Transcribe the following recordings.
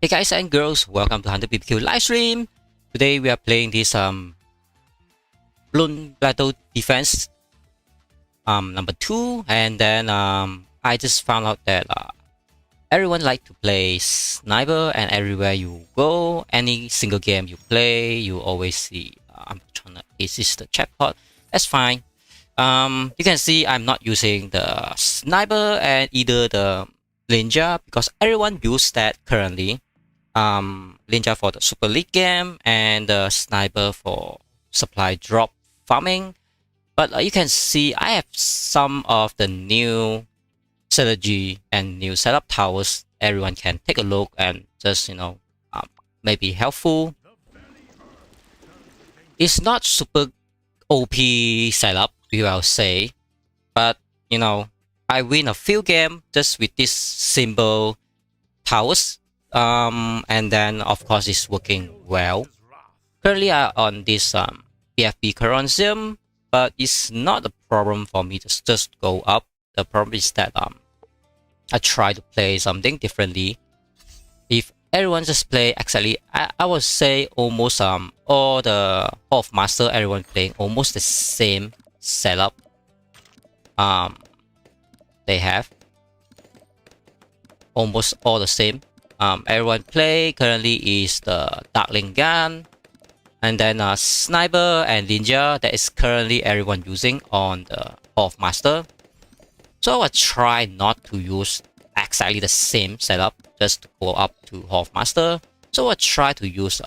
Hey guys and girls, welcome to HunterBBQ livestream. Today we are playing this Bloon Battle Defense number 2, and then I just found out that everyone like to play sniper, and everywhere you go, any single game you play, you always see I'm trying to assist the chatbot. That's fine. You can see I'm not using the sniper and either the ninja because everyone uses that currently. Ninja for the Super League game and the sniper for supply drop farming. But you can see I have some of the new strategy and new setup towers. Everyone can take a look and just maybe helpful. It's not super OP setup, we will say, but I win a few games just with this simple towers. And then of course it's working well. Currently I'm on this PFP Coronium, but it's not a problem for me to just go up. The problem is that I try to play something differently. If everyone just play exactly, I would say almost all the Half Master, everyone playing almost the same setup. They have almost all the same. Everyone play currently is the Dartling gun, and then sniper and ninja. That is currently everyone using on the Half Master. So I try not to use exactly the same setup just to go up to Half Master. So I try to use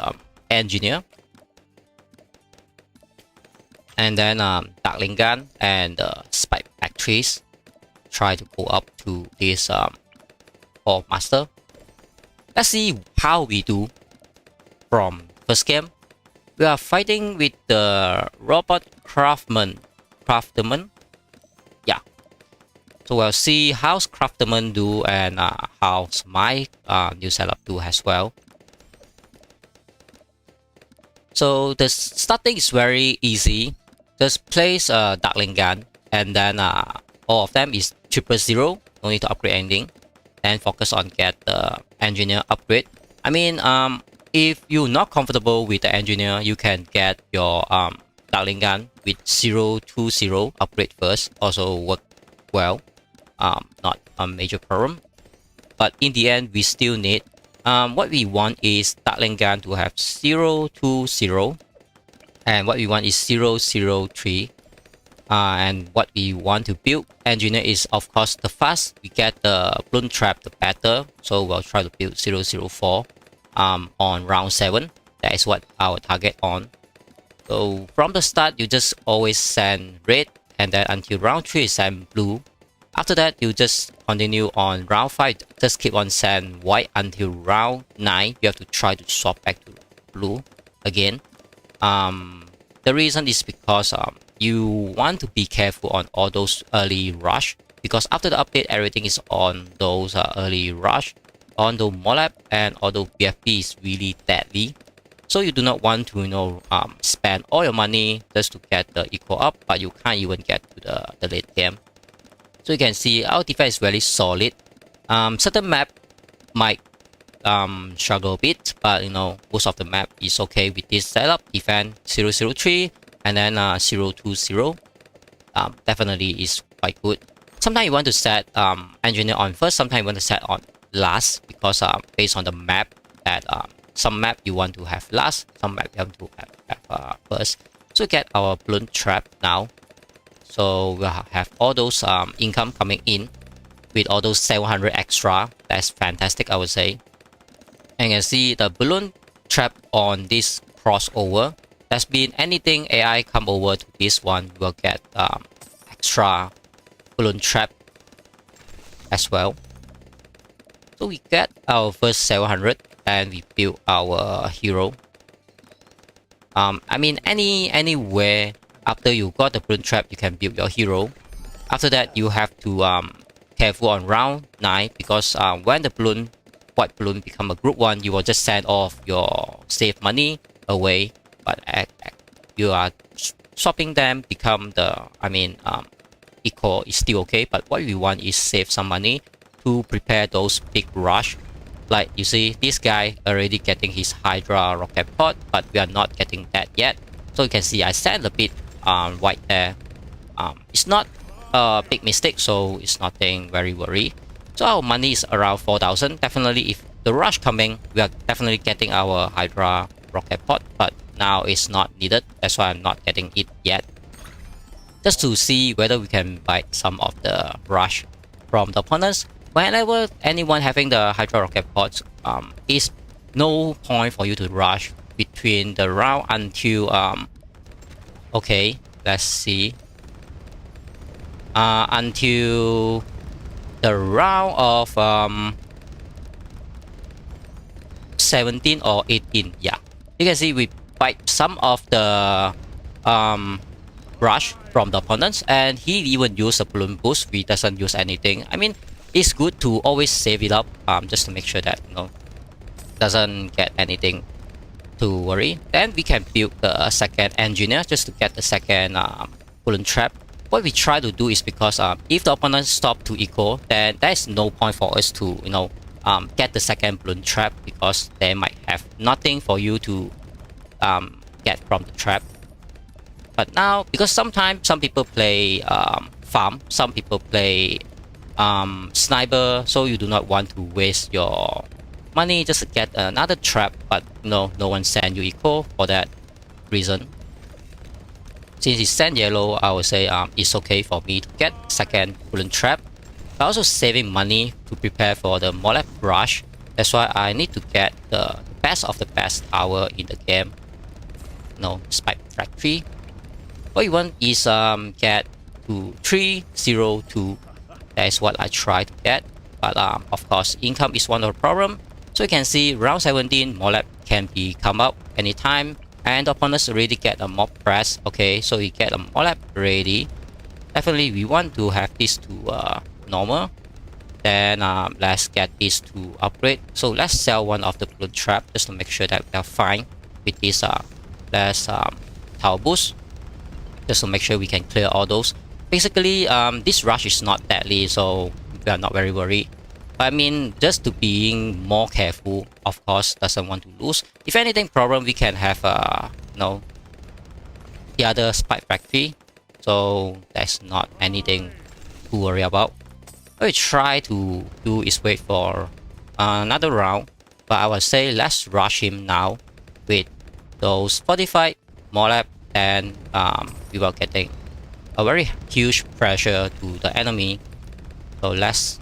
engineer, and then Dartling gun and spike factories. Try to go up to this Half Master. Let's see how we do from first game. We are fighting with the robot craftsman. Yeah. So we'll see how's craftsman do and how's my new setup do as well. So the starting is very easy. Just place a Dartling gun, and then all of them is 000. No need to upgrade anything. And focus on get the engineer upgrade. I mean, if you're not comfortable with the engineer, you can get your Dartling gun with 020 upgrade first. Also work well. Not a major problem. But in the end, we still need what we want is Dartling gun to have 020, and what we want is 003. And what we want to build engineer is of course the fast we get the Bloon trap, the better. So we'll try to build 004 on round 7. That is what our target on. So from the start you just always send red, and then until round 3 send blue. After that you just continue on round 5, just keep on send white until round 9. You have to try to swap back to blue again. The reason is because you want to be careful on all those early rush, because after the update everything is on those early rush, on the Molab, and although PFP is really deadly. So you do not want to spend all your money just to get the equal up, but you can't even get to the late game. So you can see our defense is very solid. Certain map might struggle a bit, but most of the map is okay with this setup. Defense 003 and then 020 definitely is quite good. Sometimes you want to set engineer on first, sometimes you want to set on last, because based on the map that some map you want to have last, some map you want to have first. So get our Bloon trap now. So we'll have all those income coming in with all those 700 extra. That's fantastic, I would say. And you can see the Bloon trap on this crossover. That's been anything AI come over to this one, will get extra Bloon trap as well. So we get our first 700 and we build our hero. I mean anywhere after you got the Bloon trap you can build your hero. After that you have to careful on round 9, because when the white balloon become a group 1, you will just send off your save money away. But you are swapping them become the equal is still okay. But what we want is save some money to prepare those big rush Like you see, this guy already getting his Hydra rocket pod, but we are not getting that yet. So you can see I sent a bit white there. It's not a big mistake, so it's nothing very worry. So our money is around 4,000. Definitely, if the rush coming, we are definitely getting our Hydra rocket pod, but now it's not needed. That's why I'm not getting it yet. Just to see whether we can bite some of the rush from the opponents. Whenever anyone having the Hydra rocket pods, is no point for you to rush between the round until okay, let's see, until the round of 17 or 18. Yeah, you can see we bite some of the rush from the opponents, and he even used a balloon boost. We doesn't use anything. I mean, it's good to always save it up, just to make sure that doesn't get anything to worry. Then we can build the second engineer just to get the second balloon trap. What we try to do is, because if the opponent stop to eco, then there is no point for us to get the second balloon trap, because they might have nothing for you to get from the trap. But now, because sometimes some people play farm, some people play sniper, so you do not want to waste your money just to get another trap, but no one send you eco for that reason. Since it's sand yellow, I would say it's okay for me to get second balloon trap, but also saving money to prepare for the Molep rush. That's why I need to get the best of the best tower in the game. Spike factory. What you want is get to 302. That is what I try to get, but of course income is one of the problem. So you can see round 17 Molep can be come up anytime, and the opponents already get a mob press. Okay, so you get a Molep ready. Definitely we want to have this to normal. Then let's get this to upgrade. So let's sell one of the balloon trap just to make sure that we are fine with this less tower boost, just to make sure we can clear all those. Basically, this rush is not deadly, so we are not very worried. But I mean, just to being more careful, of course, doesn't want to lose. If anything problem, we can have the other spike factory, so that's not anything to worry about. What we try to do is wait for another round, but I would say let's rush him now with those fortified Molep, and we were getting a very huge pressure to the enemy. So let's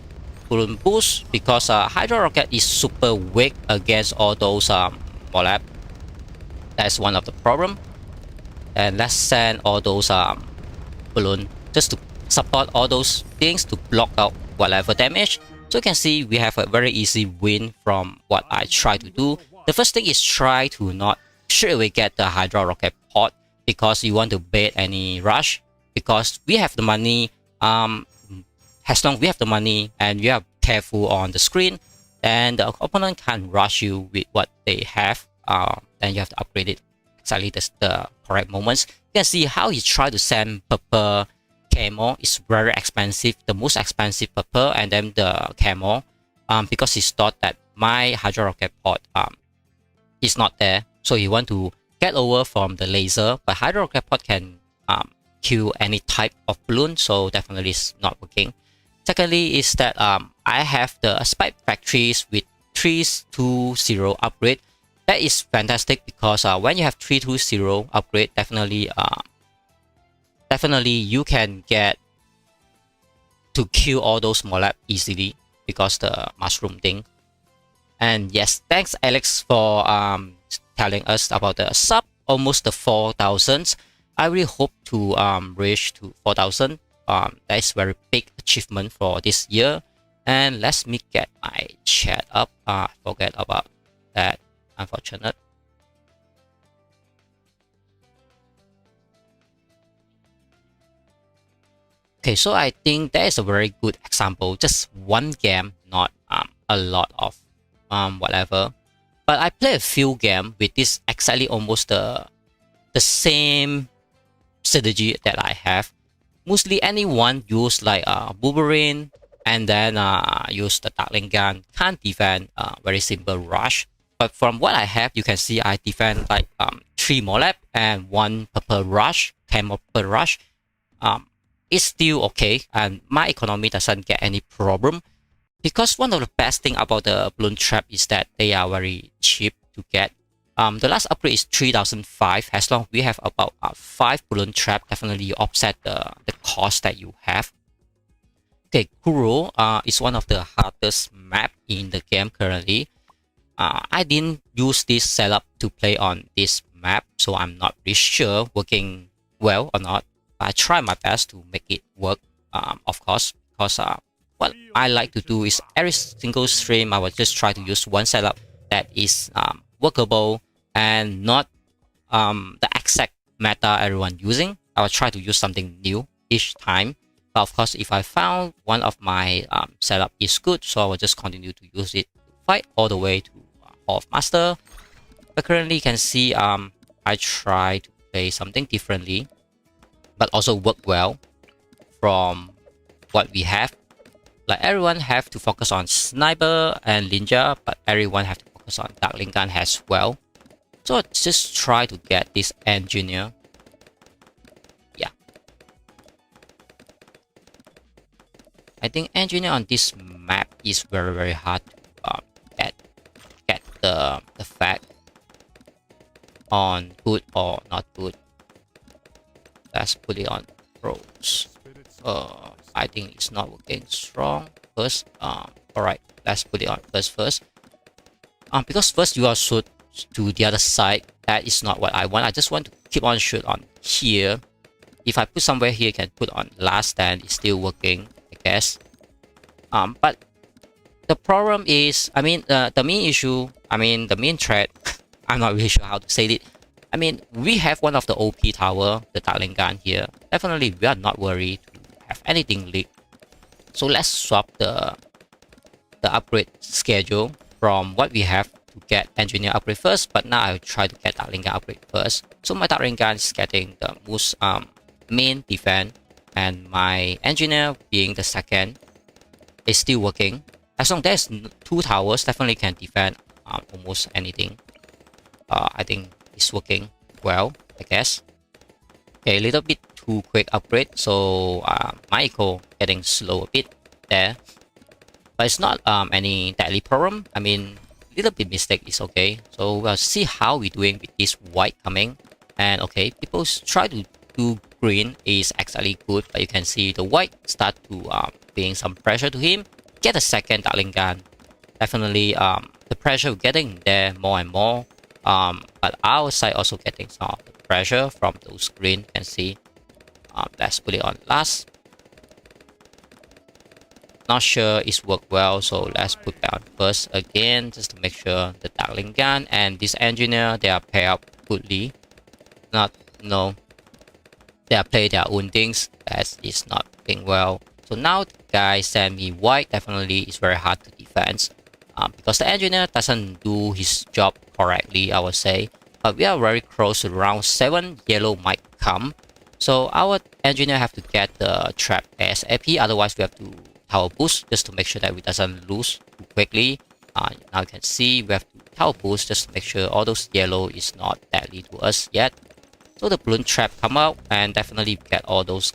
balloon boost, because Hydra rocket is super weak against all those Molep. That's one of the problem. And let's send all those balloon just to support all those things to block out whatever damage. So you can see we have a very easy win from what I try to do. The first thing is try to not straight away get the Hydra rocket pod, because you want to bait any rush, because we have the money. As long as we have the money and we are careful on the screen, and the opponent can rush you with what they have, then you have to upgrade it exactly the correct moments. You can see how he tried to send purple camo. Is very expensive, the most expensive purple, and then the camo, because he thought that my Hydra rocket pod is not there, so he want to get over from the laser. But Hydra rocket pod can kill any type of balloon, so definitely it's not working. Secondly is that I have the spike factories with 320 upgrade. That is fantastic, because when you have 320 upgrade, definitely you can get to kill all those Molep easily, because the mushroom thing. And yes, thanks Alex for telling us about the sub, almost the 4,000. I really hope to reach to 4,000. That is very big achievement for this year. And let me get my chat up. Forget about that, unfortunate. Okay, so I think that is a very good example. Just one game, not a lot of whatever. But I play a few games with this exactly almost the same strategy that I have. Mostly anyone use like Wolverine, and then use the Dartling gun. Can't defend very simple rush. But from what I have, you can see I defend like 3 Molab and 1 purple rush, camo purple rush. It's still okay, and my economy doesn't get any problem. Because one of the best thing about the balloon trap is that they are very cheap to get. The last upgrade is 3005. As long as we have about 5 balloon trap, definitely you offset the cost that you have. Okay, Kuro is one of the hardest map in the game currently. I didn't use this setup to play on this map, so I'm not really sure working well or not. I try my best to make it work, of course, because what I like to do is every single stream I will just try to use one setup that is workable and not the exact meta everyone using. I will try to use something new each time. But of course, if I found one of my setup is good, so I will just continue to use it to fight all the way to Hall of Master. But currently, you can see I try to play something differently, but also work well from what we have. Like everyone have to focus on sniper and ninja, but everyone have to focus on Dartling gun as well. So just try to get this engineer. Yeah, I think engineer on this map is very hard to get the fact on good or not good. Let's put it on pros. I think it's not working strong first. Alright, let's put it on first. Because first you are shoot to the other side. That is not what I want. I just want to keep on shoot on here. If I put somewhere here, I can put on last stand. It's still working, I guess. But the problem is, the main issue, the main threat. I'm not really sure how to say it. We have one of the OP tower, the Dartling gun here. Definitely, we are not worried to have anything leak. So let's swap the upgrade schedule from what we have to get engineer upgrade first. But now I'll try to get Dartling gun upgrade first. So my Dartling gun is getting the most main defense, and my engineer being the second is still working. As long as there's 2 towers, definitely can defend almost anything. I think it's working well, I guess. Okay, a little bit too quick upgrade, so my eco getting slow a bit there. But it's not any deadly problem. Little bit mistake is okay. So we'll see how we're doing with this white coming. And okay, people try to do green is actually good, but you can see the white start to being some pressure to him. Get a second Dartling gun. Definitely the pressure we're getting there more and more. But our side also getting some of the pressure from those green. You can see. Let's put it on last. Not sure it's worked well, so let's put that on first again, just to make sure the Dartling gun and this engineer, they are paired up goodly. They are playing their own things. That is not being well. So now the guy send me white. Definitely it's very hard to defend. Because the engineer doesn't do his job correctly, I would say. But we are very close to round 7. Yellow might come. So our engineer have to get the trap ASAP. Otherwise, we have to tower boost just to make sure that we doesn't lose too quickly. Now you can see we have to tower boost just to make sure all those yellow is not deadly to us yet. So the balloon trap come out and definitely get all those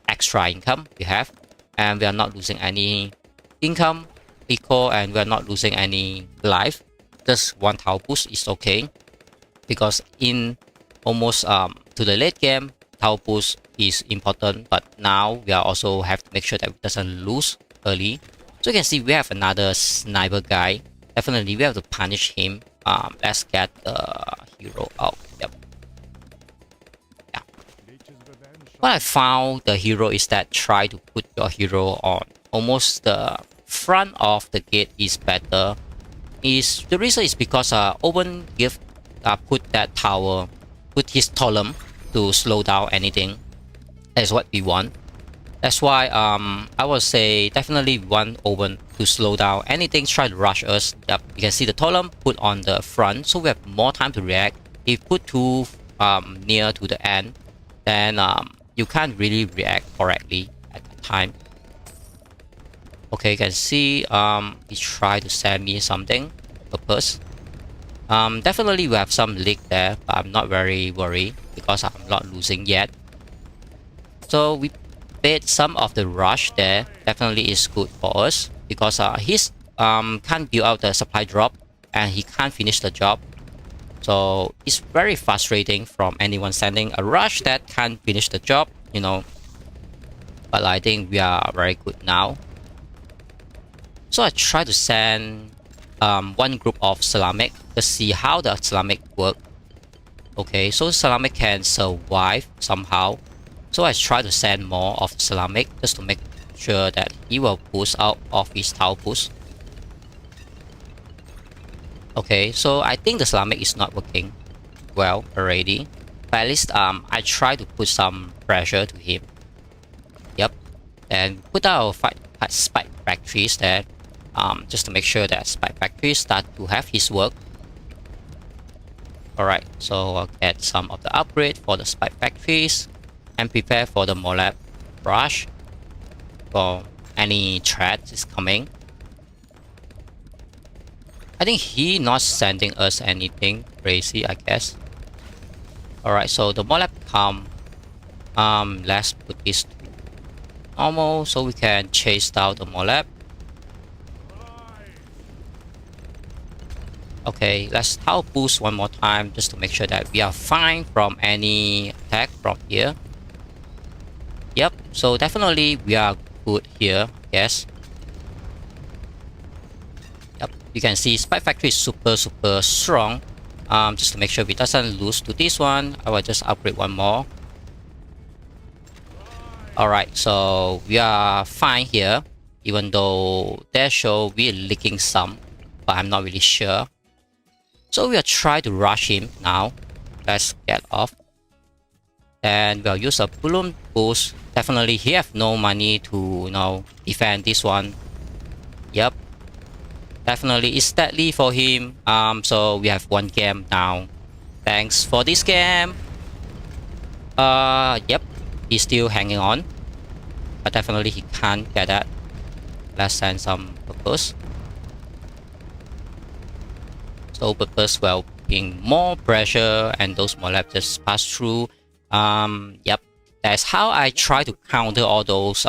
extra income we have. And we are not losing any income, eco, and we are not losing any life. Just one tower boost is okay, because in almost to the late game, tower boost is important. But now we are also have to make sure that we doesn't lose early. So you can see we have another sniper guy. Definitely we have to punish him. Let's get the hero out. Yep. Yeah. What I found the hero is that try to put your hero on almost the front of the gate is better. The reason is because Owen give put that tower, put his column to slow down anything. That's what we want. That's why I would say definitely we want Owen to slow down anything try to rush us. Yep, you can see the column put on the front, so we have more time to react. If put too near to the end, then you can't really react correctly at the time. Okay, you can see he tried to send me something purpose. Definitely we have some leak there, but I'm not very worried because I'm not losing yet. So we bait some of the rush there. Definitely is good for us because he's can't build out the supply drop and he can't finish the job. So it's very frustrating from anyone sending a rush that can't finish the job, you know. But I think we are very good now. So I try to send one group of ceramic to see how the ceramic work. Okay, so ceramic can survive somehow. So I try to send more of ceramic just to make sure that he will push out of his tower push. Okay, so I think the ceramic is not working well already. But at least I try to put some pressure to him. Yep, and put our spike factories there. Just to make sure that spike factories start to have his work. Alright, so I'll get some of the upgrade for the spike factories and prepare for the Molab rush for any threat is coming. I think he not sending us anything crazy, I guess. Alright, so the Molab come. Let's put this to normal so we can chase down the Molab. Okay, let's tower boost one more time just to make sure that we are fine from any attack from here. Yep, so definitely we are good here, yes. Yep, you can see Spy Factory is super strong. Just to make sure we doesn't lose to this one, I will just upgrade one more. Alright, so we are fine here, even though they show we're leaking some, but I'm not really sure. So we'll try to rush him now. Let's get off. And we'll use a balloon boost. Definitely he have no money to, you know, defend this one. Yep. Definitely it's deadly for him. So we have one game now. Thanks for this game. Yep. He's still hanging on. But definitely he can't get that. Let's send some purpose. So purpose will bring more pressure and those Molab just pass through. Yep, that's how I try to counter all those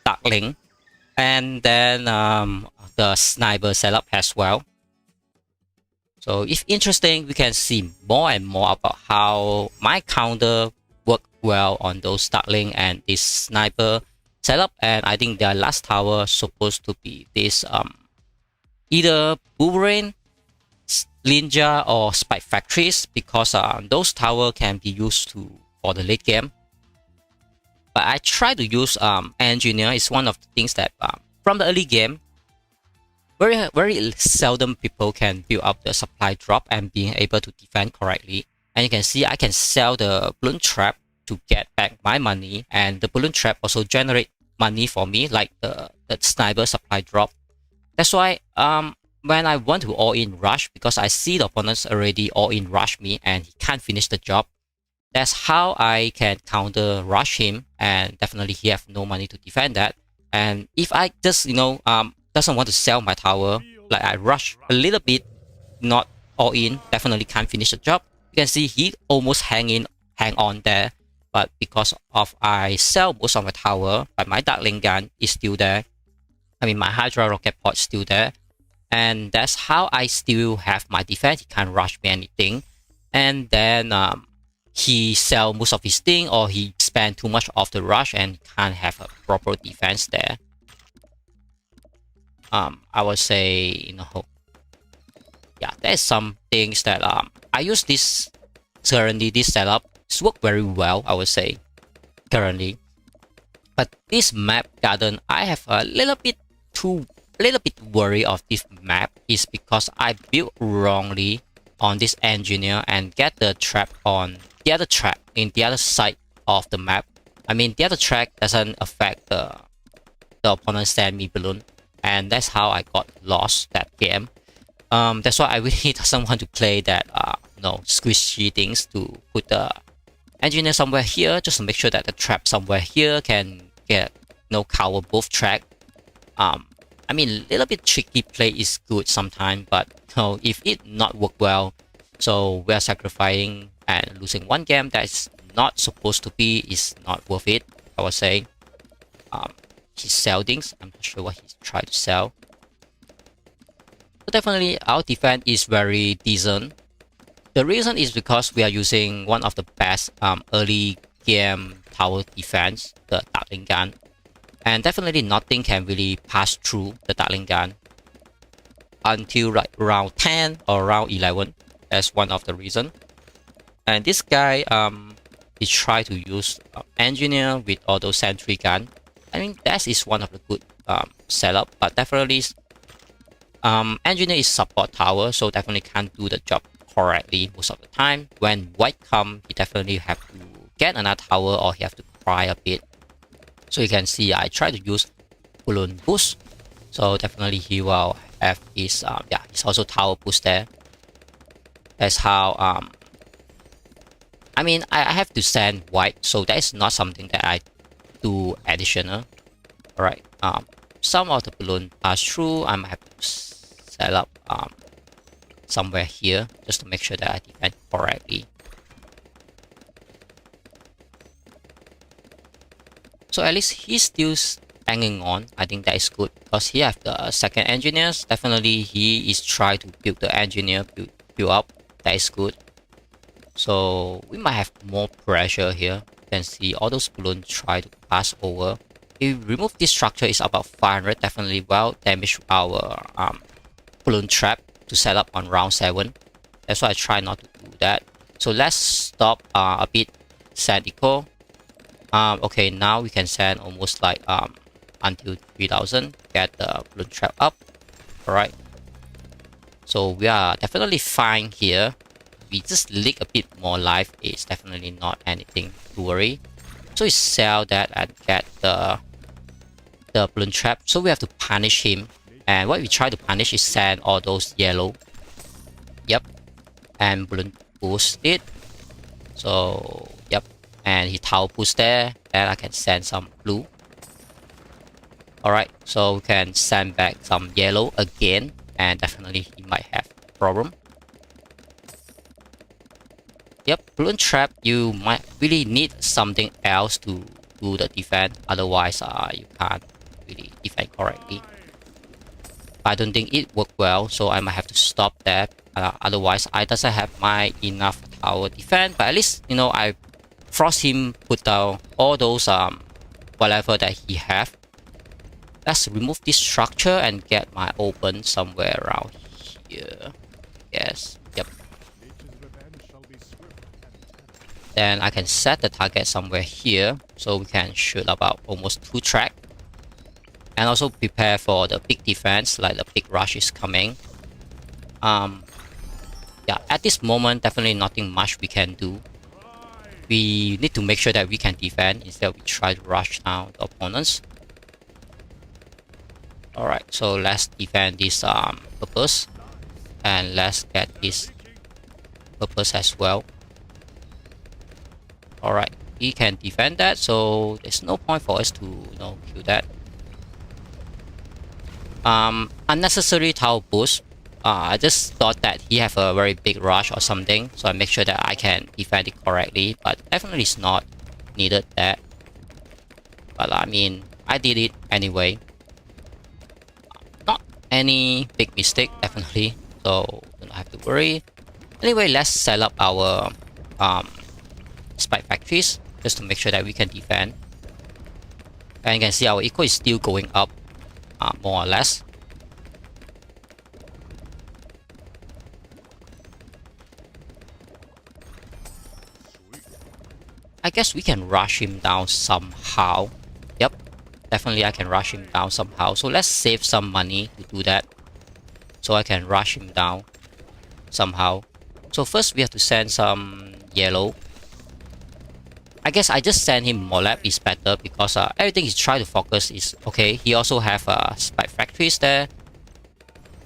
Dartling. And then the sniper setup as well. So if interesting, we can see more and more about how my counter work well on those Dartling and this sniper setup. And I think their last tower supposed to be this either Boomerang, Ninja or Spike Factories because those tower can be used for the late game. But I try to use Engineer is one of the things that from the early game, very seldom people can build up the supply drop and being able to defend correctly. And you can see I can sell the balloon trap to get back my money, and the balloon trap also generate money for me like the sniper supply drop. That's why when I want to all-in rush, because I see the opponents already all-in rush me and he can't finish the job, that's how I can counter rush him, and definitely he have no money to defend that. And if I just, you know, doesn't want to sell my tower, like I rush a little bit, not all-in, definitely can't finish the job. You can see he almost hang on there, but because of I sell most of my tower, but my Dartling gun is still there. I mean, my Hydra rocket pod is still there. And that's how I still have my defense. He can't rush me anything. And then he sell most of his thing, or he spend too much of the rush and can't have a proper defense there. I would say, you know, yeah, there's some things that I use this currently. This setup it's worked very well, I would say, currently. But this map garden, I have a little bit worry of this map is because I built wrongly on this engineer and get the trap on the other track in the other side of the map. I mean, the other track doesn't affect the opponent send me balloon, and that's how I got lost that game. That's why I really doesn't want to play that squishy things, to put the engineer somewhere here just to make sure that the trap somewhere here can get cover both track. I mean, little bit tricky play is good sometimes, but if it not work well, so we are sacrificing and losing one game that is not supposed to be, is not worth it, I would say. He sell things. I'm not sure what he's trying to sell. So definitely our defense is very decent. The reason is because we are using one of the best early game tower defense, the Dartling gun. And definitely nothing can really pass through the Dartling gun until like round 10 or round 11. That's one of the reason. And this guy he tried to use engineer with auto sentry gun. I mean, that is one of the good setup, but definitely engineer is support tower, so definitely can't do the job correctly most of the time. When white come, he definitely have to get another tower or he have to cry a bit. So you can see I try to use balloon boost. So definitely he will have his yeah, it's also tower boost there. That's how I mean I have to send white, so that is not something that I do additional. Alright. Some of the balloon pass through. I might have to set up somewhere here just to make sure that I defend correctly. So at least he's still hanging on. I think that is good because he have the second engineers. Definitely he is trying to build the engineer build up. That is good. So we might have more pressure here. You can see all those balloons try to pass over. If we remove this structure, it's about 500. Definitely will damage our balloon trap to set up on round 7. That's why I try not to do that. So let's stop a bit. Send equal. Okay, now we can send almost like until 3000. Get the balloon trap up. Alright. So we are definitely fine here. We just leak a bit more life. It's definitely not anything to worry. So we sell that and get the balloon trap. So we have to punish him. And what we try to punish is send all those yellow. Yep. And balloon boost it. So yep. And he tower boost there. And I can send some blue. Alright. So we can send back some yellow again. And definitely he might have a problem. Yep, balloon trap, you might really need something else to do the defense. Otherwise, you can't really defend correctly. I don't think it worked well, so I might have to stop that. Otherwise, I doesn't have my enough tower defense. But at least, you know, I force him put down all those whatever that he have. Let's remove this structure and get my open somewhere around here. Yes. Yep. Then I can set the target somewhere here, so we can shoot about almost 2 track. And also prepare for the big defense, like the big rush is coming. Yeah, at this moment, definitely nothing much we can do. We need to make sure that we can defend instead we try to rush down the opponents. Alright, so let's defend this purpose. And let's get this purpose as well. Alright, he can defend that, so there's no point for us to, you know, kill that. Unnecessary tower boost. I just thought that he have a very big rush or something, so I make sure that I can defend it correctly, but definitely it's not needed that. But I mean, I did it anyway. Not any big mistake, definitely, so don't have to worry. Anyway, let's set up our spike factories just to make sure that we can defend. And you can see our eco is still going up, more or less. I guess we can rush him down somehow. Yep, definitely I can rush him down somehow. So let's save some money to do that. So I can rush him down somehow. So first we have to send some yellow. I guess I just send him Molab is better because everything he's trying to focus is okay. He also have spike factories there.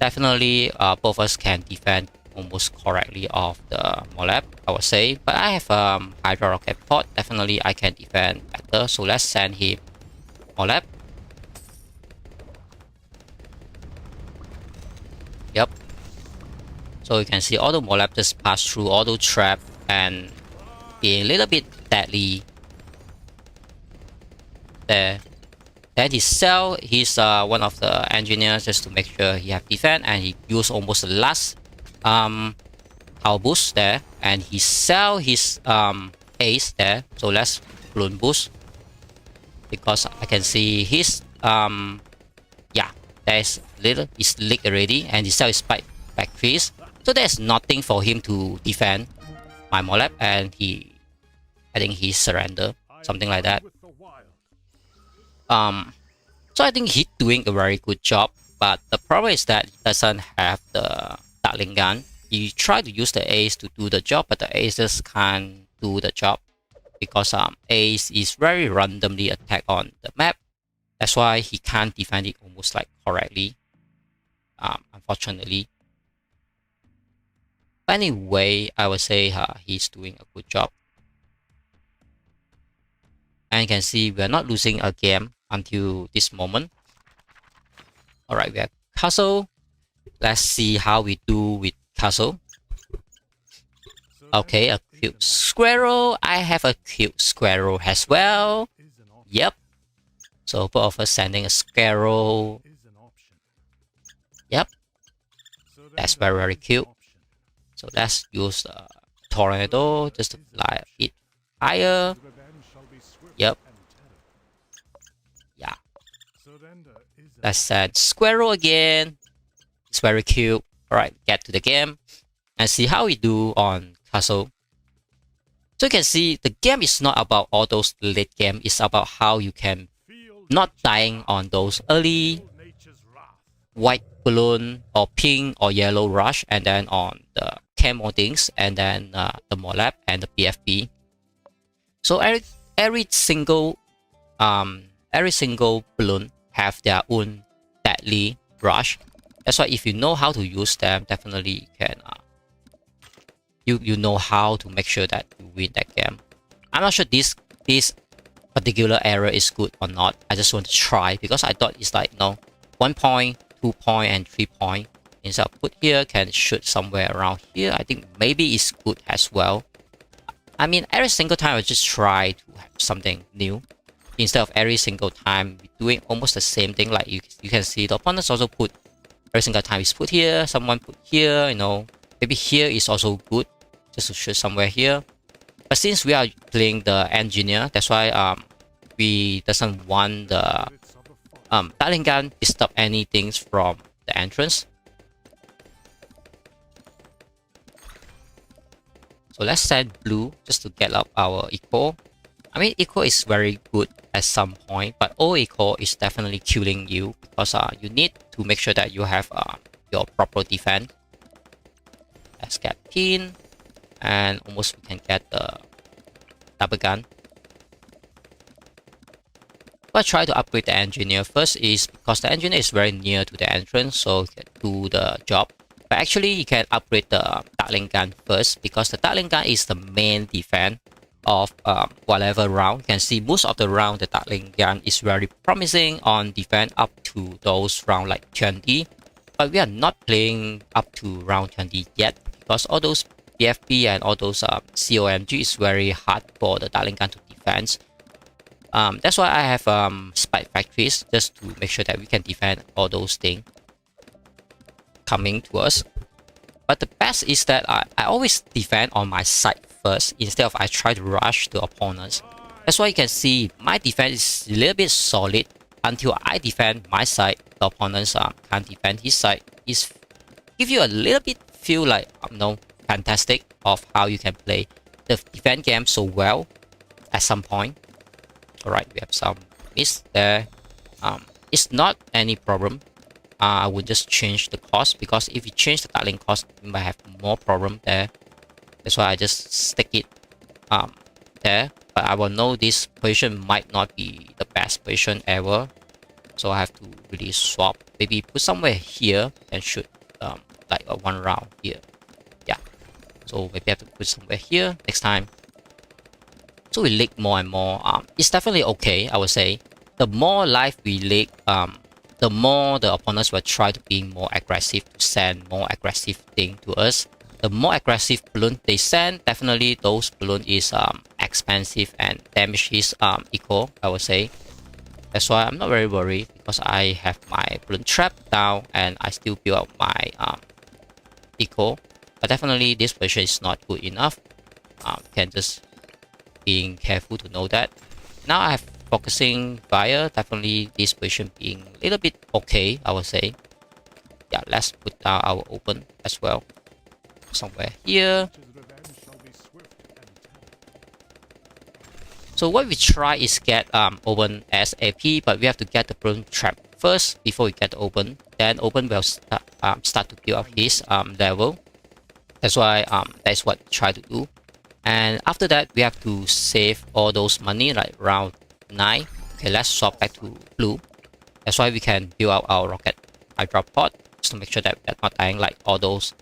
Definitely both of us can defend almost correctly of the Molab, I would say. But I have Hydra Rocket Pod. Definitely I can defend better. So let's send him Molab. So you can see auto molab just pass through auto trap and be a little bit deadly there. Then he sell his one of the engineers just to make sure he have defense, and he use almost the last power boost there, and he sell his ace there. So let's balloon boost because I can see his yeah, there's little is leak already, and he sell his spike back freeze. So there's nothing for him to defend my molab, and I think he surrender, something like that. So I think he's doing a very good job, but the problem is that he doesn't have the Dartling gun. He tried to use the ace to do the job, but the ace just can't do the job because ace is very randomly attacked on the map. That's why he can't defend it almost like correctly, unfortunately. But anyway, I would say he's doing a good job. And you can see we're not losing a game until this moment. Alright, we have castle. Let's see how we do with castle. Okay, a cute squirrel. I have a cute squirrel as well. Yep. So both of us sending a squirrel. Yep. That's very, very cute. So let's use the tornado just to fly a bit higher. Yep. Yeah. Let's send squirrel again. It's very cute. Alright, get to the game and see how we do on castle. So you can see the game is not about all those late game. It's about how you can not dying on those early white balloon or pink or yellow rush, and then on the camo things, and then the molab and the BFB. So every single balloon have their own deadly rush. That's why if you know how to use them, definitely you can you know how to make sure that you win that game. I'm not sure this particular area is good or not. I just want to try because I thought it's like 1 point, 2 point, and 3 point. Instead of put here, can shoot somewhere around here. I think maybe it's good as well. I mean, every single time I just try to have something new instead of every single time doing almost the same thing. Like you can see the opponents also put every single time is put here, someone put here, maybe here is also good just to shoot somewhere here. But since we are playing the engineer, that's why we doesn't want the Dartling gun to stop anything from the entrance. So let's send blue just to get up our eco. I mean, eco is very good at some point, but all eco is definitely killing you because you need to make sure that you have your proper defense. Let's get pin, and almost we can get the double gun. But I try to upgrade the engineer first is because the engineer is very near to the entrance, so you can do the job. But actually, you can upgrade the Dartling gun first because the Dartling gun is the main defense of whatever round. You can see most of the round the Dartling gun is very promising on defense up to those round like 20. But we are not playing up to round 20 yet because all those BFB and all those COMG is very hard for the Dartling gun to defend. That's why I have spike factories just to make sure that we can defend all those things coming to us. But the best is that I always defend on my side first instead of I try to rush the opponents. That's why you can see my defense is a little bit solid until I defend my side. The opponents can't defend his side. It's give you a little bit feel like fantastic of how you can play the defense game so well at some point. Alright, we have some miss there. It's not any problem. I would just change the cost because if you change the Dartling cost, you might have more problem there. That's why I just stick it there. But I will know this position might not be the best position ever, so I have to really swap. Maybe put somewhere here and shoot like a 1 round here. Yeah. So maybe I have to put somewhere here next time. So we leak more and more. It's definitely okay, I would say. The more life we leak, the more the opponents will try to be more aggressive, to send more aggressive thing to us. The more aggressive balloon they send, definitely those balloon is expensive and damage is equal, I would say. That's why I'm not very worried, because I have my balloon trap down and I still build up my eco. But definitely this position is not good enough. Can just being careful to know that. Now I have focusing fire. Definitely this position being a little bit okay, I would say. Yeah, let's put down our open as well. Somewhere here. So what we try is get open as AP, but we have to get the balloon trap first before we get the open. Then open will start to build up his level. That's why that's what we try to do. And after that, we have to save all those money, like round 9. Okay, let's swap back to blue. That's why we can build out our rocket hydra pod, just to make sure that we're not dying like all those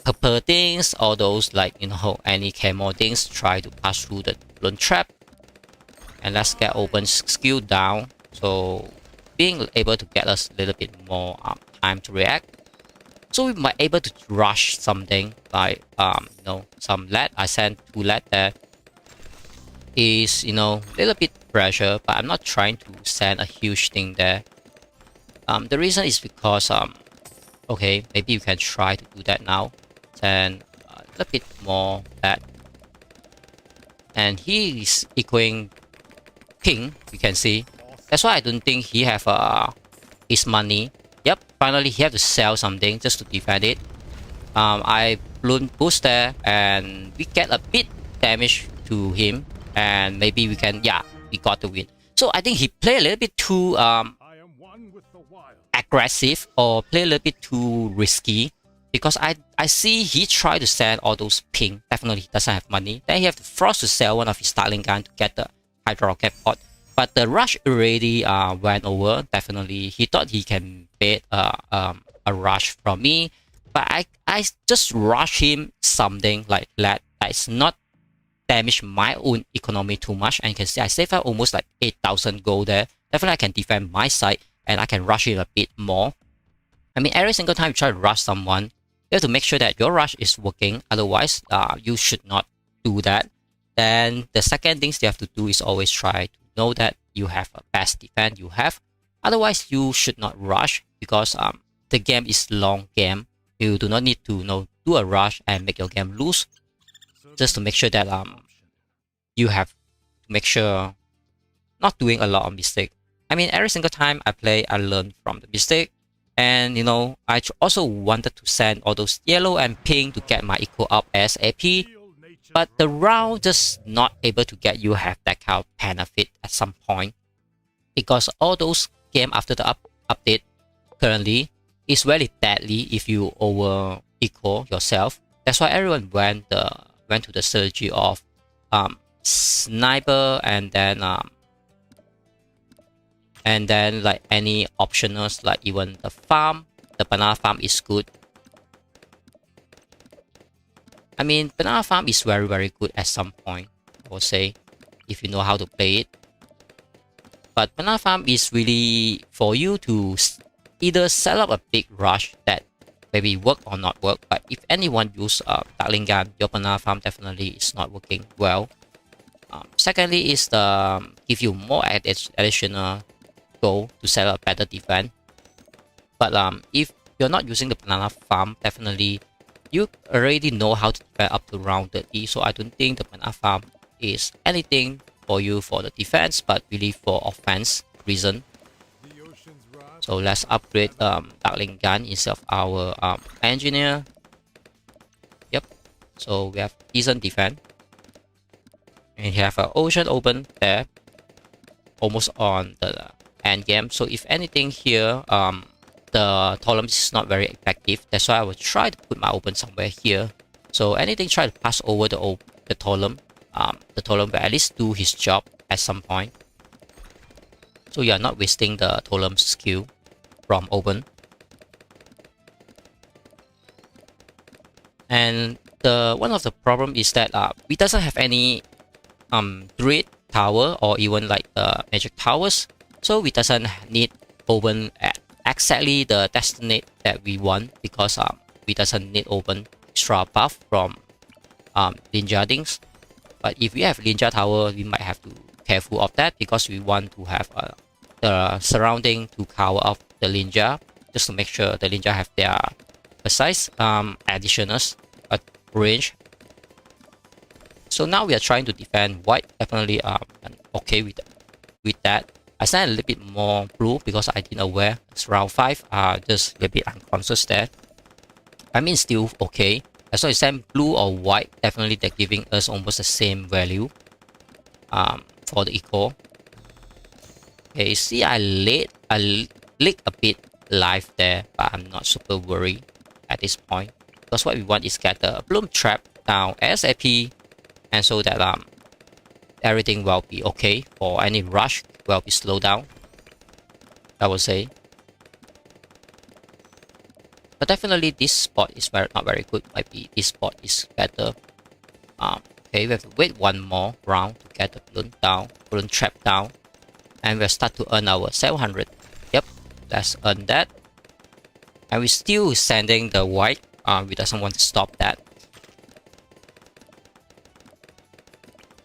purple things, all those like, you know, any camo things try to pass through the balloon trap. And let's get open skill down, so being able to get us a little bit more time to react. So we might able to rush something like you know, some lead. I sent 2 lead there. Is, you know, a little bit pressure, but I'm not trying to send a huge thing there. The reason is because okay, maybe you can try to do that now. Send a little bit more lead. And he is equaling ping, you can see. That's why I don't think he have his money. Yep, finally he have to sell something just to defend it. I balloon boost there and we get a bit damage to him, and maybe we can, yeah, we got the win. So I think he played a little bit too aggressive, or play a little bit too risky, because I see he tried to send all those ping. Definitely he doesn't have money. Then he have to force to sell one of his Dartling gun to get the hydra rocket pod. But the rush already went over. Definitely he thought he can bait a rush from me, but I just rush him something like that. That's not damage my own economy too much. And you can see I save out almost like 8,000 gold there. Definitely I can defend my side and I can rush it a bit more. I mean, every single time you try to rush someone, you have to make sure that your rush is working. Otherwise, you should not do that. Then the second things you have to do is always try to know that you have a best defense you have. Otherwise, you should not rush, because the game is long game. You do not need to, you know, do a rush and make your game lose. Just to make sure that you have to make sure not doing a lot of mistake. I mean, every single time I play, I learn from the mistake. And, you know, I also wanted to send all those yellow and pink to get my equal up as AP. But the round just not able to get you have that kind of benefit at some point. Because all those game after the update currently is very deadly if you over equal yourself. That's why everyone went to the strategy of sniper, and then like any optionals, like even the farm, the banana farm is good. I mean, banana farm is very, very good at some point, I would say, if you know how to play it. But banana farm is really for you to either set up a big rush that maybe work or not work. But if anyone use Dartling gun, your banana farm definitely is not working well. Secondly is the give you more additional goal to set up better defense. But if you're not using the banana farm, definitely you already know how to defend up to round 30. So I don't think the banana farm is anything for you for the defense, but really for offense reason. So let's upgrade Dartling gun instead of our engineer. Yep. So we have decent defense. And you have an ocean open there, almost on the end game. So if anything here, the column is not very effective. That's why I will try to put my open somewhere here. So anything try to pass over the column will at least do his job at some point. So you are not wasting the column skill from open. And one of the problem is that we doesn't have any druid tower or even like magic towers, so we doesn't need open at exactly the destinate that we want, because we doesn't need open extra buff from ninja things. But if we have ninja tower, we might have to careful of that, because we want to have the surrounding to cover up the ninja, just to make sure the ninja have their precise additional range. So now we are trying to defend white. Definitely okay with that. I sent a little bit more blue because I didn't aware it's round 5. Just a little bit unconscious there. I mean, still okay. As long as send blue or white, definitely they're giving us almost the same value for the eco. Okay, see, I leak a bit life there, but I'm not super worried at this point, because what we want is get the bloom trap down ASAP, and so that everything will be okay, for any rush will be slowed down, I would say. But definitely this spot is not very good. Might be this spot is better. Okay, we have to wait one more round to get the balloon down, balloon trap down, and we'll start to earn our 700. Yep, let's earn that. And we're still sending the white. We doesn't want to stop that.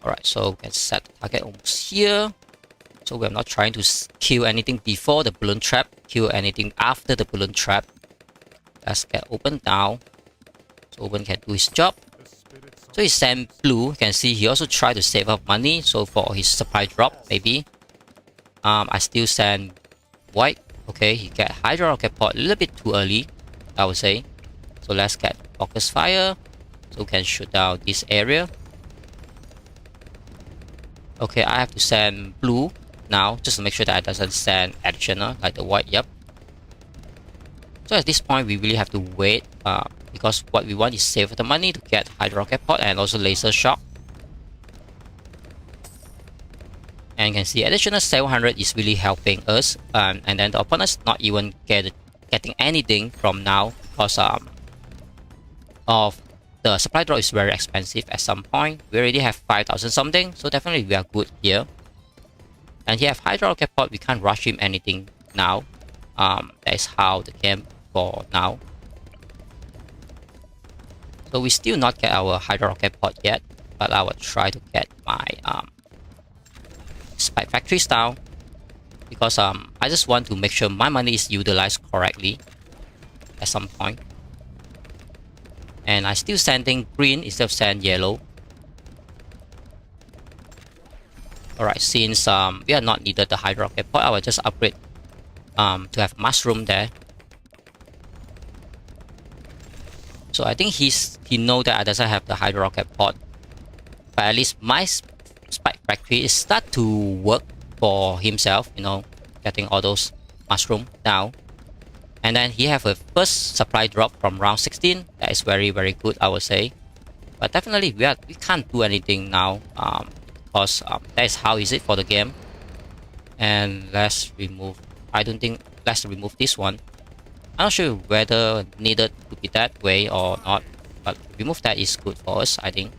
Alright, so we can set the target almost here. So we're not trying to kill anything before the balloon trap, kill anything after the balloon trap. Let's get open now, so open can do his job. So he sent blue. You can see he also tried to save up money, so for his supply drop maybe. I still send white. Okay, he get Hydra rocket pod a little bit too early, I would say. So let's get focus fire, so we can shoot down this area. Okay, I have to send blue now, just to make sure that I doesn't send additional like the white. Yep. So at this point, we really have to wait, because what we want is save the money to get Hydra rocket pod and also laser shock. And you can see additional 700 is really helping us, and then the opponent's not even getting anything from now, because of the supply drop is very expensive at some point. We already have 5,000 something, so definitely we are good here. And he have Hydra rocket pod, we can't rush him anything now. That is how the game for now. So we still not get our Hydra rocket pod yet, but I will try to get my spike factories down, because I just want to make sure my money is utilized correctly at some point. And I still sending green instead of send yellow. Alright, since we are not needed the Hydra rocket pod, I will just upgrade to have mushroom there. So I think he know that I doesn't have the Hydra rocket pod, but at least my spike factory is start to work for himself, you know, getting all those mushroom down. And then he have a first supply drop from round 16. That is very, very good, I would say. But definitely we can't do anything now, because that is how is it for the game. And let's remove, I don't think, let's remove this one. I'm not sure whether needed to be that way or not, but remove that is good for us, I think.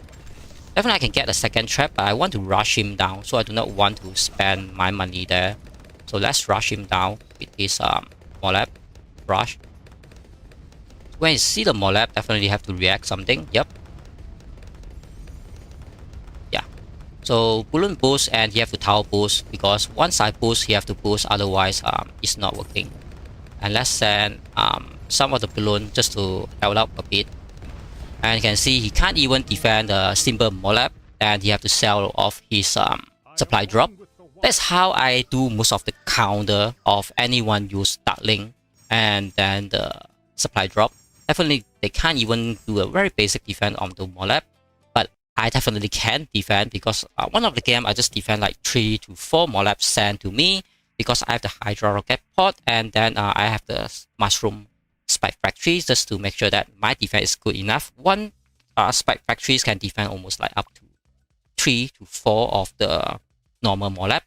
Definitely I can get a second trap, but I want to rush him down, so I do not want to spend my money there. So let's rush him down with this Molab rush. When you see the Molab, definitely have to react something. Yep. Yeah. So balloon boost, and you have to tower boost, because once I boost, you have to boost, otherwise it's not working. And let's send some of the balloon just to level up a bit. And you can see he can't even defend the simple Molab, and he have to sell off his supply drop. That's how I do most of the counter of anyone use Dartling and then the supply drop. Definitely they can't even do a very basic defense on the Molab, but I definitely can defend, because one of the game I just defend like 3 to 4 Molab sent to me, because I have the Hydra rocket pod, and then I have the mushroom spike factories, just to make sure that my defense is good enough. One spike factories can defend almost like up to 3 to 4 of the normal Molab.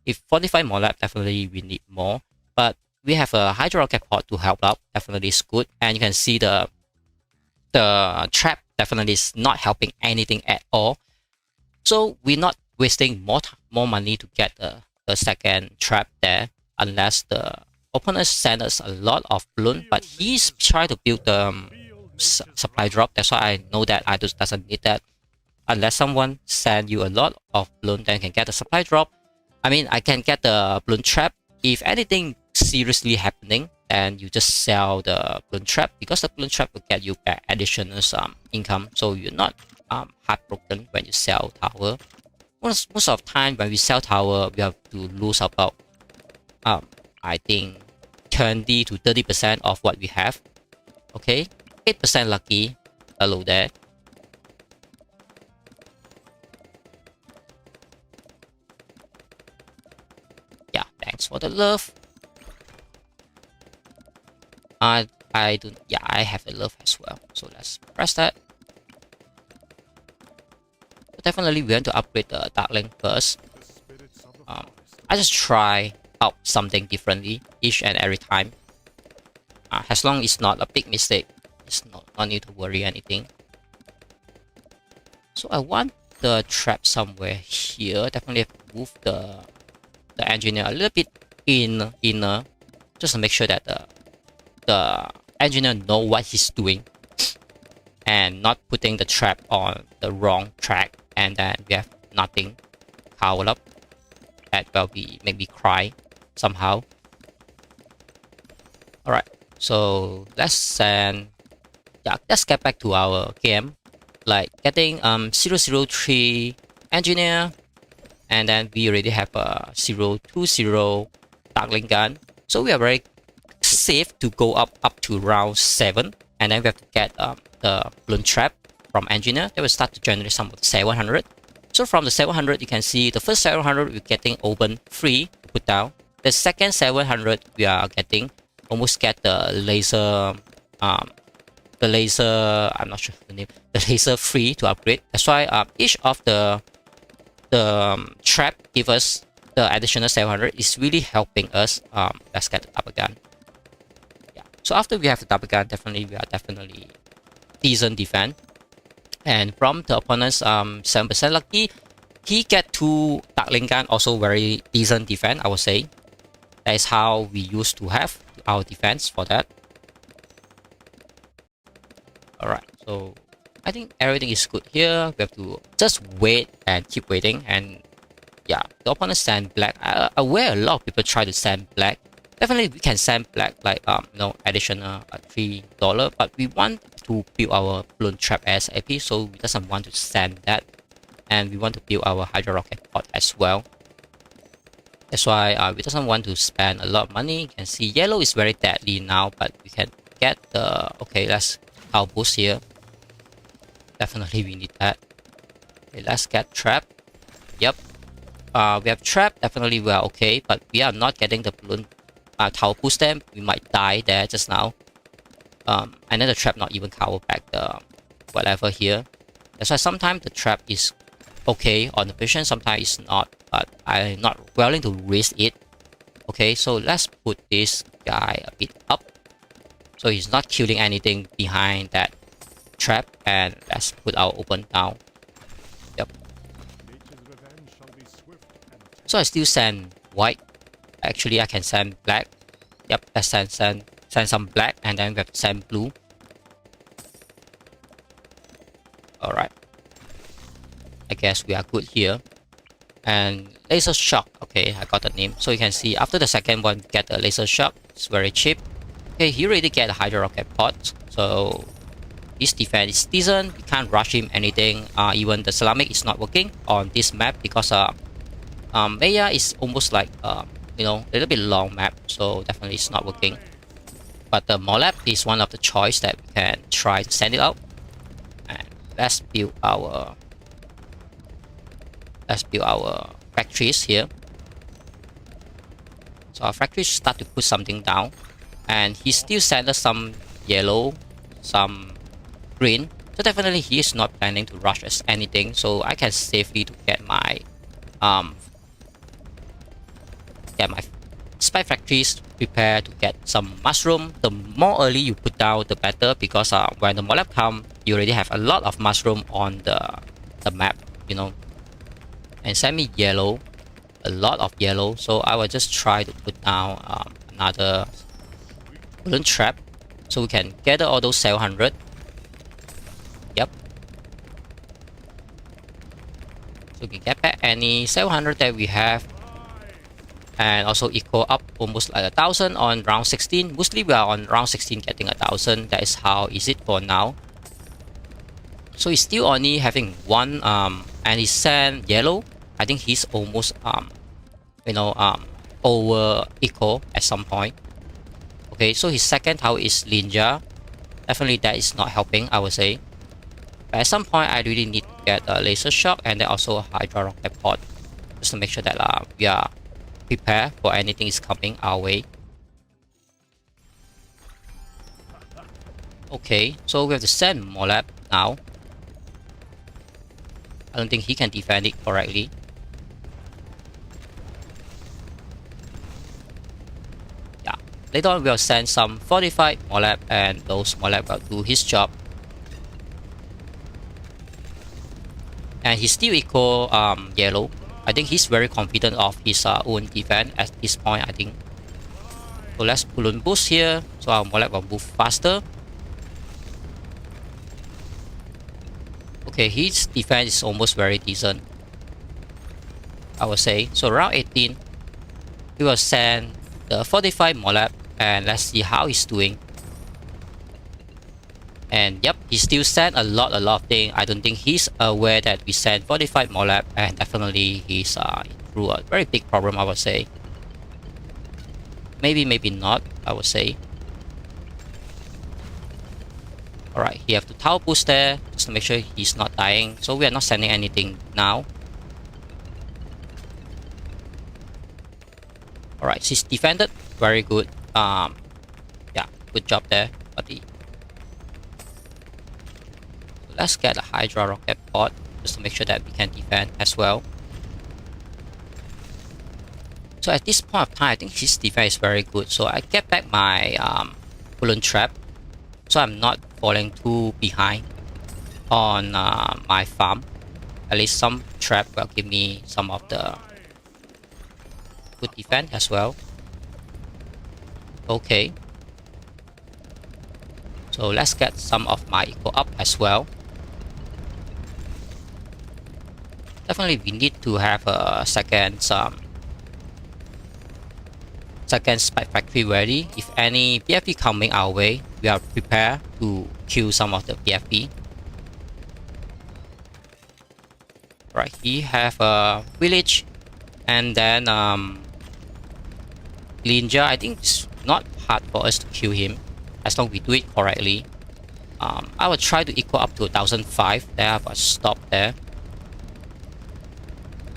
If fortified Molab, definitely we need more, but we have a Hydra rocket pod to help out, definitely is good. And you can see the trap definitely is not helping anything at all. So we're not wasting more money to get the second trap there, unless the opponent sent us a lot of balloon, but he's trying to build the supply drop. That's why I know that I just doesn't need that. Unless someone send you a lot of balloon, then you can get the supply drop. I mean, I can get the balloon trap. If anything seriously happening, then you just sell the balloon trap, because the balloon trap will get you back additional income. So you're not heartbroken when you sell tower. Most of the time when we sell tower, we have to lose about I think 20 to 30% of what we have. Okay, 8% lucky. Hello there. Yeah, thanks for the love. I do. Yeah, I have a love as well. So let's press that. Definitely, we want to upgrade the Dartling first. I just try out something differently each and every time. As long as it's not a big mistake, it's not need to worry anything. So I want the trap somewhere here. Definitely have to move the engineer a little bit inner, just to make sure that the engineer know what he's doing and not putting the trap on the wrong track, and then we have nothing covered up. That will make me cry somehow. Alright, so let's get back to our game. Like getting 003 engineer, and then we already have a 020 Dartling gun. So we are very safe to go up to round 7, and then we have to get the balloon trap from engineer. They will start to generate some of the 700. So from the 700, you can see the first 700 we're getting open free to put down. The second 700 we are getting almost get the laser I'm not sure the name, the laser free to upgrade. That's why each of the trap give us the additional 700 is really helping us. Let's get the double gun. Yeah. So after we have the double gun, we are definitely decent defense. And from the opponent's 7% lucky, he get 2 Dartling gun, also very decent defense, I would say. That is how we used to have our defense for that. Alright, so I think everything is good here. We have to just wait and keep waiting. And yeah, the opponent send black. Aware a lot of people try to send black. Definitely we can send black, like additional $3, but we want to build our balloon trap ASAP, so we doesn't want to send that, and we want to build our hydro rocket pod as well. That's why we doesn't want to spend a lot of money. You can see yellow is very deadly now, but we can get the let's power boost here. Definitely we need that. Okay, let's get trap. Yep, we have trap. Definitely we are okay, but we are not getting the balloon tower boost them. We might die there just now. And then the trap not even cover back the whatever here. That's why sometimes the trap is okay on the position, sometimes it's not, but I'm not willing to risk it. Okay, so let's put this guy a bit up so he's not killing anything behind that trap, and let's put our open down. Yep. So I still send white. Actually I can send black. Yep, let's send some black, and then we have to send blue. Alright, I guess we are good here. And laser shock. Okay, I got the name. So you can see after the second one, get the laser shock. It's very cheap. Okay, he already get a hydro rocket pod, so his defense is decent. We can't rush him anything. Even the Islamic is not working on this map because Maya is almost like a little bit long map, so definitely it's not working. But the Molab is one of the choice that we can try to send it out. And let's build our factories here. So our factories start to put something down, and he still send us some yellow, some green. So definitely he is not planning to rush us anything. So I can safely to get my spy factories prepare to get some mushroom. The more early you put down, the better, because when the Molab come, you already have a lot of mushroom on the map, And send me yellow, a lot of yellow. So I will just try to put down another balloon trap, so we can gather all those 700. Yep. So we can get back any 700 that we have, and also equal up almost like 1,000 on round 16. Mostly we are on round 16 getting 1,000. That is how easy it for now. So he's still only having one and he sent yellow. I think he's almost over equal at some point. Okay, so his second tower is ninja. Definitely that is not helping, I would say. But at some point I really need to get a laser shock and then also a hydra rocket pod, just to make sure that we are prepared for anything is coming our way. Okay, so we have to send Molab now. I don't think he can defend it correctly. Yeah, later on we'll send some fortified Molab, and those Molab will do his job. And he's still equal yellow. I think he's very confident of his own defense at this point, I think. So let's balloon boost here, so our Molab will move faster. Okay, his defense is almost very decent, I would say. So round 18, we will send the 45 Molab, and let's see how he's doing. And yep, he still sent a lot of things. I don't think he's aware that we sent 45 Molab, and definitely he's through a very big problem, I would say. Maybe not, I would say. Alright, he have to tower boost there just to make sure he's not dying. So we are not sending anything now. Alright, he's defended. Very good. Yeah, good job there, buddy. So let's get a hydra rocket pod just to make sure that we can defend as well. So at this point of time, I think his defense is very good. So I get back my balloon trap, so I'm not falling too behind on my farm. At least some trap will give me some of the good defense as well. Okay, so let's get some of my eco up as well. Definitely we need to have a second spike factory ready. If any BFP coming our way, we are prepared to kill some of the BFP. Right, he have a village, and then ninja. I think it's not hard for us to kill him as long as we do it correctly. I will try to equal up to 1,005. There, I have a stop there.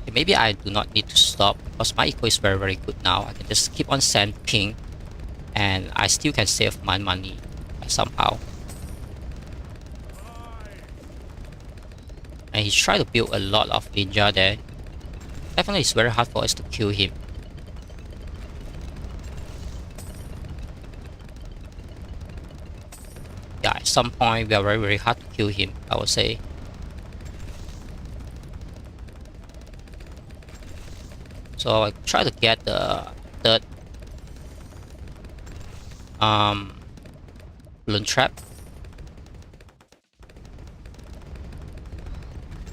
Okay, maybe I do not need to stop because my eco is very good now. I can just keep on send ping, and I still can save my money somehow. And he's trying to build a lot of ninja there. Definitely it's very hard for us to kill him. Yeah, at some point we are very hard to kill him, I would say. So I try to get the third balloon trap.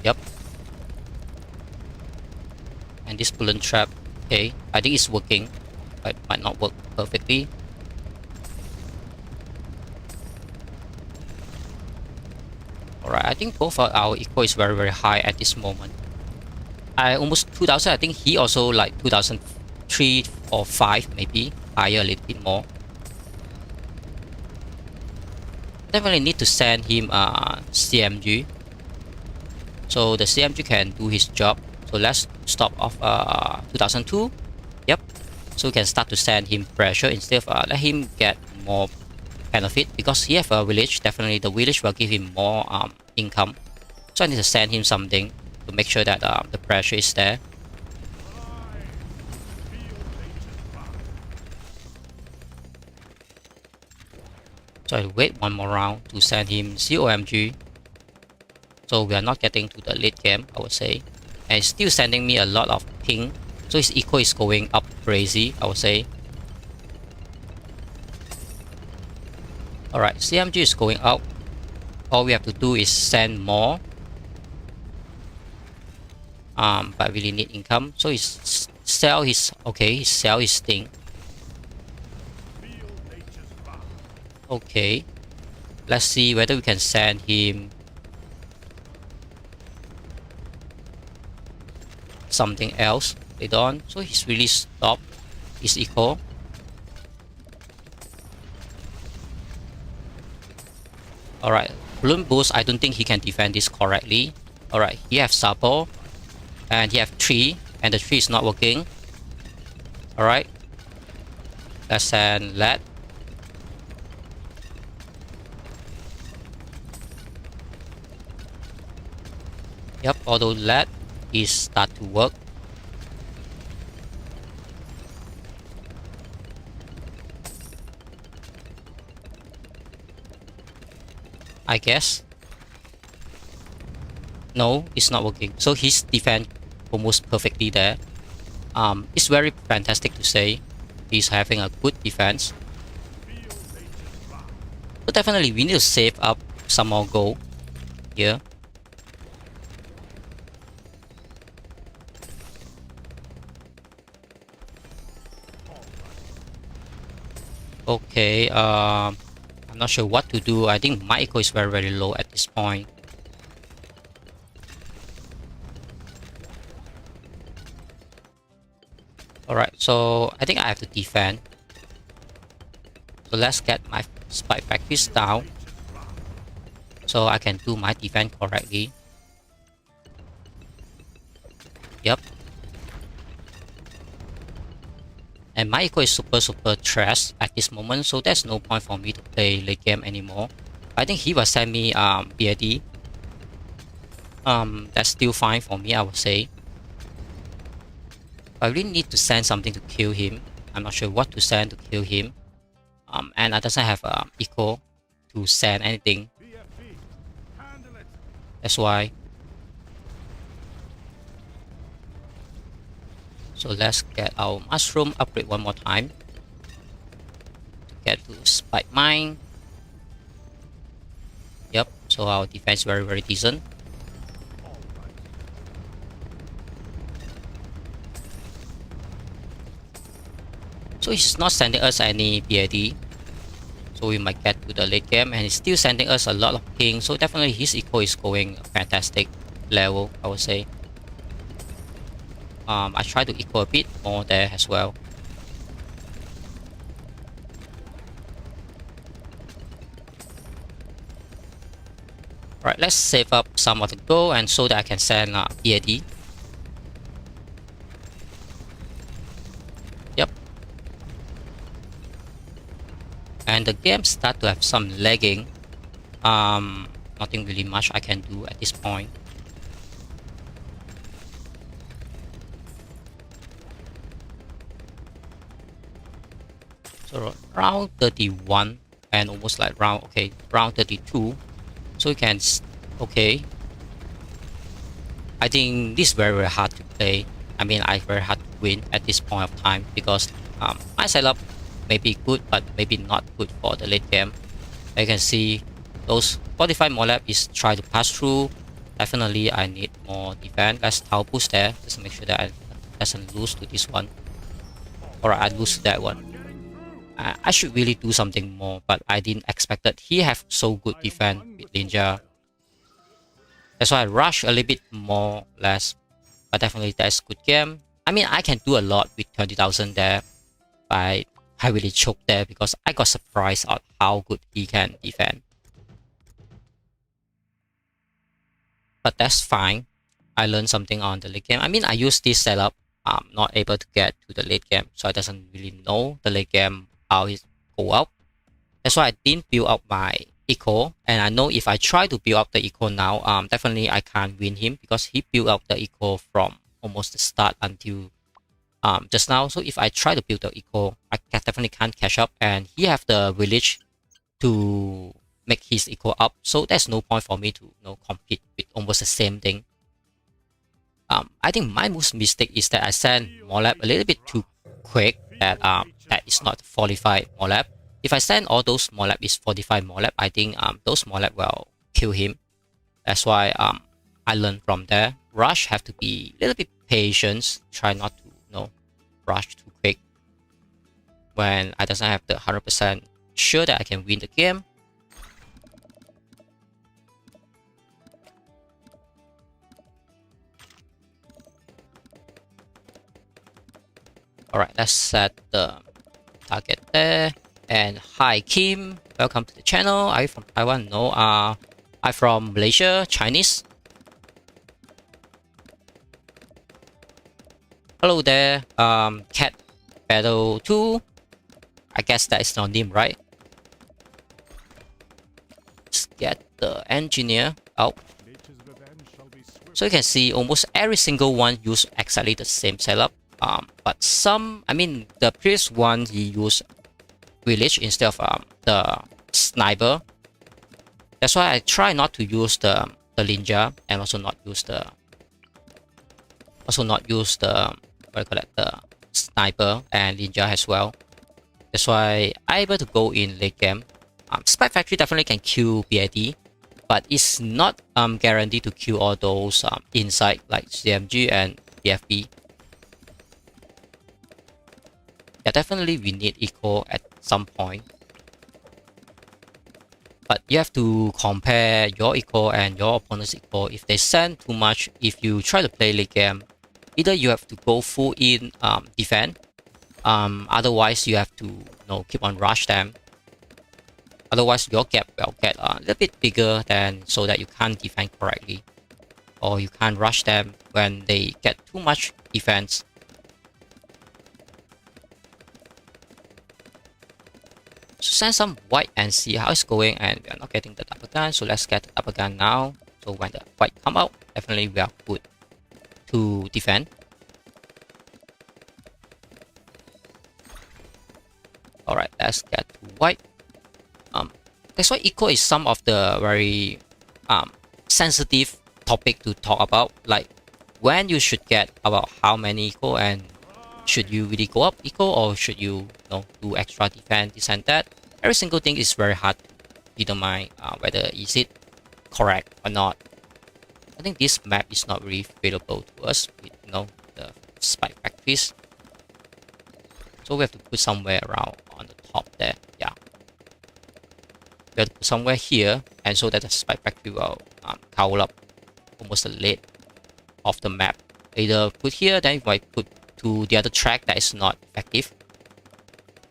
Yep. And this balloon trap, okay, I think it's working, but it might not work perfectly. Alright, I think both of our eco is very high at this moment. I almost 2,000. I think he also like 2,003 or 5, maybe higher, a little bit more. Definitely need to send him CMG, so the CMG can do his job. So let's stop off 2002. Yep. So we can start to send him pressure instead of let him get more benefit, because he have a village. Definitely the village will give him more income. So I need to send him something to make sure that the pressure is there. So I wait one more round to send him COMG. So we are not getting to the late game, I would say. And it's still sending me a lot of ping. So his eco is going up crazy, I would say. Alright, CMG is going out. All we have to do is send more. But really need income. So his sell his okay, he sell his thing. Okay. Let's see whether we can send him something else later on. So he's really stopped his eco. Alright, Bloon boost, I don't think he can defend this correctly. Alright, he have Sabo. And he have 3. And the 3 is not working. Alright. Let's send lead. Yep, although lead is start to work. I guess. No, it's not working. So his defense almost perfectly there. It's very fantastic to say. He's having a good defense. But definitely we need to save up some more gold here. Okay, I'm not sure what to do. I think my eco is very low at this point. Alright, so I think I have to defend. So let's get my spike factories down, so I can do my defense correctly. Yep. And my eco is super trash at this moment, so there's no point for me to play late game anymore. I think he will send me BAD. That's still fine for me, I would say. I really need to send something to kill him. I'm not sure what to send to kill him. And I doesn't have eco to send anything. That's why. So let's get our mushroom upgrade one more time. To get to spike mine. Yep, so our defense is very decent. So he's not sending us any BAD. So we might get to the late game, and he's still sending us a lot of ping. So definitely his eco is going fantastic level, I would say. I try to eco a bit more there as well. Alright, let's save up some of the gold and so that I can send BAD. Yep. And the game start to have some lagging. Nothing really much I can do at this point. So round 31 and almost like round 32. So you can okay. I think this is very hard to play. I mean, very hard to win at this point of time because my setup may be good, but maybe not good for the late game. You can see those fortified molab is try to pass through. Definitely, I need more defense. Let's tower boost there just to make sure that I doesn't lose to this one, or I lose to that one. I should really do something more, but I didn't expect that he have so good defense with Ninja. That's why I rush a little bit more, less. But definitely that's good game. I mean, I can do a lot with 20,000 there, but I really choked there because I got surprised at how good he can defend. But that's fine. I learned something on the late game. I mean, I use this setup. I'm not able to get to the late game, so I doesn't really know the late game how it go up. That's why I didn't build up my eco, and I know if I try to build up the eco now, definitely I can't win him because he built up the eco from almost the start until just now. So if I try to build the eco, I definitely can't catch up, and he have the village to make his eco up. So there's no point for me to compete with almost the same thing. I think my most mistake is that I sent Molab a little bit too quick. That is not fortified Molab. If I send all those Mollab is fortified Mollab, I think those Mollab will kill him. That's why I learned from there. Rush have to be a little bit patient. Try not to rush too quick. When I doesn't have the 100% sure that I can win the game. Alright, let's set the target there. And hi Kim, welcome to the channel. Are you from Taiwan? No, I'm from Malaysia, Chinese. Hello there, Cat Battle 2. I guess that is your name, right? Let's get the engineer out. So you can see almost every single one use exactly the same setup. But some, I mean, the previous one he used village instead of the sniper. That's why I try not to use the ninja and also not use the what do you call it, the sniper and ninja as well. That's why I'm able to go in late game. Spy Factory definitely can kill BAD, but it's not guaranteed to kill all those inside like CMG and BFB. Yeah, definitely we need eco at some point. But you have to compare your eco and your opponent's eco. If they send too much, if you try to play late game, either you have to go full in defend. Otherwise you have to keep on rush them. Otherwise your gap will get a little bit bigger than so that you can't defend correctly. Or you can't rush them when they get too much defense. So send some white and see how it's going, and we are not getting the double gun, so let's get the double gun now. So when the white come out, definitely we are good to defend. Alright, let's get to white. That's why eco is some of the very sensitive topic to talk about, like when you should get about how many eco, and should you really go up eco, or should you do extra defense, this and that. Every single thing is very hard to determine whether is it correct or not. I think this map is not really available to us with the spy factories. So we have to put somewhere around on the top there. Yeah, we have to put somewhere here, and so that the spy factory will cowl up almost the lid of the map. Either put here, then you might put to the other track that is not effective.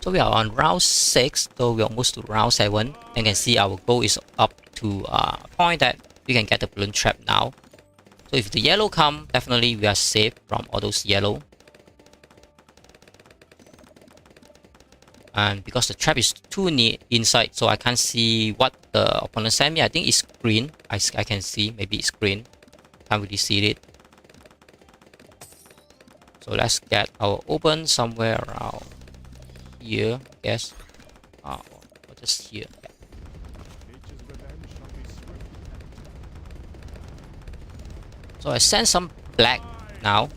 So we are on round 6, so we're almost to round 7. And you can see our goal is up to a point that we can get the balloon trap now. So if the yellow come, definitely we are safe from all those yellow. And because the trap is too near inside, so I can't see what the opponent sent me. I think it's green. I can see, maybe it's green. Can't really see it. So let's get our open somewhere around here, I guess. Or just here. Yeah. So I send some black now,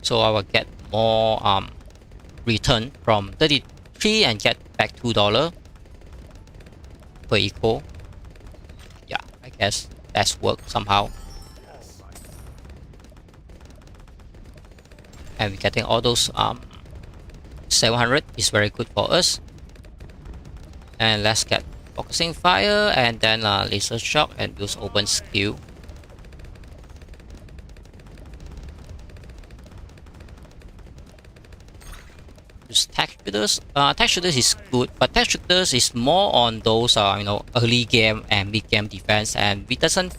so I will get more return from 33 and get back $2 per eco. Yeah, I guess that's worked somehow. And we're getting all those 700 is very good for us. And let's get focusing fire, and then laser shock, and use open skill. Use tech shooters. Tech shooters is good, but tech shooters is more on those early game and mid game defense, and we doesn't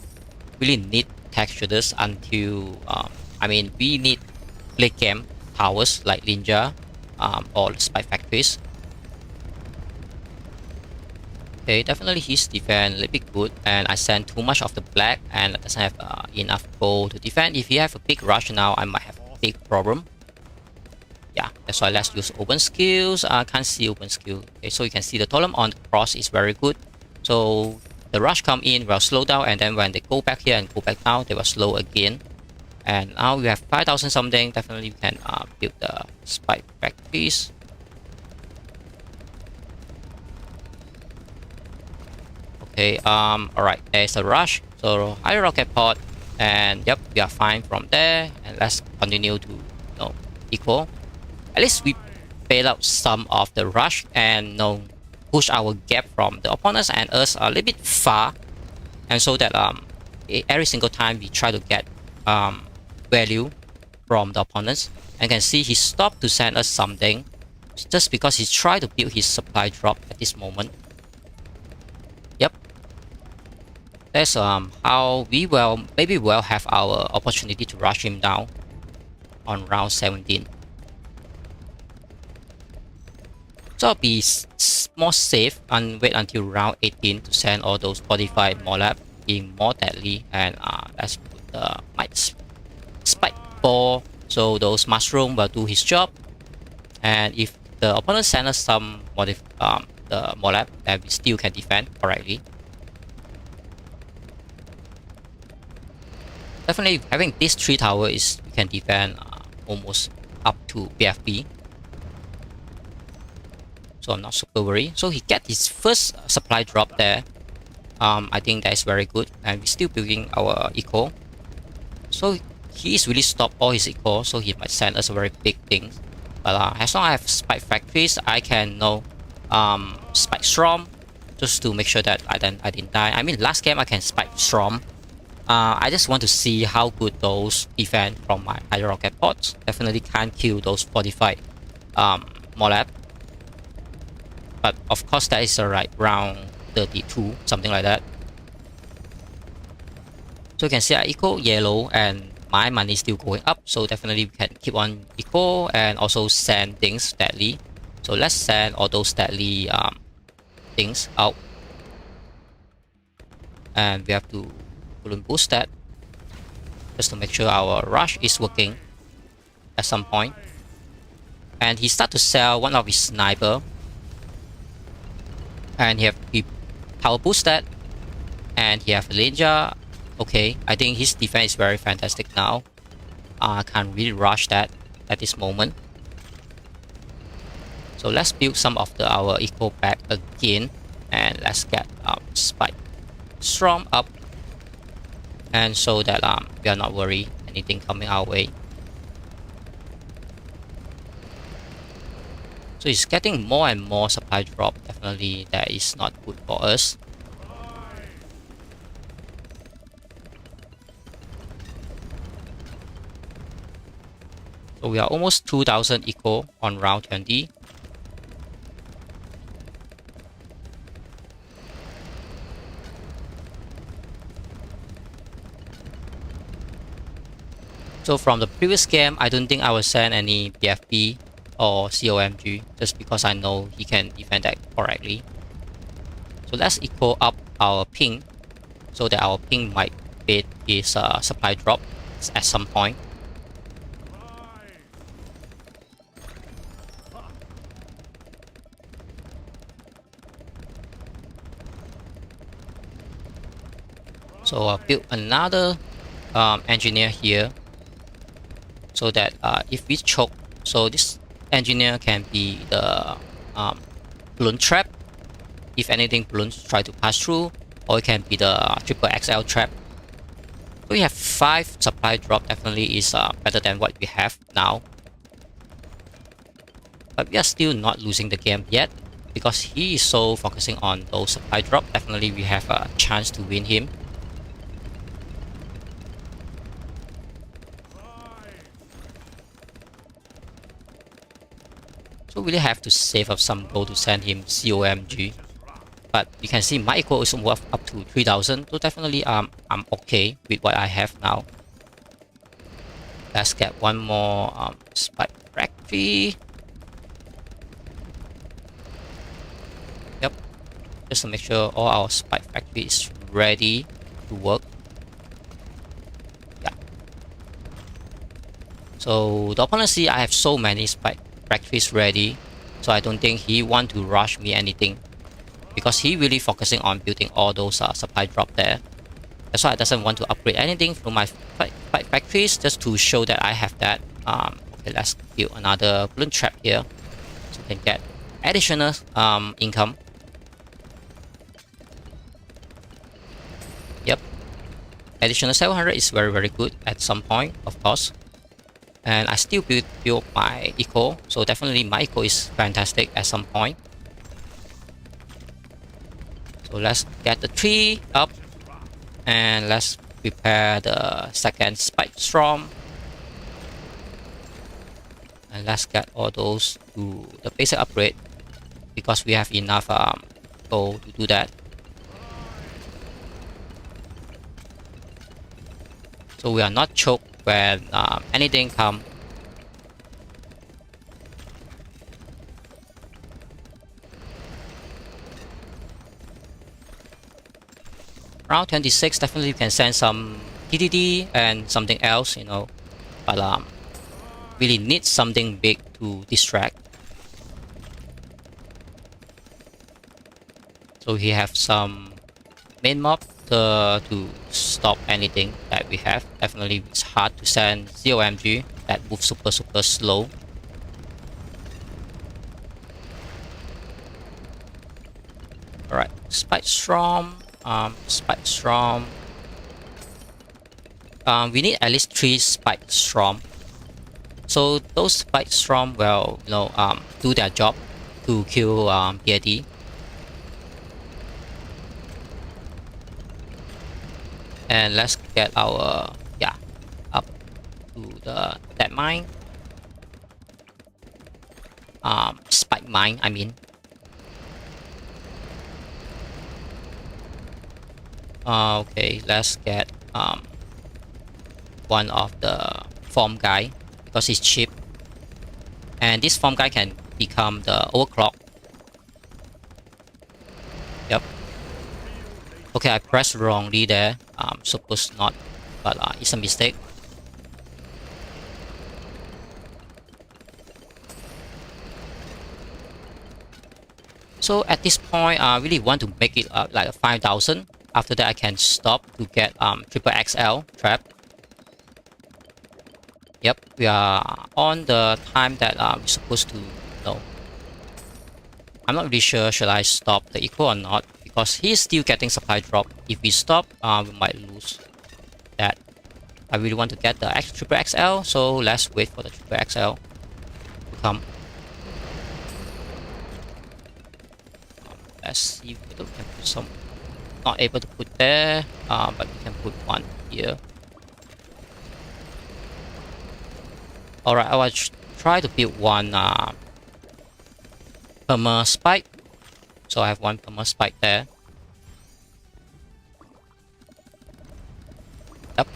really need tech shooters until we need late game towers like ninja or spy factories. Okay, definitely his defense a little bit good, and I sent too much of the black and it doesn't have enough gold to defend. If you have a big rush now, I might have a big problem. Yeah, that's why let's use open skills. I can't see open skill. Okay, so you can see the totem on the cross is very good. So the rush come in will slow down, and then when they go back here and go back down, they will slow again. And now we have 5,000 something. Definitely we can build the spy factories. Okay, alright, there's a rush. So high rocket pod, and yep, we are fine from there. And let's continue to, equal. At least we bail out some of the rush and push our gap from the opponents and us a little bit far. And so that every single time we try to get value from the opponents, and you can see he stopped to send us something just because he tried to build his supply drop at this moment. Yep, that's how we will maybe we'll have our opportunity to rush him down on round 17. So I'll be more safe and wait until round 18 to send all those fortified Molab being more deadly. And let's put the spike ball, so those mushroom will do his job. And if the opponent sends us some the Molab, then we still can defend correctly. Definitely having this 3 tower is you can defend almost up to BFB. So I'm not super worried. So he get his first supply drop there. I think that is very good, and we're still building our eco. So he is really stopped all his eco, so he might send us a very big thing. But as long as I have spike factories, I can spike Storm just to make sure that I didn't die. I mean, last game I can spike Storm. I just want to see how good those defend from my high rocket pods. Definitely can't kill those fortified Molab. But of course that is round 32, something like that. So you can see I equal yellow and my money is still going up. So definitely we can keep on equal and also send things deadly. So let's send all those deadly things out. And we have to balloon boost that just to make sure our rush is working at some point. And he start to sell one of his sniper. And he power boost that, and he have ninja. Okay, I think his defense is very fantastic now. I can't really rush that at this moment. So let's build some of our eco back again, and let's get spike Storm up, and so that we are not worried anything coming our way. So it's getting more and more supply drop. Definitely that is not good for us. So we are almost 2000 eco on round 20. So from the previous game, I don't think I will send any BFB or COMG just because I know he can defend that correctly. So let's equal up our ping so that our ping might beat his supply drop at some point. So I'll build another engineer here so that if we choke, so this engineer can be the balloon trap. If anything, balloons try to pass through, or it can be the triple XL trap. So we have 5 supply drop. Definitely is better than what we have now. But we are still not losing the game yet because he is so focusing on those supply drop. Definitely we have a chance to win him. So really have to save up some gold to send him COMG. But you can see my eco is worth up to 3000. So definitely I'm okay with what I have now. Let's get one more spike factory. Yep. Just to make sure all our spike factory is ready to work. Yeah. So the opponent see I have so many spike factories ready, so I don't think he want to rush me anything because he really focusing on building all those supply drop there. That's why I doesn't want to upgrade anything from my factories just to show that I have that. Okay, let's build another balloon trap here so we can get additional income. Additional 700 is very good at some point, of course. And I still build my eco, so definitely my eco is fantastic at some point. So let's get the tree up, and let's prepare the second spike storm. And let's get all those to the basic upgrade because we have enough gold to do that. So we are not choked when anything comes. Around 26, definitely you can send some DDT and something else, you know, but really need something big to distract. So we have some main mob to stop anything that we have. Definitely it's hard to send ZOMG that moves super slow. Alright, Spike Storm. We need at least 3 Spike Storm. So those Spike Storm will, you know, do their job to kill BAD. And let's get our up to the that mine. Spike mine, I mean. Okay, let's get one of the form guy because he's cheap, and this form guy can become the overclock. Yep. Okay, I pressed wrongly there. Supposed not, but it's a mistake. So at this point, I really want to make it like a 5,000. After that, I can stop to get triple XL trap. Yep, we are on the time that we're supposed to know. I'm not really sure should I stop the eco or not because he's still getting supply drop. If we stop, we might lose that. I really want to get the triple XL, so let's wait for the triple XL to come. Let's see if we can put some. Not able to put there, but we can put one here. Alright, I will try to build one perma spike. So I have one perma spike there. Yep.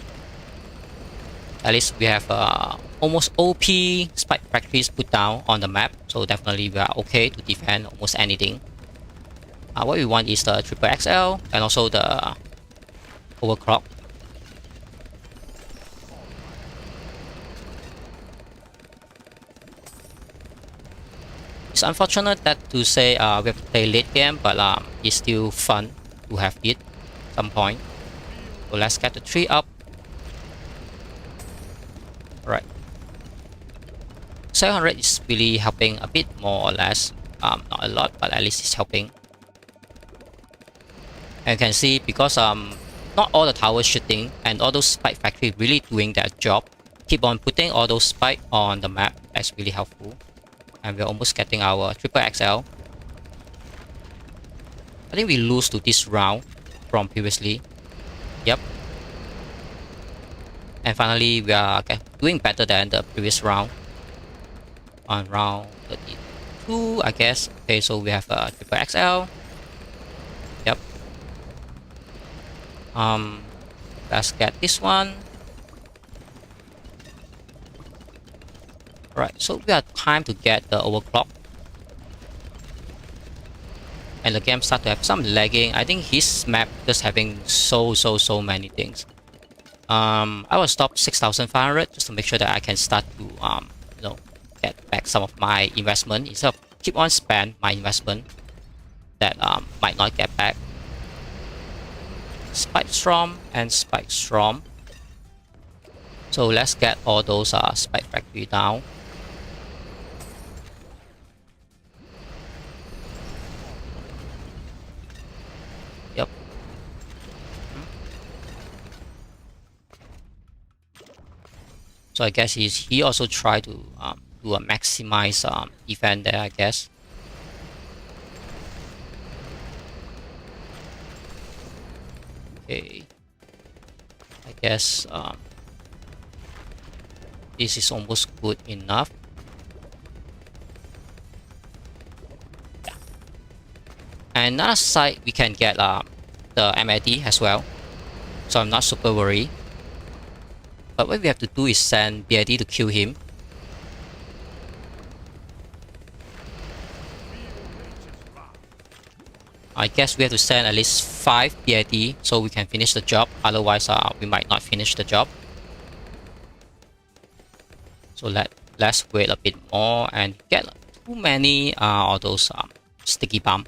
At least we have almost OP spike factories put down on the map. So definitely we are okay to defend almost anything. What we want is the triple XL and also the overclock. It's unfortunate that to say we have to play late game, but it's still fun to have it at some point. So let's get the tree up. Alright. 700 is really helping a bit more or less. Not a lot, but at least it's helping. And you can see because not all the towers shooting and all those spike factory really doing their job. Keep on putting all those spike on the map. That's really helpful. And we're almost getting our triple XL. I think we lose to this round from previously. Yep. And finally we are doing better than the previous round. On round 32, I guess. Okay, so we have a triple XL. Yep. Let's get this one. Right, so we have time to get the overclock. And the game start to have some lagging. I think his map just having so many things. I will stop 6,500 just to make sure that I can start to you know, get back some of my investment instead of keep on spend my investment that might not get back. Spike Storm and Spike Storm. So let's get all those spike factory down. Yep. So I guess he also tried to do a maximize defense there, I guess. Okay. I guess this is almost good enough. Yeah. And another side we can get the MAD as well. So I'm not super worried. But what we have to do is send BAD to kill him. I guess we have to send at least 5 BAD so we can finish the job. Otherwise, we might not finish the job. So let's wait a bit more and get too many all those sticky bomb.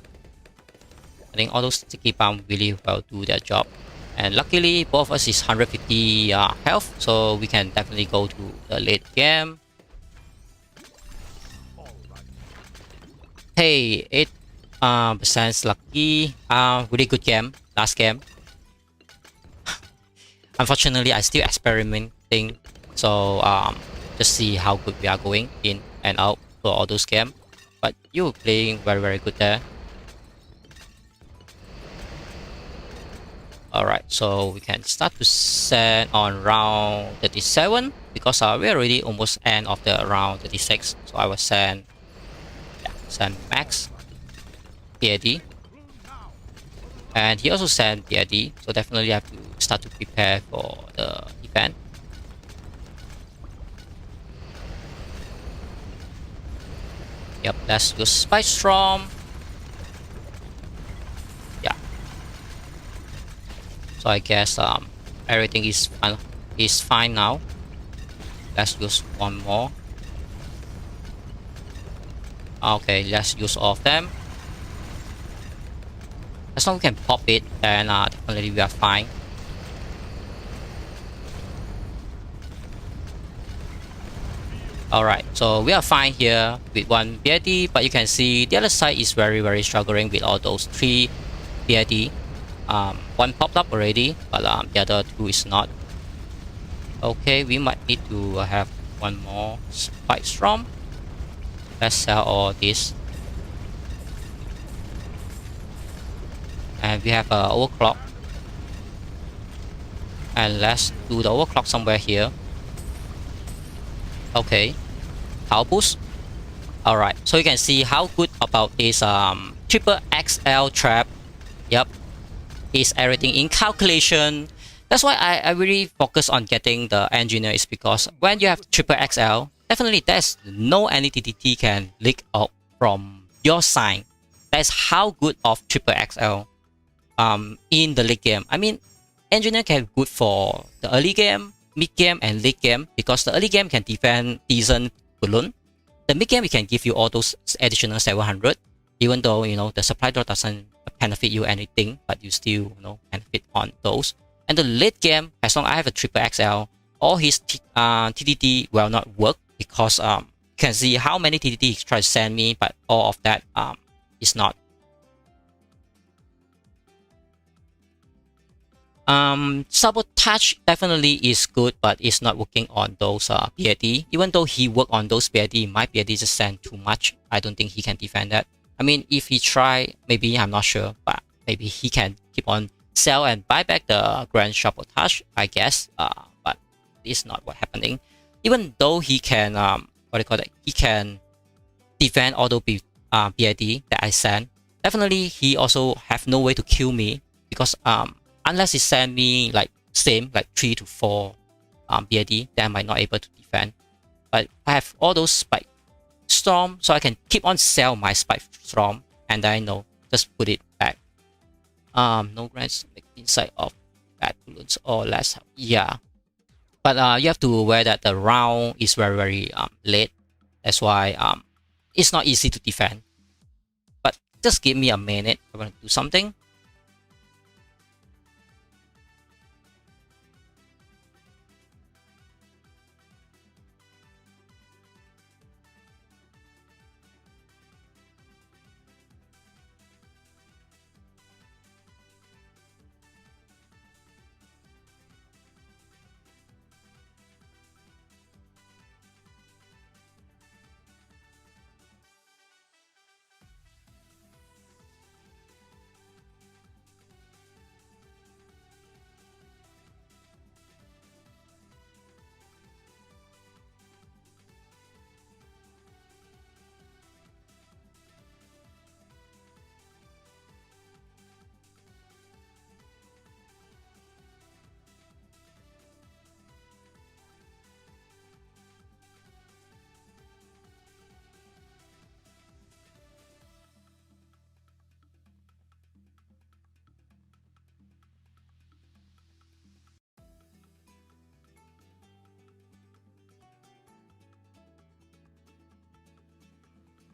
I think all those sticky bomb really well do their job. And luckily, both of us is 150 health, so we can definitely go to the late game. Hey, 8% lucky. Really good game. Last game. Unfortunately, I still experimenting, so just see how good we are going in and out for all those games. But you playing very good there. Alright, so we can start to send on round 37 because we're already almost end of the round 36. So I will send max BAD. And he also sent BAD, so definitely have to start to prepare for the event. Yep, let's do Spike Storm. Yeah. So I guess everything is fine now. Let's use one more. Okay, let's use all of them. As long as we can pop it, then definitely we are fine. Alright, so we are fine here with one BAD, but you can see the other side is very struggling with all those 3 BAD. One popped up already, but the other 2 is not. Okay, we might need to have one more Spike Storm. Let's sell all this. And we have a overclock. And let's do the overclock somewhere here. Okay. Power boost. Alright, so you can see how good about this triple XL trap. Yep. Is everything in calculation. That's why I really focus on getting the engineer, is because when you have triple XL, definitely there's no any DDT can leak out from your side. That's how good of triple XL in the late game. I mean, engineer can good for the early game, mid game, and late game, because the early game can defend decent balloon. The mid game we can give you all those additional 700, even though the supply drop doesn't benefit you anything, but you still benefit on those. And the late game, as long as I have a triple XL, all his TDT will not work, because you can see how many TDT he tries to send me, but all of that is not. Sabotage definitely is good, but it's not working on those BAD. Even though he worked on those BAD, my BAD just send too much. I don't think he can defend that. I mean, if he try, maybe, I'm not sure, but maybe he can keep on sell and buy back the Grand Sabotage, I guess. But it's not what happening. Even though he can, he can defend all those BAD that I send. Definitely, he also have no way to kill me, because unless he send me like 3 to 4 BAD, then I might not able to defend. But I have all those Spike Storm, so I can keep on sell my Spike Storm, and I just put it back. No grants inside of bad balloons or less. Yeah, but you have to aware that the round is very late. That's why it's not easy to defend. But just give me a minute. I want to do something.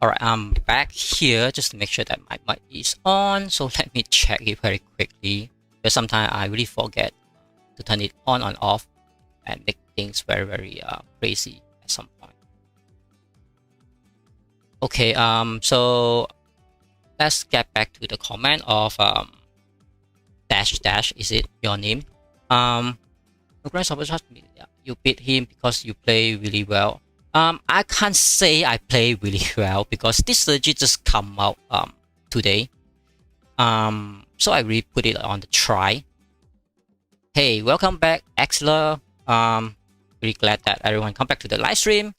Alright, I'm back here just to make sure that my mic is on. So let me check it very quickly. Because sometimes I really forget to turn it on and off and make things very crazy at some point. Okay, so let's get back to the comment of dash dash, is it your name? You beat him because you play really well. I can't say I play really well because this strategy just come out today. So I really put it on the try. Hey, welcome back, Axler. Really glad that everyone come back to the live stream.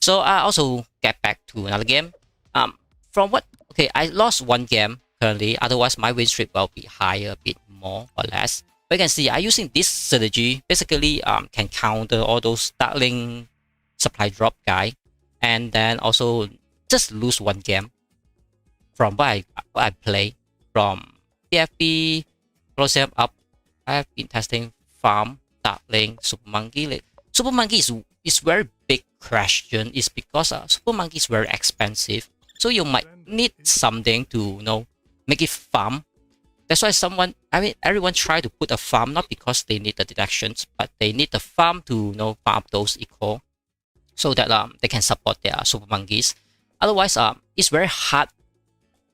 So I also get back to another game. I lost one game currently. Otherwise, my win streak will be higher, a bit more or less. But you can see I'm using this strategy. Basically, can counter all those Dartling supply drop guy, and then also just lose one game from what I play from PFP, Colosseum up. I have been testing farm, Dartling, Super Monkey. Super Monkey is very big question. Is because Super Monkey is very expensive, so you might need something to make it farm. That's why everyone try to put a farm not because they need the deductions, but they need the farm to farm up those equal, so that they can support their Super Monkeys. Otherwise, it's very hard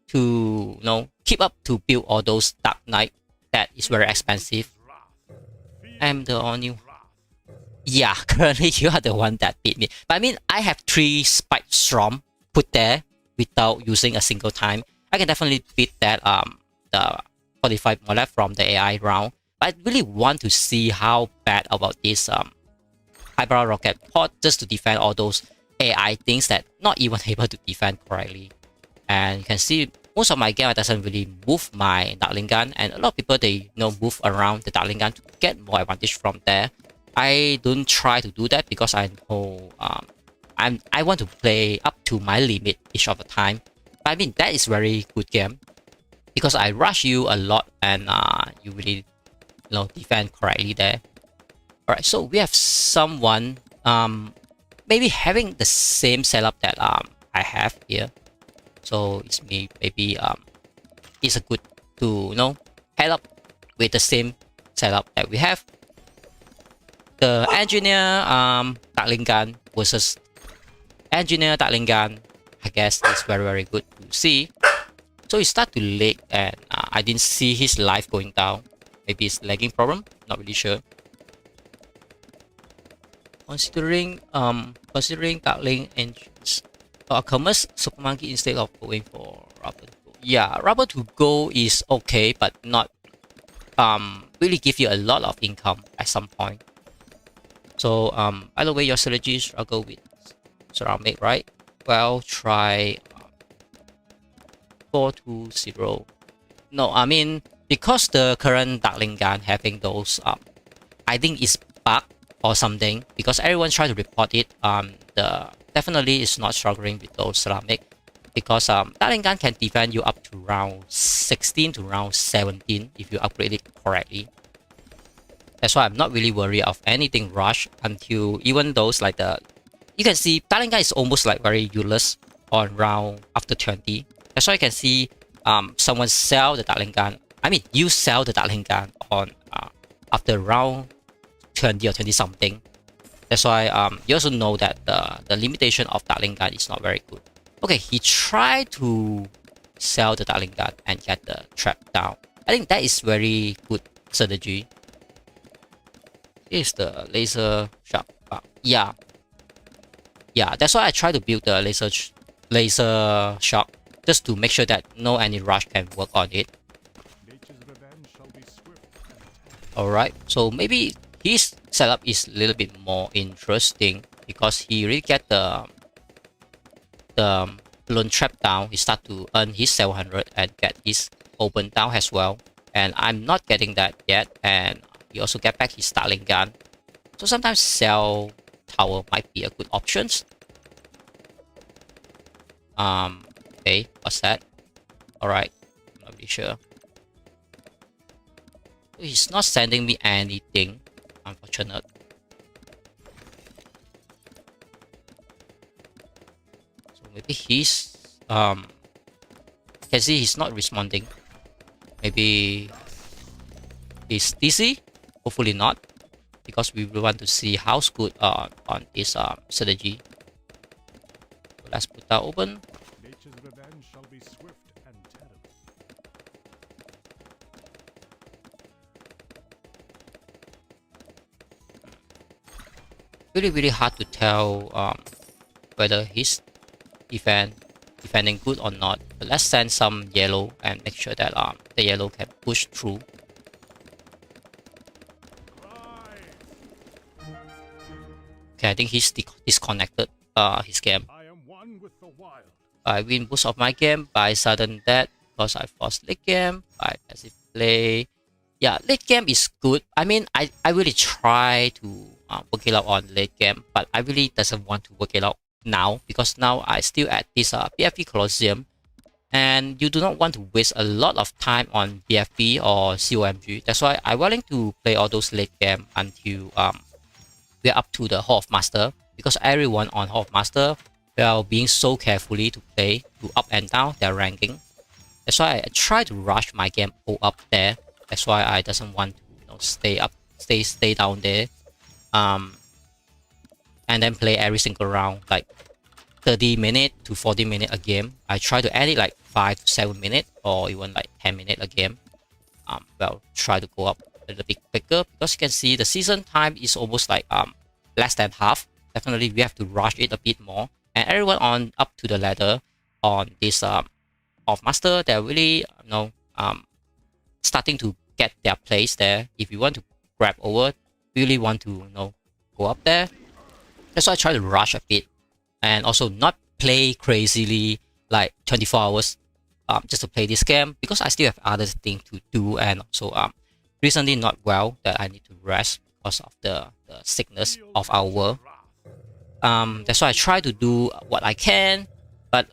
to keep up to build all those Dark Knight. That is very expensive. I'm the only. Yeah, currently you are the one that beat me. But I have 3 Spike Storm put there without using a single time. I can definitely beat that the fortified mollet from the AI round. But I really want to see how bad about this hyper rocket pod just to defend all those AI things that not even able to defend correctly. And you can see most of my game doesn't really move my Dartling gun, and a lot of people they move around the Dartling gun to get more advantage from there. I don't try to do that because I know I want to play up to my limit each of the time. But that is very good game because I rush you a lot and you really defend correctly there. Alright, so we have someone maybe having the same setup that I have here. So it's maybe it's a good to head up with the same setup that we have. The engineer Dartling gun versus engineer Dartling gun, I guess it's very good to see. So he start to lag and I didn't see his life going down. Maybe it's lagging problem, not really sure. Considering Dartling engines, commerce Super Monkey instead of going for rubber to go. Yeah, rubber to go is okay, but not really give you a lot of income at some point. So by the way, your strategy struggle with ceramic, right? Well, try 420. No, because the current Dartling gun having those I think it's bug or something, because everyone try to report it. Definitely is not struggling with those ceramic, because Dartling gun can defend you up to round 16 to round 17 if you upgrade it correctly. That's why I'm not really worried of anything rush until even those like you can see Dartling gun is almost like very useless on round after 20. That's why you can see someone sell the Dartling gun. You sell the Dartling gun on after round 20 or 20 something. That's why you also know that the limitation of Dartling gun is not very good. Okay, he tried to sell the Dartling gun and get the trap down. I think that is very good strategy. Is the laser shot? Yeah, that's why I try to build the laser shot just to make sure that no any rush can work on it. Alright, so maybe his setup is a little bit more interesting because he really get the balloon trap down. He start to earn his 700 and get his open down as well. And I'm not getting that yet. And he also get back his Dartling gun. So sometimes cell tower might be a good option. Okay, what's that? Alright, not really sure. He's not sending me anything, unfortunate. So maybe he's can see he's not responding. Maybe he's DC. Hopefully not, because we want to see how's good on this synergy. So let's put that open. Nature's revenge shall be swift and terrible. Really hard to tell whether he's defending good or not. But let's send some yellow and make sure that the yellow can push through. Okay, I think he's disconnected his game. I am one with the wild. I win most of my game by sudden death because I forced late game by passive play. Yeah, late game is good. I mean, I really try to work it out on late game, but I really doesn't want to work it out now because now I still at this BFP Colosseum, and you do not want to waste a lot of time on BFP or COMG. That's why I'm willing to play all those late game until we're up to the Hall of Master, because everyone on Hall of Master, they are being so carefully to play to up and down their ranking. That's why I try to rush my game all up there. That's why I doesn't want to stay down there, and then play every single round like 30 minutes to 40 minutes a game. I try to edit like 5 to 7 minutes or even like 10 minutes a game. Well, try to go up a little bit quicker, because you can see the season time is almost like less than half. Definitely we have to rush it a bit more, and everyone on up to the ladder on this of master, they're really starting to get their place there. If you want to grab over, really want to go up there. That's why I try to rush a bit, and also not play crazily like 24 hours just to play this game, because I still have other things to do, and also recently not well that I need to rest because of the sickness of our world. That's why I try to do what I can, but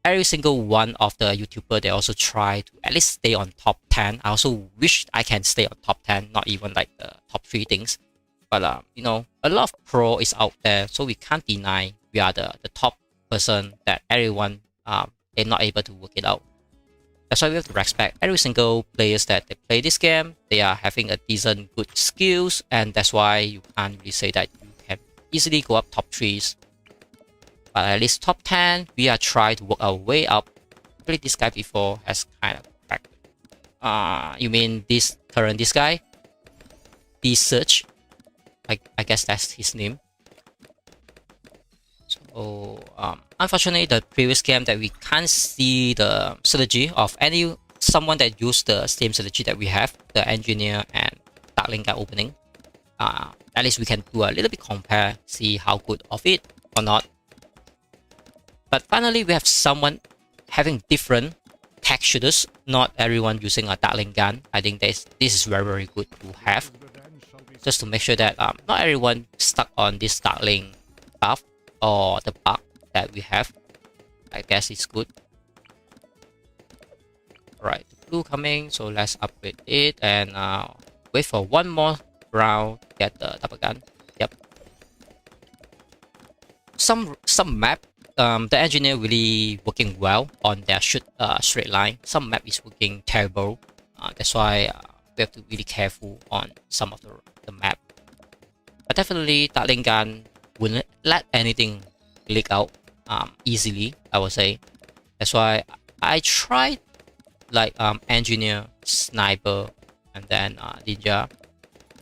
every single one of the YouTuber, they also try to at least stay on top 10. I also wish I can stay on top 10, not even like the top 3 things. But a lot of pro is out there, so we can't deny we are the top person that everyone they're not able to work it out. That's why we have to respect every single players that they play this game. They are having a decent, good skills, and that's why you can't really say that you can easily go up top 3s. But at least top 10, we are trying to work our way up. Played this guy before, has kind of cracked. You mean this guy? D-Search. I guess that's his name. So unfortunately, the previous game that we can't see the synergy of someone that used the same synergy that we have, the engineer and Dartling guy opening. At least we can do a little bit compare, see how good of it or not. But finally, we have someone having different tech shooters, not everyone using a Dartling gun. I think this is very good to have, just to make sure that not everyone stuck on this Dartling buff or the bug that we have. I guess it's good. Alright, the blue coming, so let's upgrade it and wait for one more round to get the double gun. Yep. Some map, the engineer really working well on their straight line. Some map is working terrible. That's why we have to be really careful on some of the map. But definitely, Dartling gun wouldn't let anything leak out easily, I would say. That's why I tried like engineer, sniper, and then ninja.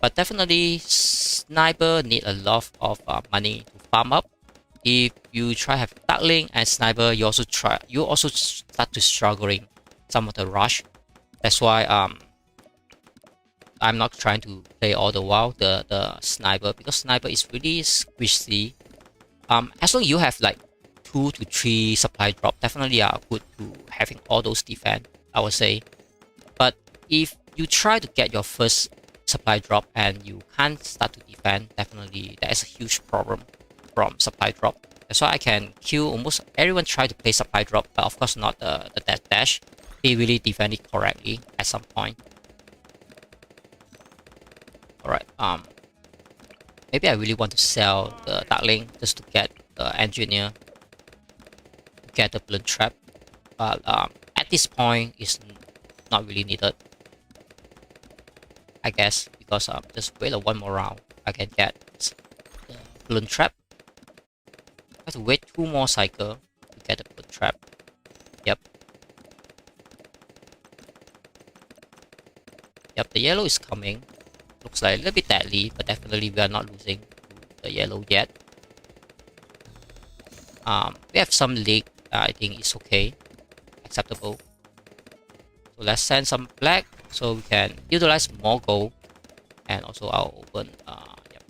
But definitely, sniper need a lot of money to farm up. If you try have Dartling and sniper, you also start to struggling some of the rush. That's why I'm not trying to play all the while the sniper, because sniper is really squishy. As long as you have like 2 to 3 supply drop, definitely are good to having all those defense, I would say. But if you try to get your first supply drop and you can't start to defend, definitely that is a huge problem from supply drop. That's why I can kill almost everyone try to play supply drop, but of course not the dash. They really defend it correctly at some point. Alright, maybe I really want to sell the Dartling just to get the engineer, to get the Bloon trap. but at this point it's not really needed, I guess, because just wait one more round I can get the balloon trap. I have to wait 2 more cycles to get the balloon trap. Yep. Yep, the yellow is coming. Looks like a little bit deadly, but definitely we are not losing the yellow yet. We have some leak. I think it's okay, acceptable. So let's send some black so we can utilize more gold, and also I'll open. Yep.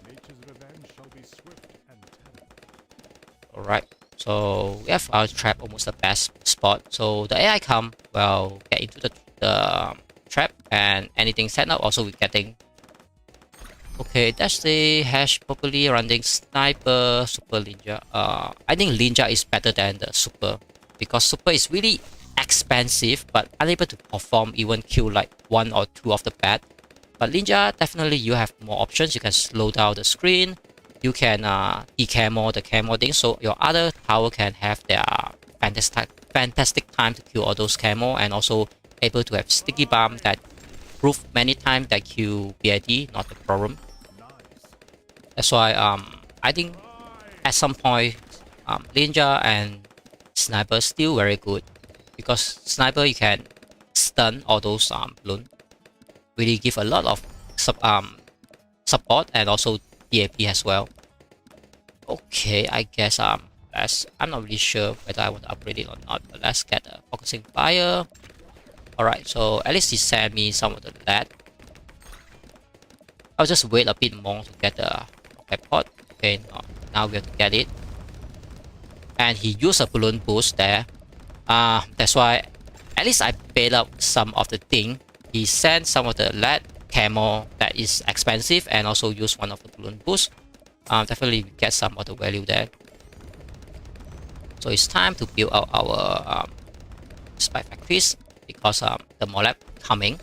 Nature's revenge shall be swift and terrible. All right. So we have our trap almost the best spot. So the AI come will get into the trap, and anything set up also we're getting. Okay, that's the hash properly running sniper super ninja. I think ninja is better than the super, because super is really expensive but unable to perform even kill like 1 or 2 of the BAD. But ninja definitely you have more options. You can slow down the screen. You can decamo the camo thing, so your other tower can have their fantastic time to kill all those camo, and also able to have sticky bomb that prove many times that kill BAD, not a problem. That's why I think at some point ninja and sniper still very good, because sniper you can stun all those balloon, really give a lot of support, and also DAP as well. Okay, I guess I'm not really sure whether I want to upgrade it or not, but let's get a focusing fire. Alright, so at least he sent me some of the lead. I'll just wait a bit more to get the rocket pod. Okay, now we have to get it. And he used a balloon boost there. That's why at least I paid up some of the thing. He sent some of the lead camo that is expensive, and also use one of the balloon boost. Definitely get some of the value there. So it's time to build out our spy factories, because the molab coming,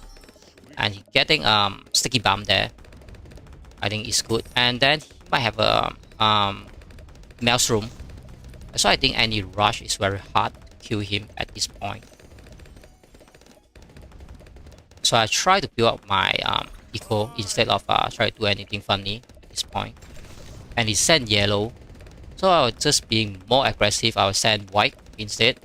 and he getting sticky bomb there. I think it's good, and then he might have a maelstrom. So I think any rush is very hard to kill him at this point. So I try to build up my eco instead of try to do anything funny at this point. And he sent yellow, so I was just being more aggressive. I will send white instead.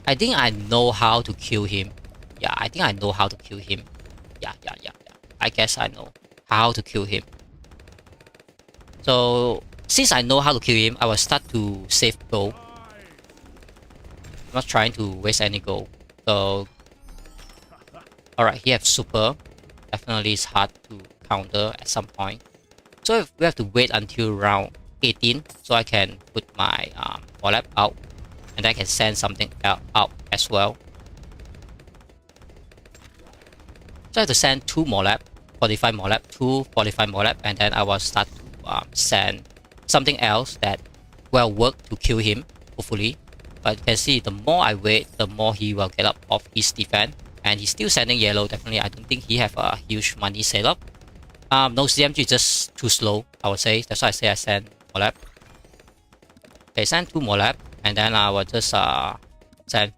I think I know how to kill him. Yeah, I think I know how to kill him. Yeah. I guess I know how to kill him. So since I know how to kill him, I will start to save gold. I'm not trying to waste any gold. So alright, he have super. Definitely it's hard to counter at some point. So if we have to wait until round 18 so I can put my Molab out, and I can send something out as well. So I have to send 2 Molab, fortified Molab, 2 fortified Molab, and then I will start to send something else that will work to kill him, hopefully. But you can see the more I wait, the more he will get up off his defense. And he's still sending yellow. Definitely, I don't think he have a huge money setup. No CMG is just too slow, I would say. That's why I say I send Molab. Okay, send 2 Molab, and then I will just send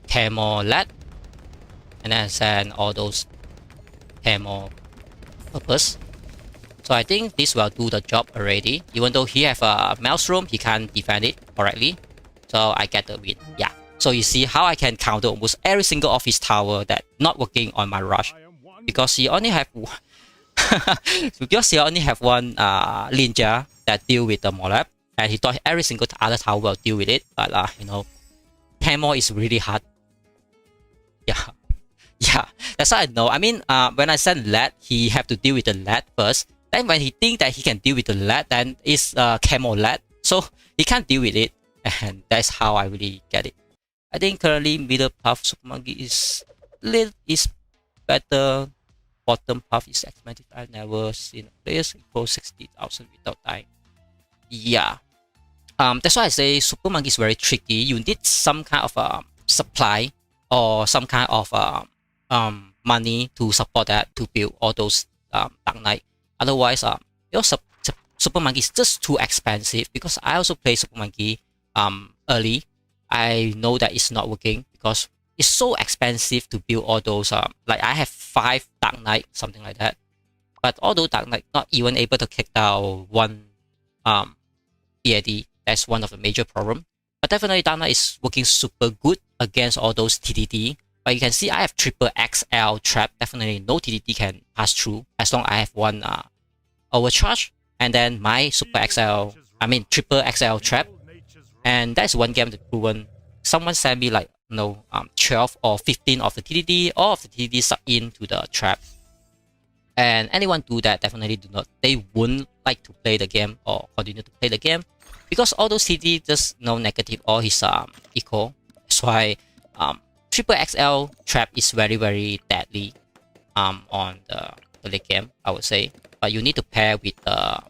camo lead, and then send all those camo purpose. So I think this will do the job already. Even though he have a maelstrom, he can't defend it correctly. So I get the win. Yeah. So you see how I can counter almost every single of his tower that not working on my rush, because he only have one ninja that deal with the Molab, and he thought every single other tower will deal with it. But you know, camo is really hard. Yeah, that's how I know. I mean, when I send lead, he have to deal with the lead first. Then when he think that he can deal with the lead, then it's camo lead, so he can't deal with it, and that's how I really get it. I think currently middle path Super Monkey is better. Bottom path is expensive. I've never seen a player equal 60,000 without dying. Yeah. That's why I say Super Monkey is very tricky. You need some kind of supply or some kind of money to support that, to build all those Dark Knight. Otherwise, your Super Monkey is just too expensive, because I also play Super Monkey early. I know that it's not working because it's so expensive to build all those. Like I have 5 Dark Knight, something like that. But although Dark Knight not even able to kick down one BAD, that's one of the major problem. But definitely Dark Knight is working super good against all those TDT. But you can see I have triple XL trap. Definitely no TDT can pass through as long as I have one overcharge, and then my super XL, triple XL trap. And that's one game that proven. Someone sent me like 12 or 15 of the TDT, all of the TDT stuck into the trap. And anyone do that, definitely they wouldn't like to play the game or continue to play the game, because all those TDT just negative all his equal. That's why triple XL trap is very, very deadly on the late game, I would say. But you need to pair with the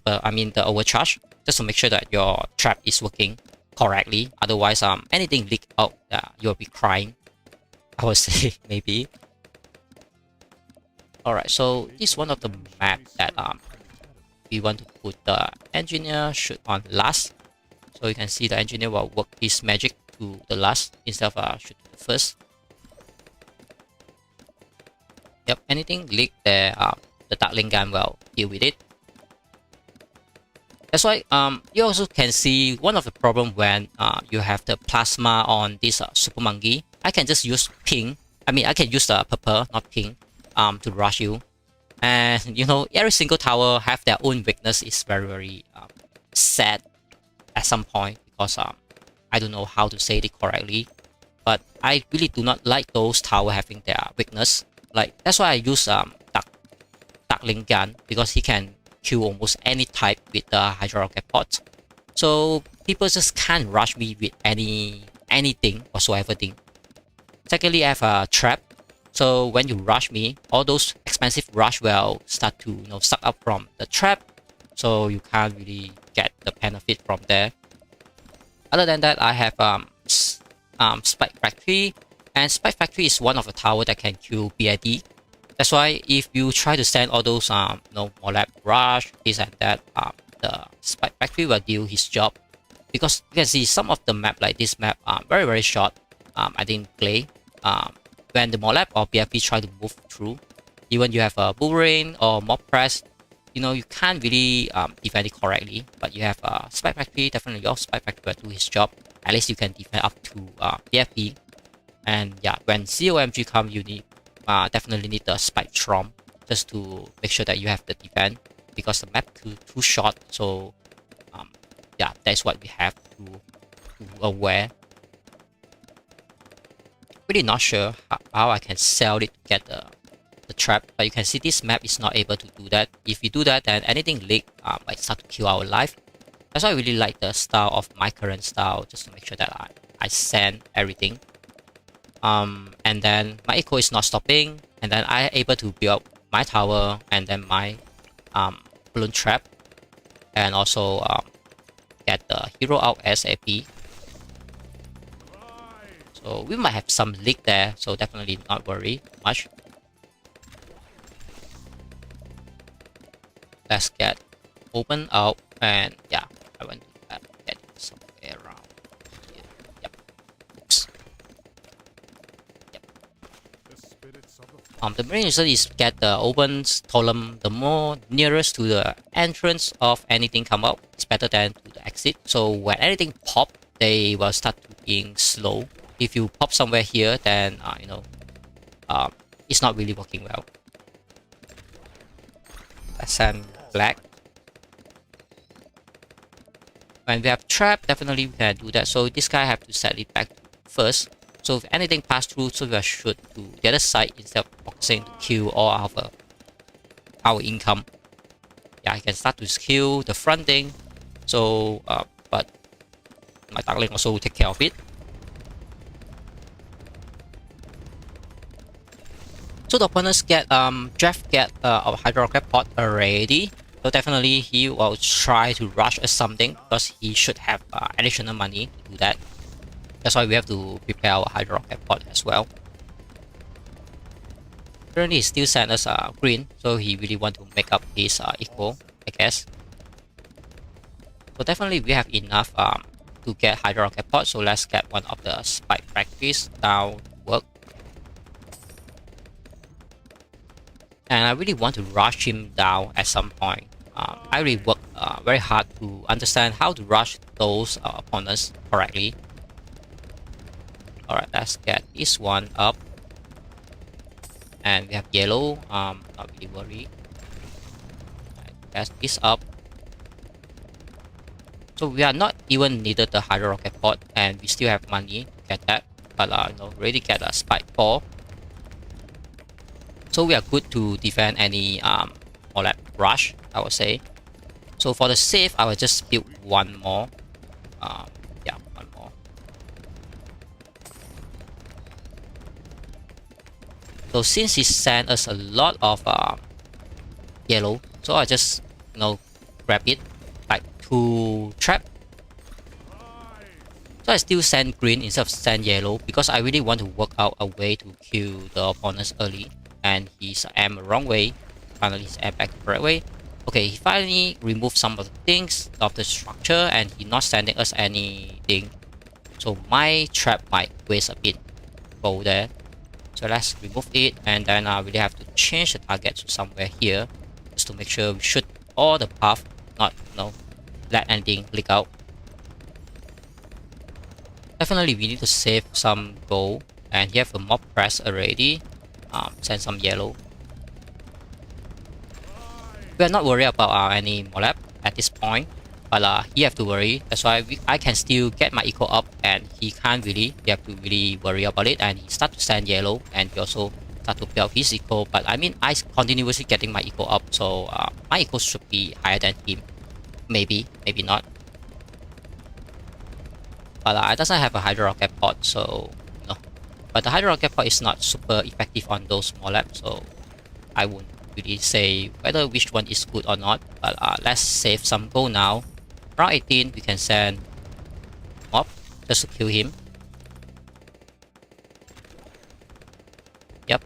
the overcharge, just to make sure that your trap is working correctly. Otherwise, anything leak out, you'll be crying, I would say. Maybe. Alright, so this is one of the map that we want to put the engineer shoot on last. So you can see the engineer will work his magic to the last instead of shooting the first. Yep, anything leak there, the Dartling gun will deal with it. That's why you also can see one of the problem when you have the plasma on this Super Monkey. I can just use pink. I can use the purple, not pink, to rush you. And every single tower have their own weakness. Is very, very sad at some point, because I don't know how to say it correctly, but I really do not like those tower having their weakness. Like that's why I use Dartling gun, because he can kill almost any type with the Hydra rocket pot. So people just can't rush me with anything whatsoever thing. Secondly, I have a trap. So when you rush me, all those expensive rush will start to suck up from the trap. So you can't really get the benefit from there. Other than that, I have Spike Factory, and Spike Factory is one of the tower that can kill BAD. That's why if you try to send all those Molab rush, this and that, the Spike Factory will do his job. Because you can see some of the map like this map very, very short. I didn't play. When the Molab or BFP try to move through, even you have a Boomerang or Mob Press, you can't really defend it correctly. But you have a Spike Factory, definitely your Spike Factory will do his job. At least you can defend up to BFP. And yeah, when COMG come, you need definitely need the Spike Tromp, just to make sure that you have the defense, because the map too short. So yeah, that's what we have to aware. Really not sure how I can sell it to get the trap, but you can see this map is not able to do that. If you do that, then anything leak might start to kill our life. That's why I really like the style of my current style, just to make sure that I send everything. And then my echo is not stopping, and then I able to build my tower and then my balloon trap, and also get the hero out ASAP. So we might have some leak there, so definitely not worry much. Let's get open out, and yeah, I want to get somewhere around here. Yep. Oops. Yep. The main reason is get the open column the more nearest to the entrance of anything come out. It's better than to the exit. So when anything pop, they will start to being slow. If you pop somewhere here, then it's not really working well. Let's send black. When we have trap, definitely we can do that. So this guy have to set it back first. So if anything pass through, so we will shoot to the other side instead of focusing to kill all our income. Yeah, I can start to kill the front thing. So but my Dartling also will take care of it. So the opponents get draft get a Hydra rocket pod already. So definitely he will try to rush us something, because he should have additional money to do that. That's why we have to prepare our Hydra rocket pod as well. Currently, he still sent us green, so he really want to make up his equal, I guess. So definitely we have enough to get Hydro Rocket Pod. So let's get one of the spike factories down to work. And I really want to rush him down at some point. I really work very hard to understand how to rush those opponents correctly. Alright, let's get this one up. And we have yellow, not really worried. Let's get this up. So we are not even needed the Hydro Rocket Pod, and we still have money to get that. But already get a Spike 4. So we are good to defend any Molab rush, I would say. So for the save, I will just build one more. Yeah, one more. So since he sent us a lot of yellow, so I just grab it like 2 trap. So I still send green instead of send yellow because I really want to work out a way to kill the opponents early. And he's aimed the wrong way. Finally, he's aimed back the correct way. Okay, he finally removed some of the things of the structure, and he's not sending us anything. So my trap might waste a bit. Go there. So let's remove it, and then I really have to change the target to somewhere here, just to make sure we shoot all the path, not let anything leak out. Definitely, we need to save some gold, and he have a mob press already. Send some yellow. We are not worried about any Molab at this point, but he have to worry. That's why I can still get my eco up, and he can't really. He have to really worry about it, and he start to send yellow, and he also start to build his eco. But I mean, I continuously getting my eco up, so my eco should be higher than him. Maybe, maybe not. But I doesn't have a Hydro Rocket Pod, so no. But the Hydro Rocket Pod is not super effective on those Molab, so I won't really say whether which one is good or not. But let's save some gold now. Round 18, we can send mob just to kill him. Yep.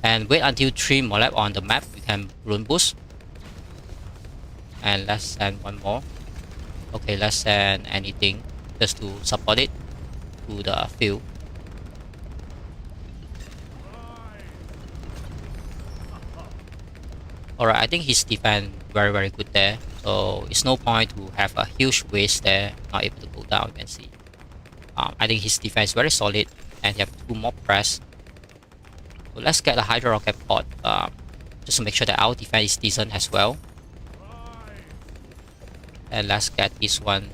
And wait until 3 Molab on the map, we can Bloon boost. And let's send one more. Okay, let's send anything just to support it to the field. Alright, I think his defense very good there. So it's no point to have a huge waste there, not able to go down, you can see. I think his defense is very solid, and he have 2 more press. So let's get the Hydro Rocket Pod, just to make sure that our defense is decent as well. And let's get this one.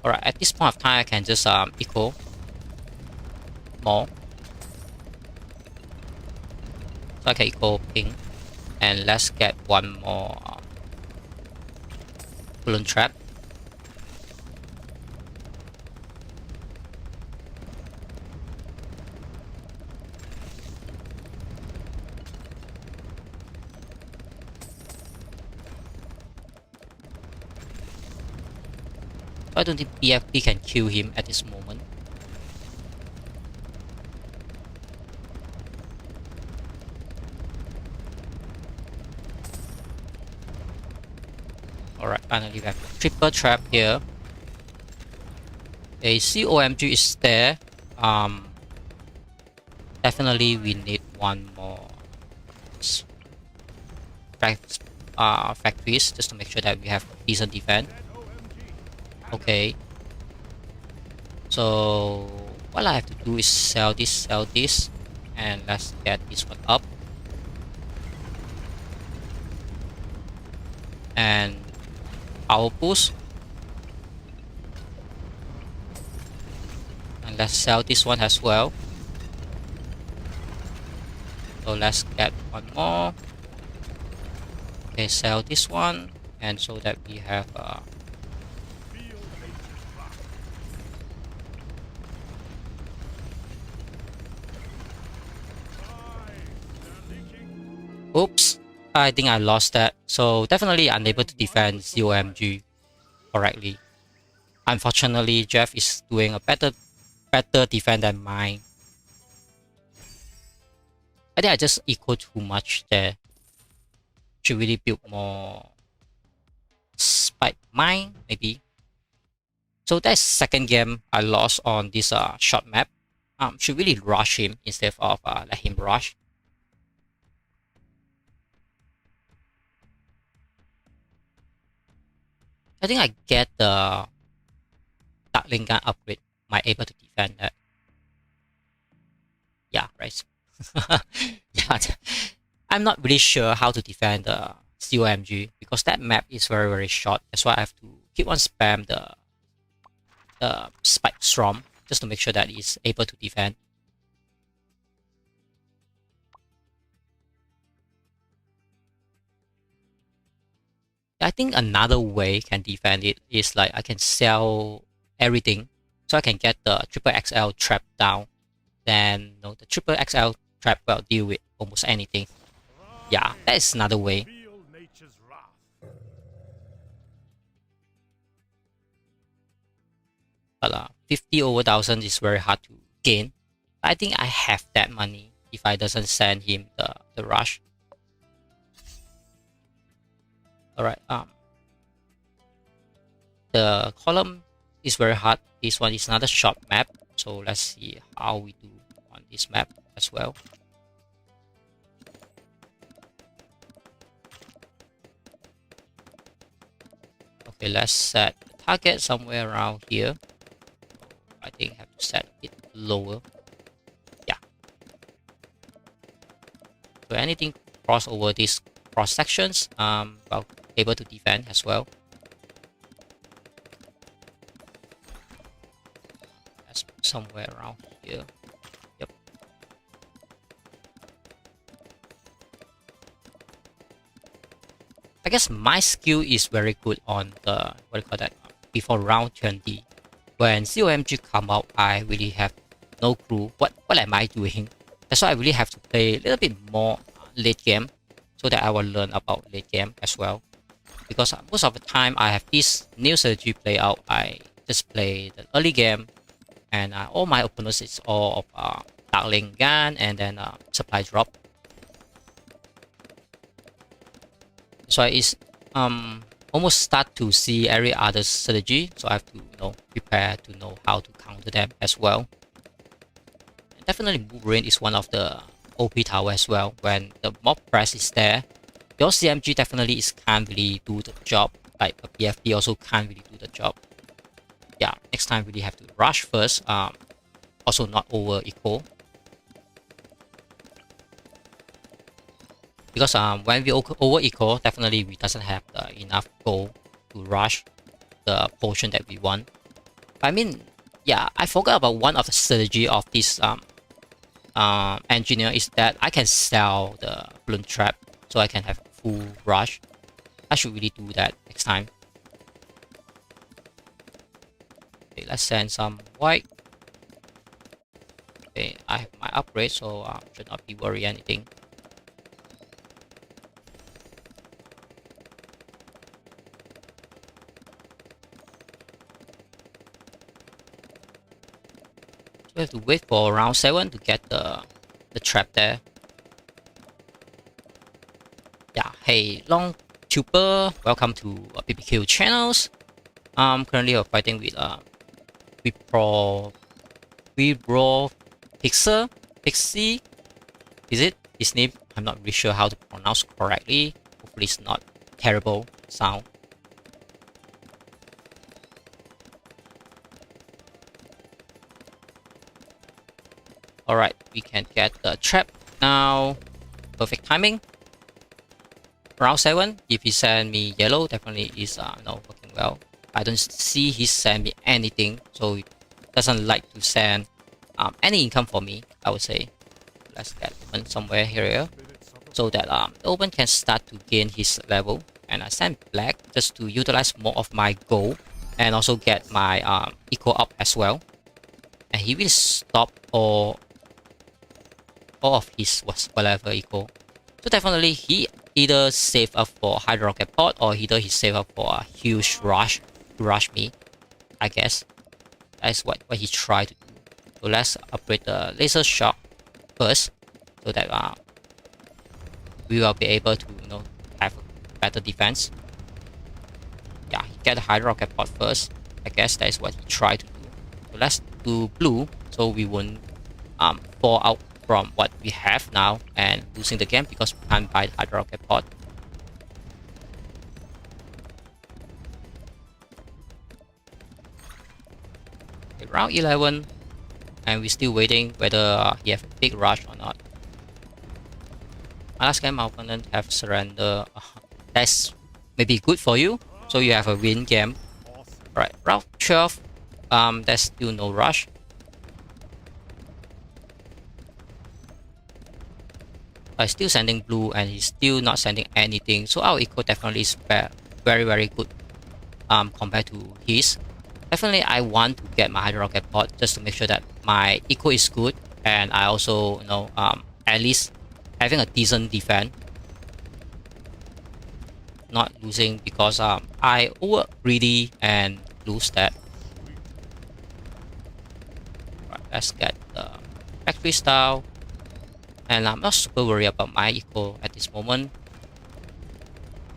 Alright, at this point of time, I can just eco more. So I can eco ping. And let's get one more balloon trap. I don't think BFP can kill him at this moment. Alright, finally we have a triple trap here. A COMG is there. Definitely we need one more factories just to make sure that we have decent defense. Okay. So what I have to do is sell this, and let's get this one up. And power boost. And let's sell this one as well. So let's get one more. Okay, sell this one, and so that we have oops, I think I lost that. So definitely unable to defend COMG correctly. Unfortunately, Jeff is doing a better defense than mine. I think I just eco too much there. Should really build more spike mine, maybe. So that's second game I lost on this short map. Should really rush him instead of let him rush. I think I get the Dartling gun upgrade. Might able to defend that. Yeah, right. Yeah, I'm not really sure how to defend the COMG because that map is very short. That's why I have to keep on spam the spike storm just to make sure that it's able to defend. I think another way can defend it is like I can sell everything so I can get the triple XL trap down. Then the triple XL trap will deal with almost anything. Yeah, that is another way. But 50 over 1,000 is very hard to gain. I think I have that money if I doesn't send him the rush. Alright, the column is very hard. This one is another short map, so let's see how we do on this map as well. Okay, let's set the target somewhere around here. I think I have to set it lower. Yeah. So anything cross over these cross sections, well, able to defend as well. That's somewhere around here. Yep. I guess my skill is very good on the before round 20. When COMG come out, I really have no clue what am I doing. That's why I really have to play a little bit more late game so that I will learn about late game as well. Because most of the time I have this new strategy play out, I just play the early game and all my opponents is all of Dartling gun and then supply drop. So it's almost start to see every other strategy, so I have to prepare to know how to counter them as well. And definitely Bloons is one of the OP tower as well. When the mob press is there, your CMG definitely can't really do the job. Like a BFD also can't really do the job. Yeah, next time really have to rush first. Also not over equal. Because when we over equal, definitely we doesn't have enough gold to rush the potion that we want. I mean, yeah, I forgot about one of the strategy of this engineer is that I can sell the balloon trap so I can have full rush. I should really do that next time. Okay, let's send some white. Okay, I have my upgrade, so should not be worry anything. We have to wait for round 7 to get the trap there. Yeah, hey, long tuber, welcome to BBQ channels. Currently we're fighting with Pixie. Is it his name? I'm not really sure how to pronounce correctly. Hopefully it's not terrible sound. Alright, we can get the trap now. Perfect timing. Round 7, if he send me yellow, definitely is working well. I don't see he send me anything, so he doesn't like to send any income for me, I would say. Let's get one somewhere here so that the open can start to gain his level. And I send black just to utilize more of my gold and also get my eco up as well. And he will stop all of his whatever eco. So definitely he either save up for hydro rocket pod or either he save up for a huge rush to rush me. I guess that's what he tried to do. So let's upgrade the laser shock first so that we will be able to have a better defense. Yeah, he get the hydro rocket pod first. I guess that is what he tried to do. So let's do blue so we won't fall out from what we have now and losing the game because we can't buy the hydro rocket pod. Okay, round 11, and we're still waiting whether he have a big rush or not. My last game, my opponent have surrender. That's maybe good for you, so you have a win game. Right, round 12, there's still no rush. I'm still sending blue and he's still not sending anything, so our eco definitely is very very good compared to his. Definitely I want to get my hydro rocket pod just to make sure that my eco is good, and I also at least having a decent defense, not losing because I over greedy and lose that. Right, let's get the factory style. And I'm not super worried about my eco at this moment.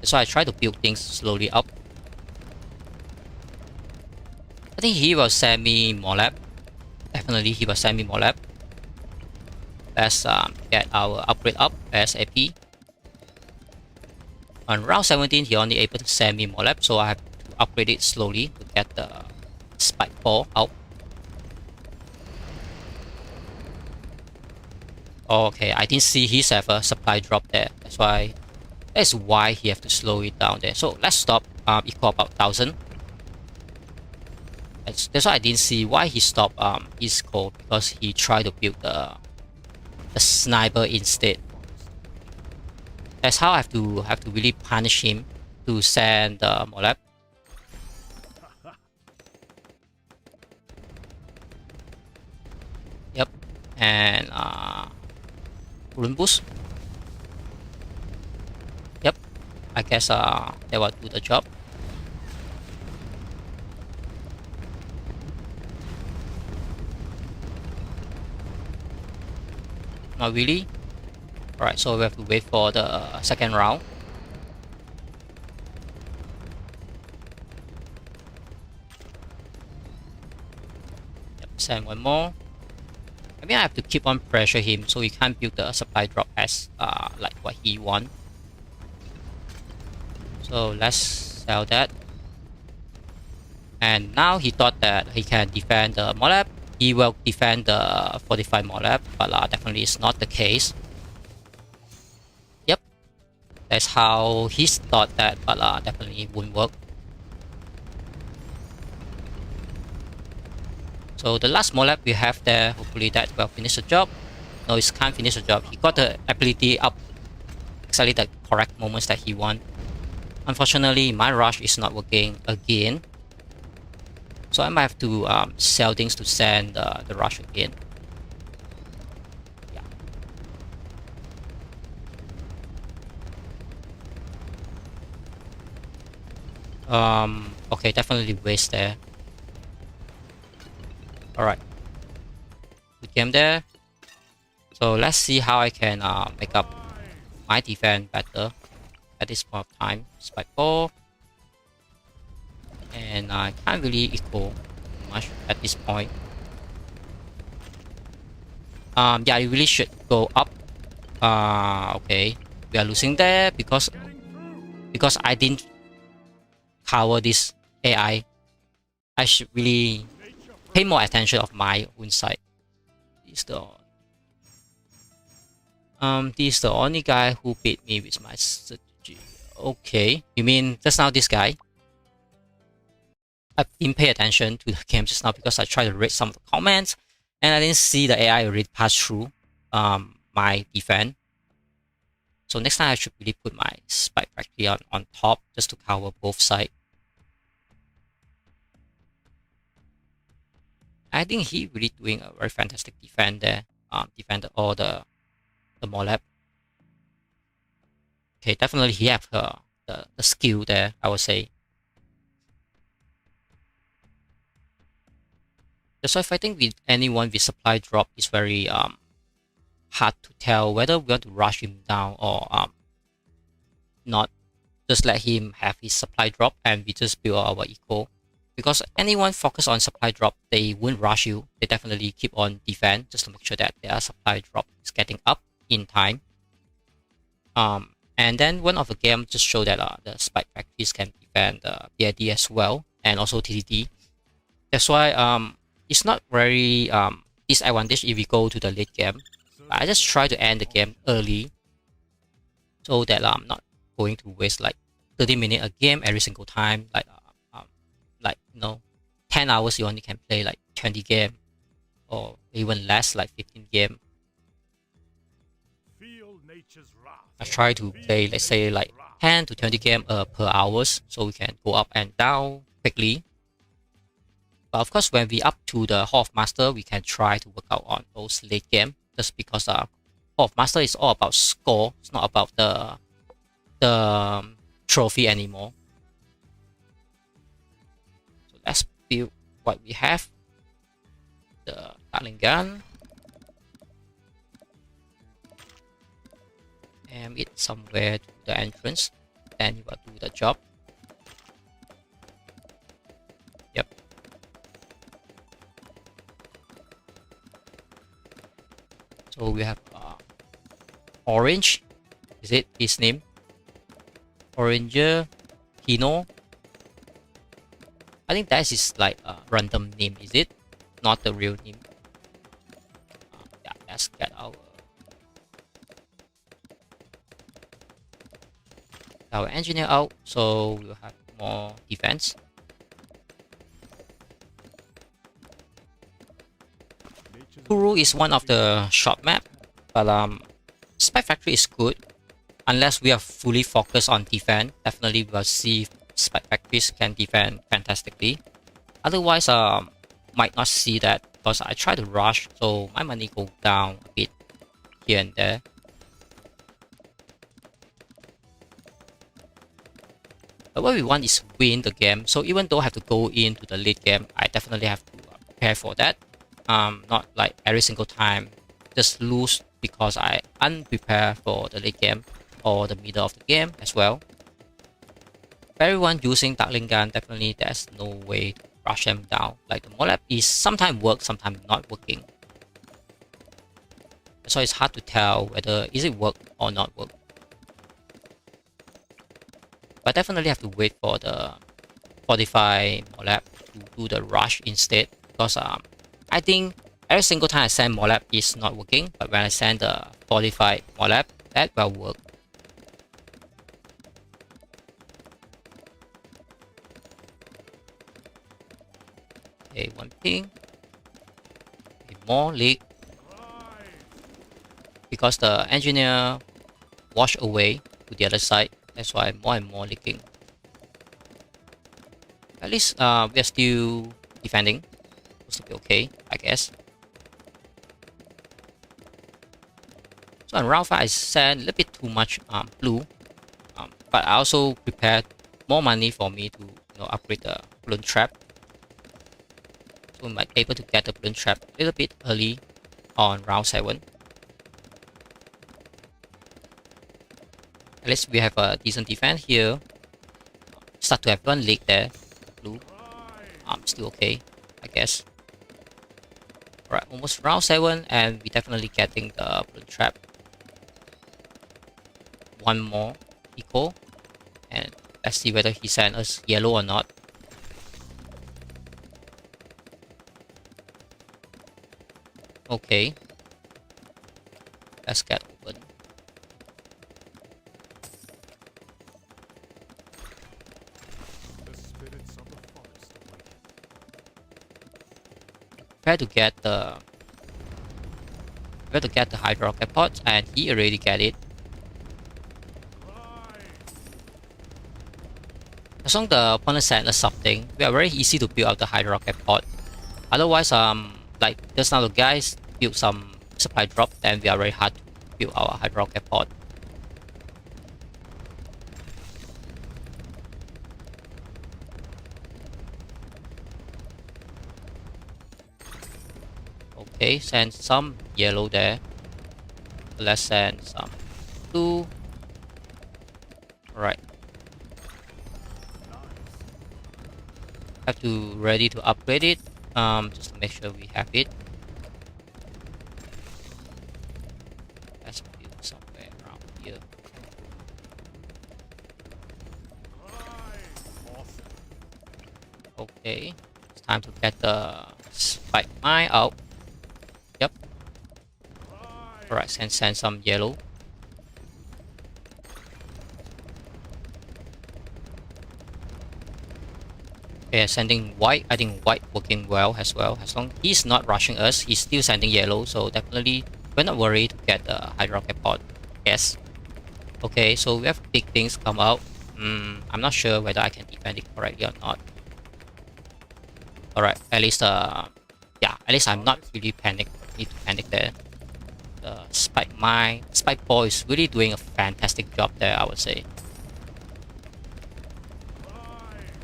So I try to build things slowly up. I think he will send me more lab. Definitely he will send me more lab. Let's get our upgrade up ASAP. On round 17 he only able to send me more lab, so I have to upgrade it slowly to get the spike ball out. Okay, I didn't see his have a supply drop there. That's why he have to slow it down there. So let's stop equal about 1000. That's why I didn't see why he stopped his code, because he tried to build the sniper instead. That's how I have to really punish him to send the Molab. Yep, and balloon boost. Yep, I guess they will do the job. Not really. Alright, so we have to wait for the second round. Yep, send one more. I mean, I have to keep on pressure him so he can't build the supply drop as like what he want. So let's sell that. And now he thought that he can defend the Molab. He will defend the fortified Molab, but definitely it's not the case. Yep, that's how he thought that, but definitely wouldn't work. So the last Molab we have there, hopefully that will finish the job. No, it can't finish the job. He got the ability up exactly the correct moments that he want. Unfortunately, my rush is not working again. So I might have to sell things to send the rush again. Yeah. Okay, definitely waste there. Alright. Good game there. So let's see how I can make up my defense better at this point of time. Spike 4. And I can't really equal much at this point. Yeah, you really should go up. Okay, we are losing there because I didn't cover this AI. I should really pay more attention of my own side. This is the only guy who beat me with my strategy. Okay, you mean just now this guy? I didn't pay attention to the game just now because I tried to read some of the comments and I didn't see the AI already pass through my defense. So next time I should really put my spike factory on top just to cover both sides. I think he really doing a very fantastic defense there. Defended all the Molab. Okay, definitely he have the skill there, I would say. That's why fighting with anyone with supply drop is very hard to tell whether we want to rush him down or not just let him have his supply drop and we just build our eco. Because anyone focus on supply drop, they won't rush you. They definitely keep on defend just to make sure that their supply drop is getting up in time. And then one of the game just show that the spike factories can defend the BAD as well, and also TDT. That's why it's not very disadvantage if we go to the late game. But I just try to end the game early so that I'm not going to waste like 30 minutes a game every single time. Like 10 hours you only can play like 20 game, or even less, like 15 game. I try to play, let's say, like 10 to 20 game per hours, so we can go up and down quickly. But of course, when we up to the Hall of Master, we can try to work out on those late game, just because Hall of Master is all about score. It's not about the trophy anymore. So let's build what we have. The Dartling gun. And it somewhere to the entrance. Then you will do the job. Yep. So we have Orange. Is it his name? Oranger Kino. I think that is like a random name, is it? Not the real name. Yeah, let's get our engineer out, so we'll have more defense. Kuru is one of the short map, but Spy Factory is good. Unless we are fully focused on defense, definitely we'll see Spy Factories can defend fantastically. Otherwise, might not see that, because I try to rush, so my money go down a bit here and there. But what we want is win the game. So even though I have to go into the late game, I definitely have to prepare for that. Not like every single time just lose because I unprepared for the late game or the middle of the game as well. For everyone using Dartling gun, definitely there's no way to rush them down. Like the Molab is sometimes work, sometimes not working. So it's hard to tell whether is it work or not work. But definitely have to wait for the fortified Molab to do the rush instead, because I think every single time I send Molab is not working, but when I send the fortified Molab, that will work. Okay, one ping. Okay, more leak. Because the engineer wash away to the other side. That's why more and more leaking. At least we are still defending. Supposed to be okay, I guess. So on round 5 I sent a little bit too much blue. But I also prepared more money for me to upgrade the balloon trap. So we might be able to get the balloon trap a little bit early on round 7. At least we have a decent defense here. Start to have one leak there. Blue. Still okay, I guess. Alright, almost round 7 and we definitely getting the balloon trap. One more eco. And let's see whether he sent us yellow or not. Okay. Let's get open. Try to get the hydro rocket pod, and he already get it. As long as the opponent send us something, we are very easy to build out the hydro rocket pod. Otherwise, like just now the guys build some supply drop, then we are very hard to build our hydro rocket pod. Okay, send some yellow there. Let's send some blue. Alright. Have to ready to upgrade it. Just to make sure we have it. Let's build somewhere around here. Okay. It's time to get the spike mine out. Yep. Alright, send some yellow. Okay, sending white. I think white working well as well. As long he's not rushing us, he's still sending yellow. So definitely, we're not worried to get the hydrocket pod. Yes. Okay, so we have big things come out. I'm not sure whether I can defend it correctly or not. Alright, at least yeah, at least I'm not really need to panic there. The spike ball is really doing a fantastic job there, I would say.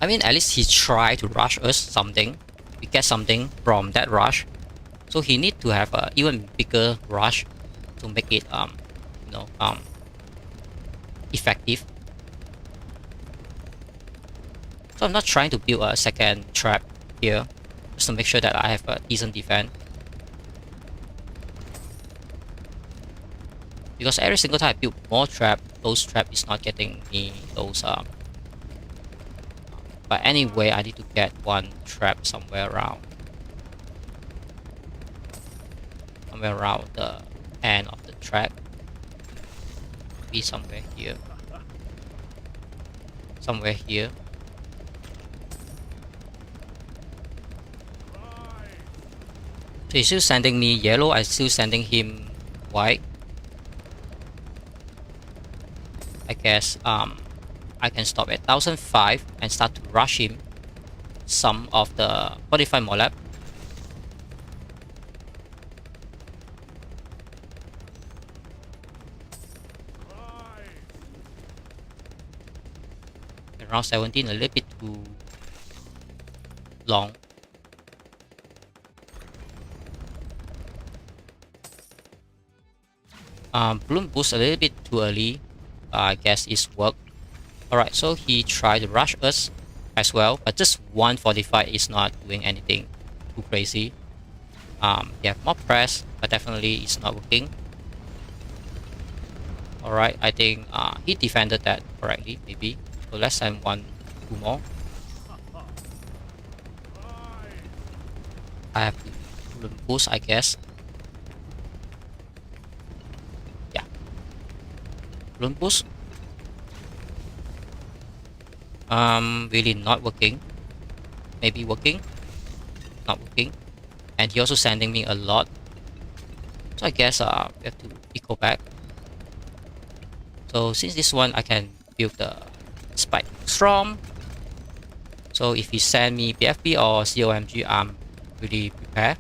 I mean, at least he tried to rush us something. We get something from that rush. So he need to have a even bigger rush to make it you know, effective. So I'm not trying to build a second trap here, just to make sure that I have a decent defense. Because every single time I build more trap, those trap is not getting me those but anyway, I need to get one trap somewhere around the end of the track. Be somewhere here. Somewhere here. So he's still sending me yellow, I'm still sending him white. I guess I can stop at 1005 and start to rush him some of the fortified molab. Around 17, a little bit too long. Bloon boost a little bit too early. I guess it's worked. Alright, so he tried to rush us as well, but just one fortified is not doing anything too crazy. We have more press, but definitely it's not working. Alright, I think he defended that correctly, maybe. So let's send two more. I have to boost, I guess. Yeah. Bloon boost. Really not working. Maybe working. Not working. And he also sending me a lot. So I guess we have to eco back. So since this one I can build the spike storm. So if he send me BFB or COMG, I'm really prepared.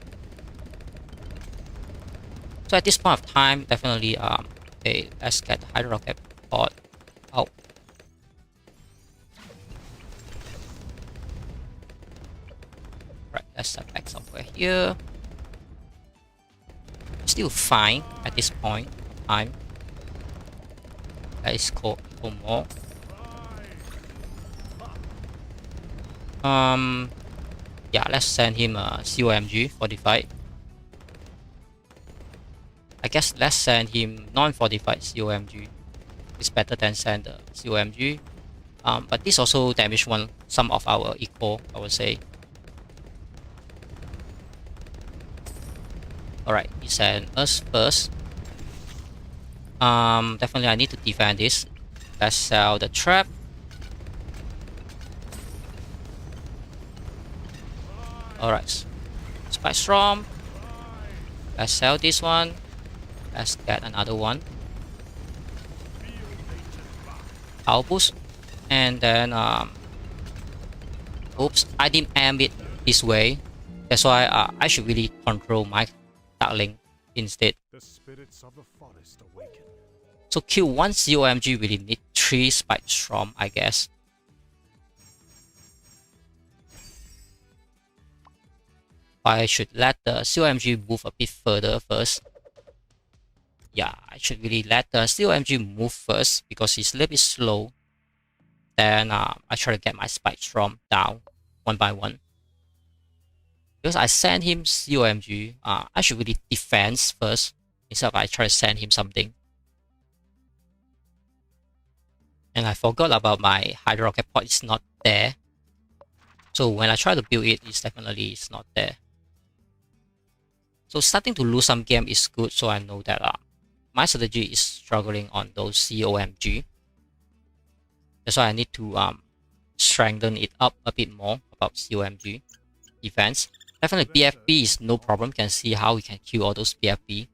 So at this point of time, definitely okay, let's get the hydrocket pod out. Right, let's set back somewhere here. Still fine at this point of time. Let's go more. Yeah, let's send him a COMG fortified. I guess let's send him non-fortified COMG. It's better than send the COMG. But this also damage some of our eco, I would say. Alright, he sent us first. Definitely I need to defend this. Let's sell the trap. Alright, spike storm. Let's sell this one. Let's get another one. Power boost. And then oops, I didn't aim it this way. That's why I should really control my Dartling instead. The spirits of the forest awaken. So kill one COMG really need 3 spike storm, I guess. I should let the COMG move a bit further first. Yeah, I should really let the COMG move first because he's a little bit slow. then I try to get my spikes from down one by one. Because I send him COMG, I should really defense first instead of I try to send him something. And I forgot about my hydro rocket pod is not there. So when I try to build it, it's definitely not there. So starting to lose some game is good, so I know that my strategy is struggling on those COMG. That's why I need to strengthen it up a bit more about COMG defense. Definitely BFB is no problem. You can see how we can kill all those BFB.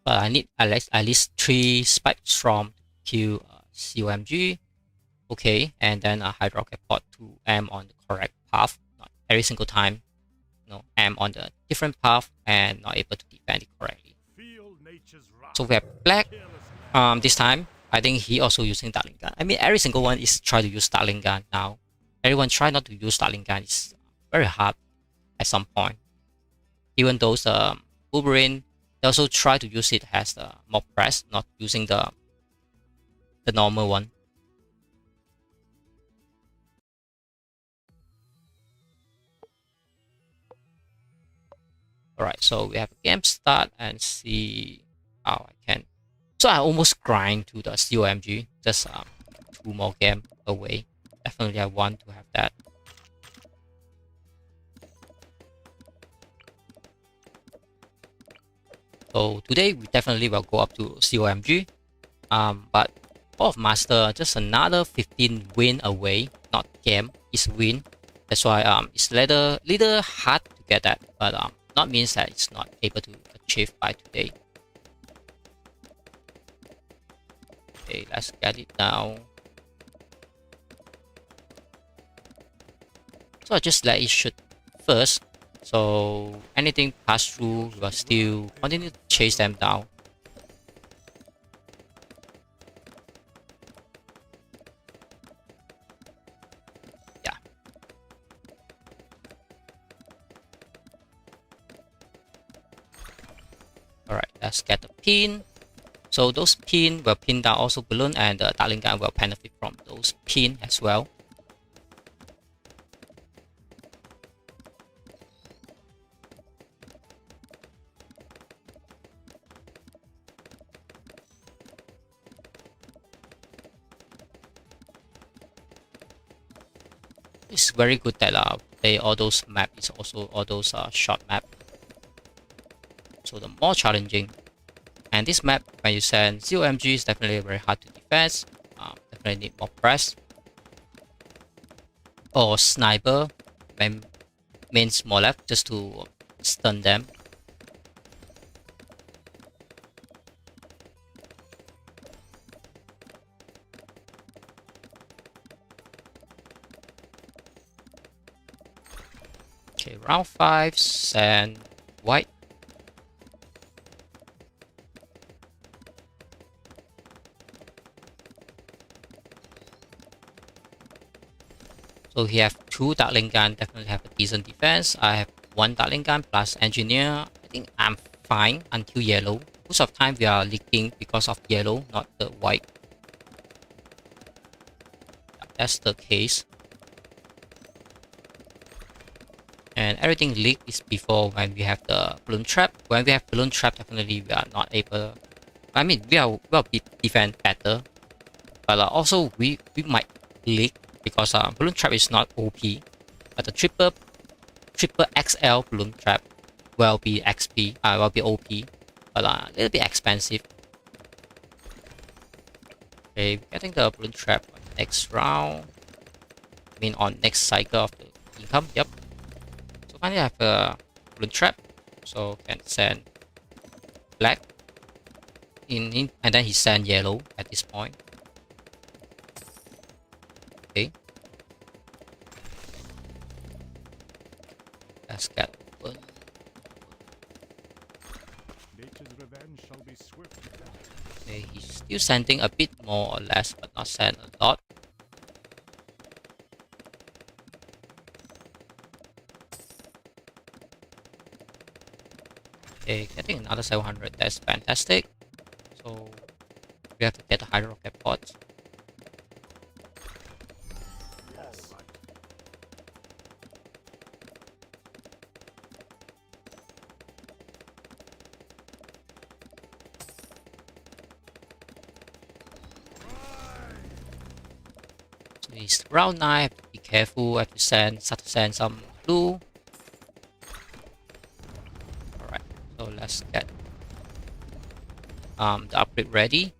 But I need at least 3 spikes from kill COMG. Okay, and then a hydro rocket pod to aim on the correct path. Not every single time, aim on the different path and not able to defend it correctly. So we have black. This time, I think he also using Dartling gun. I mean, every single one is trying to use Dartling gun now. Everyone try not to use Dartling gun. It's very hard at some point. Even those Wolverine, they also try to use it as the mob press, not using the normal one. Alright, so we have a game start and see how I can. So I almost grind to the COMG, just 2 more game away. Definitely I want to have that. So today we definitely will go up to COMG. But of master just another 15 win away, not game, is win. That's why it's little hard to get that, but not means that it's not able to achieve by today. Okay, let's get it now. So I just let it shoot first. So anything pass through, we will still continue to chase them down. Yeah. Alright, let's get the pin. So those pin will pin down also balloon, and the Dartling gun will benefit from those pin as well. It's very good that all those map is also all those short map. So the more challenging. And this map, when you send COMG, is definitely very hard to defend. Definitely need more press. Or sniper, means more left just to stun them. Okay, round 5, send white. So he have 2 Dartling gun, definitely have a decent defense. I have 1 Dartling gun plus engineer. I think I'm fine until yellow. Most of the time we are leaking because of yellow, not the white. That's the case. And everything leak is before when we have the balloon trap. When we have balloon trap, definitely we are not able. I mean, we will defend better, but also we might leak because balloon trap is not OP, but the triple XL balloon trap will be will be OP, but a little bit expensive. Okay, getting the balloon trap on next round. I mean on next cycle of the income. Yep. So finally I have a balloon trap, so can send black in and then he send yellow at this point. Okay. Let's get one. Nature's revenge shall be swift. Okay, he's still sending a bit more or less, but not send a lot. Okay, getting another 700, that's fantastic. So we have to get the hydro rocket pod. it's round 9. I have to be careful. I have to start to send some blue. Alright, so let's get the upgrade ready.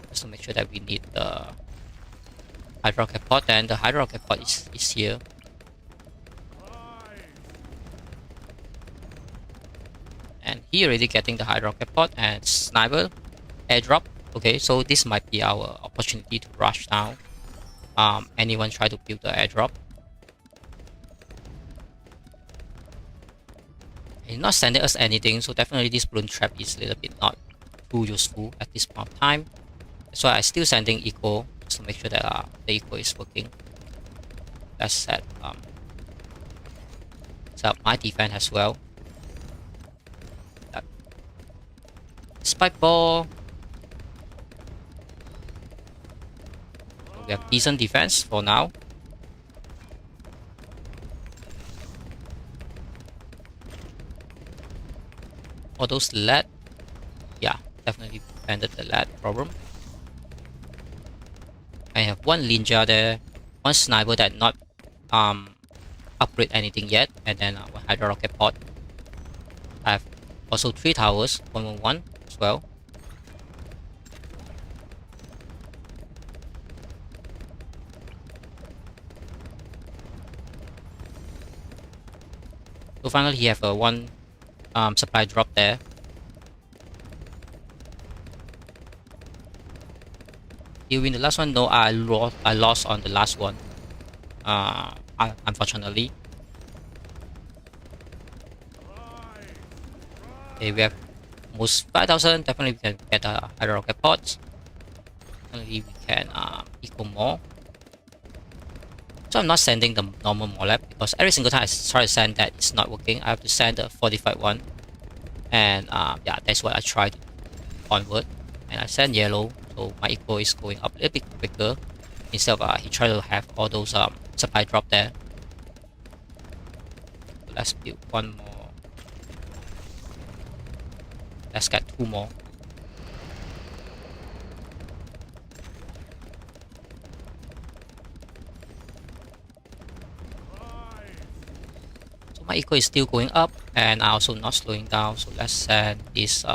Just to make sure that we need the hydro rocket pod, and the hydro rocket pod is here. And he already getting the hydro rocket pod and sniper airdrop. Okay, so this might be our opportunity to rush down. Anyone try to build the airdrop. He's not sending us anything, so definitely this balloon trap is a little bit not too useful at this point of time. So I still sending eco just to make sure that the eco is working. Let's set up my defense as well. Spike ball. We have decent defense for now. All those lead, yeah, definitely prevented the lead problem. I have one ninja there, one sniper that not upgrade anything yet, and then one hydro rocket pod. I have also 3 towers, 111 as well. So finally, he have a one supply drop there. You win the last one? No, I lost on the last one. Unfortunately. Okay, we have almost 5,000. Definitely, we can get a hydro rocket pods. Definitely, we can eco more. So I'm not sending the normal Molab because every single time I try to send that, it's not working. I have to send the fortified one, and yeah, that's what I tried onward. And I send yellow, so my eco is going up a little bit quicker. Instead of he tried to have all those supply drop there. So let's build one more. Let's get 2 more. My eco is still going up, and I also not slowing down. So let's send this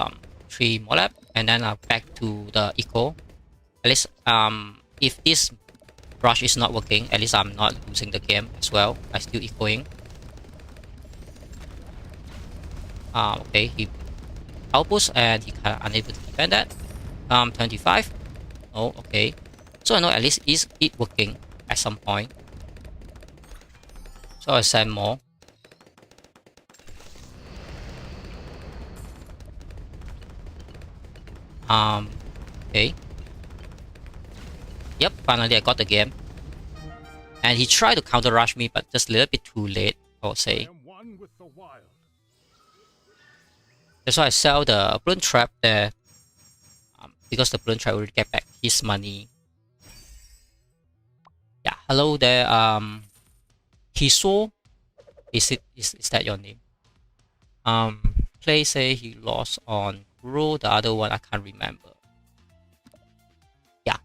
3 Molab, and then back to the eco. At least if this rush is not working, at least I'm not losing the game as well. I still ecoing. Okay, he outpost and he kind of unable to defend that. 25. Oh, okay. So I know at least is it working at some point. So I send more. Okay. Yep, finally I got the game. And he tried to counter rush me, but just a little bit too late, I would say. That's why I sell the balloon trap there. Because the balloon trap will get back his money. Yeah, hello there, Hiso. Is that your name? Play say he lost on Bro, the other one I can't remember. Yeah.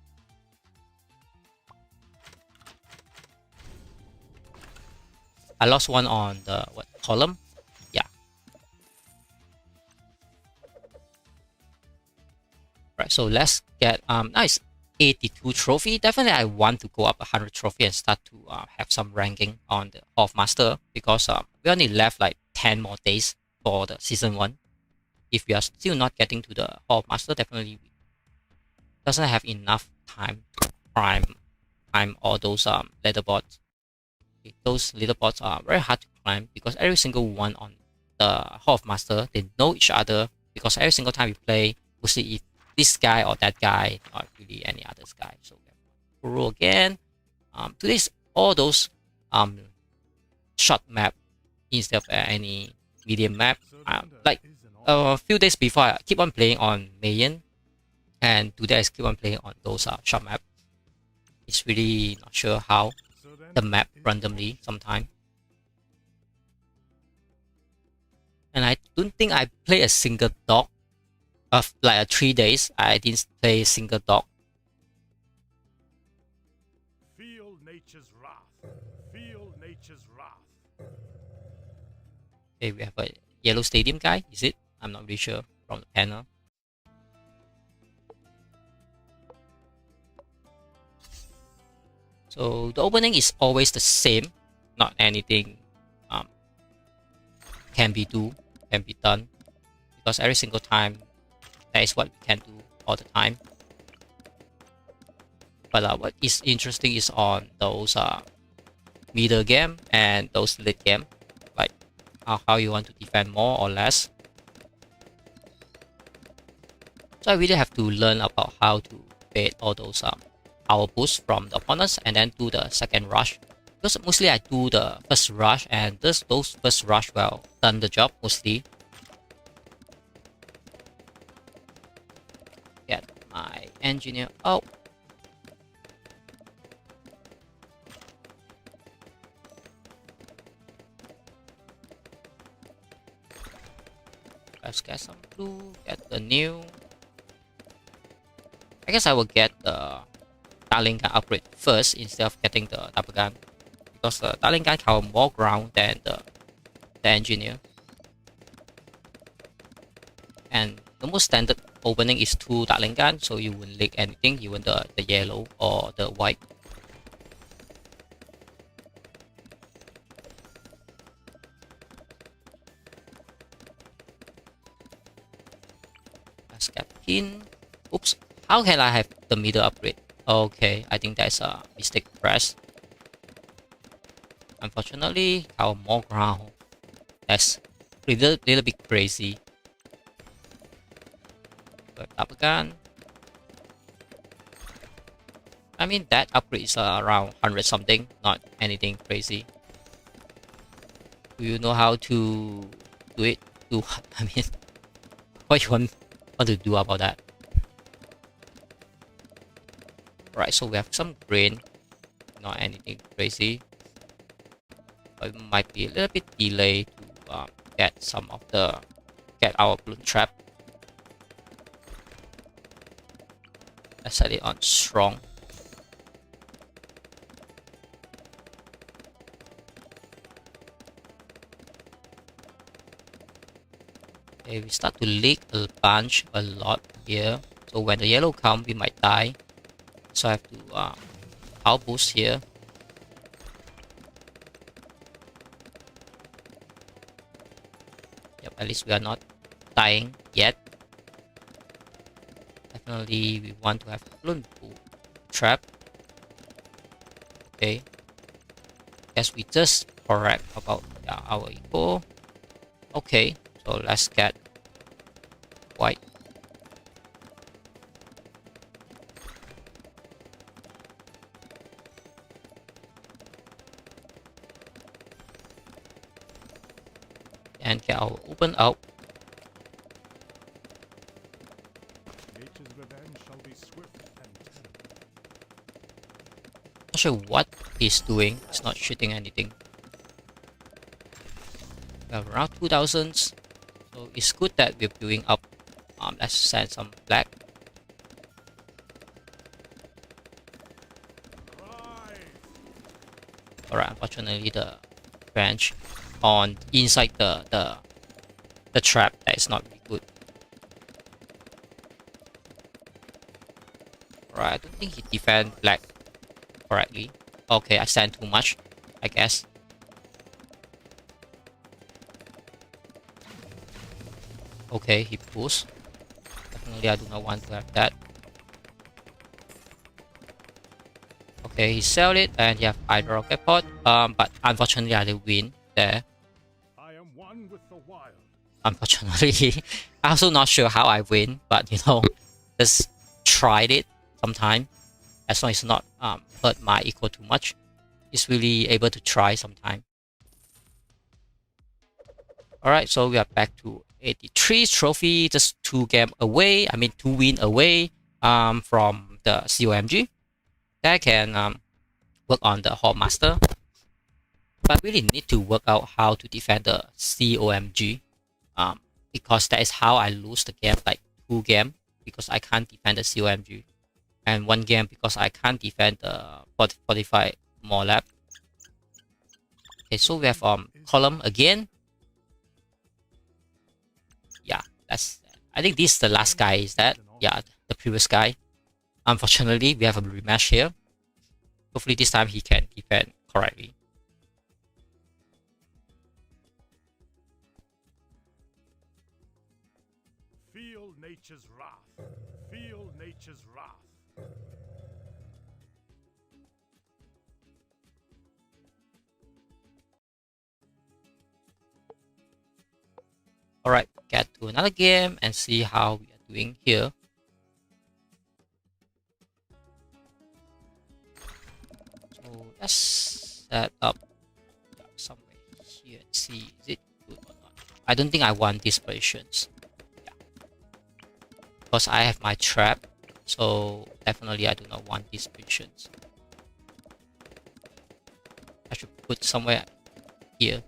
I lost one on the column? Yeah. Right, so let's get nice 82 trophy. Definitely I want to go up 100 trophy and start to have some ranking on the Hall of Master, because we only left like 10 more days for the season 1. If we are still not getting to the Hall of Master, definitely we doesn't have enough time to climb all those leaderboards. Okay, those leaderboards are very hard to climb because every single one on the Hall of Master, they know each other, because every single time we play, we'll see if this guy or that guy, not really any other guy. So we have Kuro again. Today's all those short map instead of any medium map. Like a few days before, I keep on playing on Mayan, and today I keep on playing on those short map. It's really not sure how the map randomly sometimes. And I don't think I play a single dog of like 3 days. I didn't play a single dog. nature's wrath. Okay, we have a yellow stadium guy. Is it? I'm not really sure from the panel. So the opening is always the same. Not anything can be done, because every single time that is what we can do all the time. But what is interesting is on those middle game and those late game, like how you want to defend more or less. So I really have to learn about how to bait all those power boosts from the opponents and then do the second rush. Because mostly I do the first rush, and those first rush well done the job mostly. Get my engineer out. Let's get some blue, get the new. I guess I will get the Dartling gun upgrade first instead of getting the double gun, because the Dartling gun cover more ground than the engineer. And the most standard opening is 2 Dartling gun, so you won't leak anything, even the yellow or the white. Let's get pin. Oops, how can I have the middle upgrade? Okay, I think that's a mistake press. Unfortunately, our more ground. That's a little bit crazy. But double gun. I mean, that upgrade is around 100 something, not anything crazy. Do you know how to do it? I mean, what you want to do about that? Right, so we have some grain, not anything crazy. But it might be a little bit delayed to get our balloon trap. Let's set it on strong. Okay, we start to leak a bunch a lot here. So when the yellow comes, we might die. So I have to outboost here. Yep, at least we are not dying yet. Definitely we want to have balloon trap. Okay. Guess we just correct about our eco. Okay, so let's get white. And get our open out. Nature's revenge shall be swift and terrible. Not sure what he's doing. He's not shooting anything. We have around 2000s, so it's good that we're building up. Let's send some black. Alright, unfortunately the branch on inside the trap, that is not really good. Alright, I don't think he defend black correctly. Okay, I sent too much, I guess. Okay, he pushed. Definitely I do not want to have that. Okay, he sell it and you have hydro rocket pod. But unfortunately I didn't win there. I am one with the wild. Unfortunately, I'm also not sure how I win, but you know, just tried it sometime. As long as it's not hurt my eco too much, it's really able to try sometime. Alright, so we are back to 83 trophy, just 2 game away. I mean 2 win away from the COMG. That can work on the Hall Master. But really need to work out how to defend the COMG. Because that is how I lose the game, like 2 games, because I can't defend the COMG. And 1 game because I can't defend the fortified more lab. Okay, so we have column again. Yeah, I think this is the last guy, is that? Yeah, the previous guy. Unfortunately, we have a rematch here. Hopefully this time he can defend correctly. Feel nature's wrath. Feel nature's wrath. Alright, get to another game and see how we are doing here. So let's set up somewhere here and see is it good or not. I don't think I want these positions. Yeah. Because I have my trap, so definitely I do not want these positions. I should put somewhere here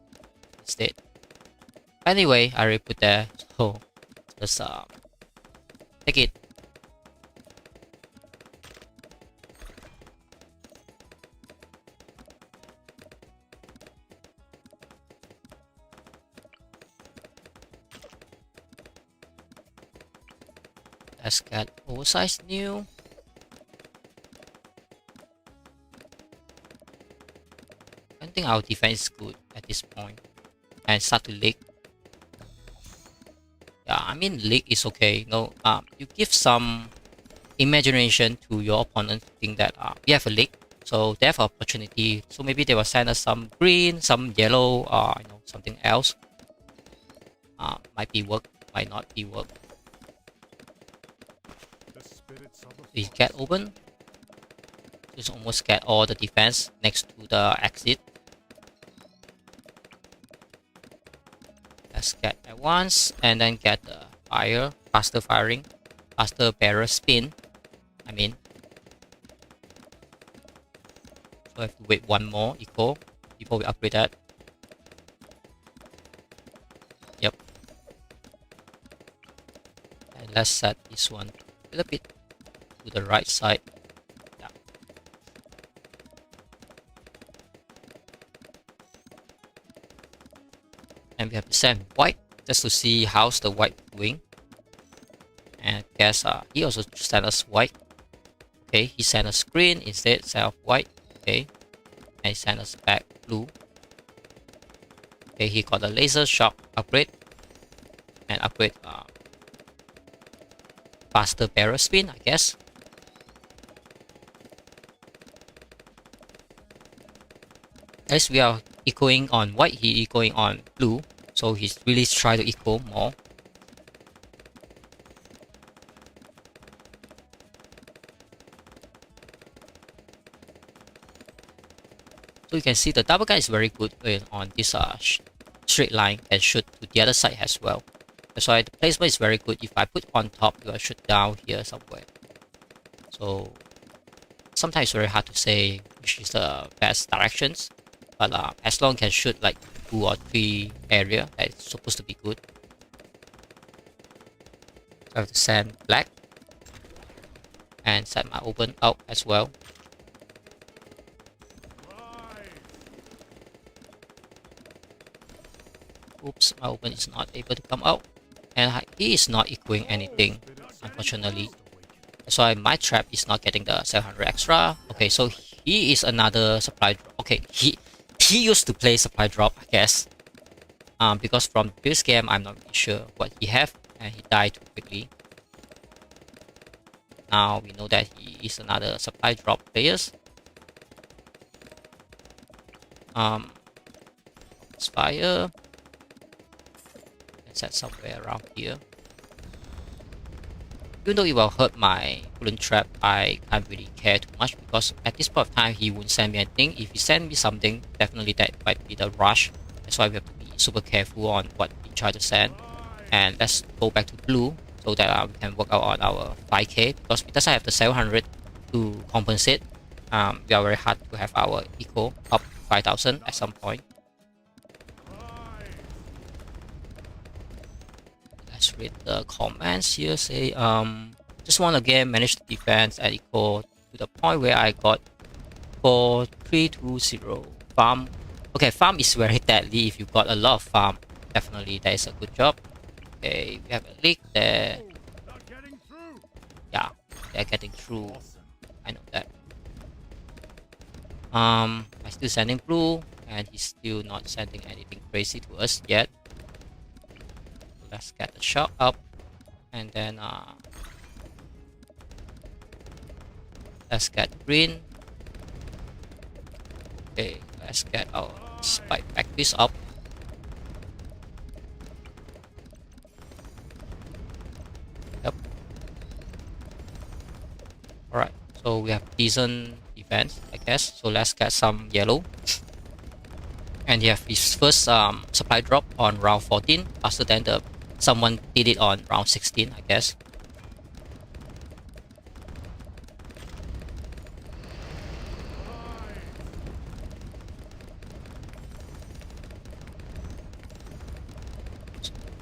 instead. Anyway, I already put there, so just take it. Let's get oversized new. I don't think our defense is good at this point. And start to leak. Yeah, I mean leak is okay. No, you give some imagination to your opponent to think that we have a leak, so they have opportunity. So maybe they will send us some green, some yellow, or something else. Might be work, might not be work. We get open. Just almost get all the defense next to the exit. Let's get at once and then get the fire, faster firing, faster barrel spin. I mean, so I have to wait one more eco before we upgrade that. Yep. And let's set this one a little bit to the right side. Yeah. And we have to send white just to see how's the white doing. And I guess he also sent us white. Okay, he sent us green instead of white. Okay, and he sent us back blue. Okay, he got a laser shock upgrade and upgrade faster barrel spin, I guess. As we are echoing on white, he echoing on blue, so he's really trying to echo more. So you can see the double gun is very good on this straight line and shoot to the other side as well. That's why the placement is very good. If I put on top, you will shoot down here somewhere. So sometimes it's very hard to say which is the best directions. But as long as can shoot like 2 or 3 area, that's supposed to be good. So I have to send black and set my open out as well. Oops, my open is not able to come out, and he is not echoing anything, unfortunately. That's why my trap is not getting the 700 extra. Okay, so he is another supply drop. Okay, he used to play supply drop, I guess. Because from the previous game, I'm not really sure what he have, and he died too quickly. Now we know that he is another supply drop players. Fire. Set somewhere around here. Even though it will hurt my Bloon trap, I can't really care too much because at this point of time he won't send me anything. If he send me something, definitely that might be the rush. That's why we have to be super careful on what we try to send. And let's go back to blue so that we can work out on our 5k, because it doesn't have the 700 to compensate. We are very hard to have our eco up 5,000 at some point. Let's read the comments here. Say just want again manage the defense at equal to the point where I got 4320 farm Okay, farm is very deadly. If you got a lot of farm, definitely that is a good job. Okay, we have a leak there. Not getting through. Yeah, they're getting through. Awesome. I know that. I'm still sending blue, and he's still not sending anything crazy to us yet. Let's get the shot up, and then let's get green. Okay, let's get our spike factories up. Yep. Alright, so we have decent defense, I guess. So let's get some yellow. And he have his first supply drop on round 14, faster than the someone did it on round 16, I guess.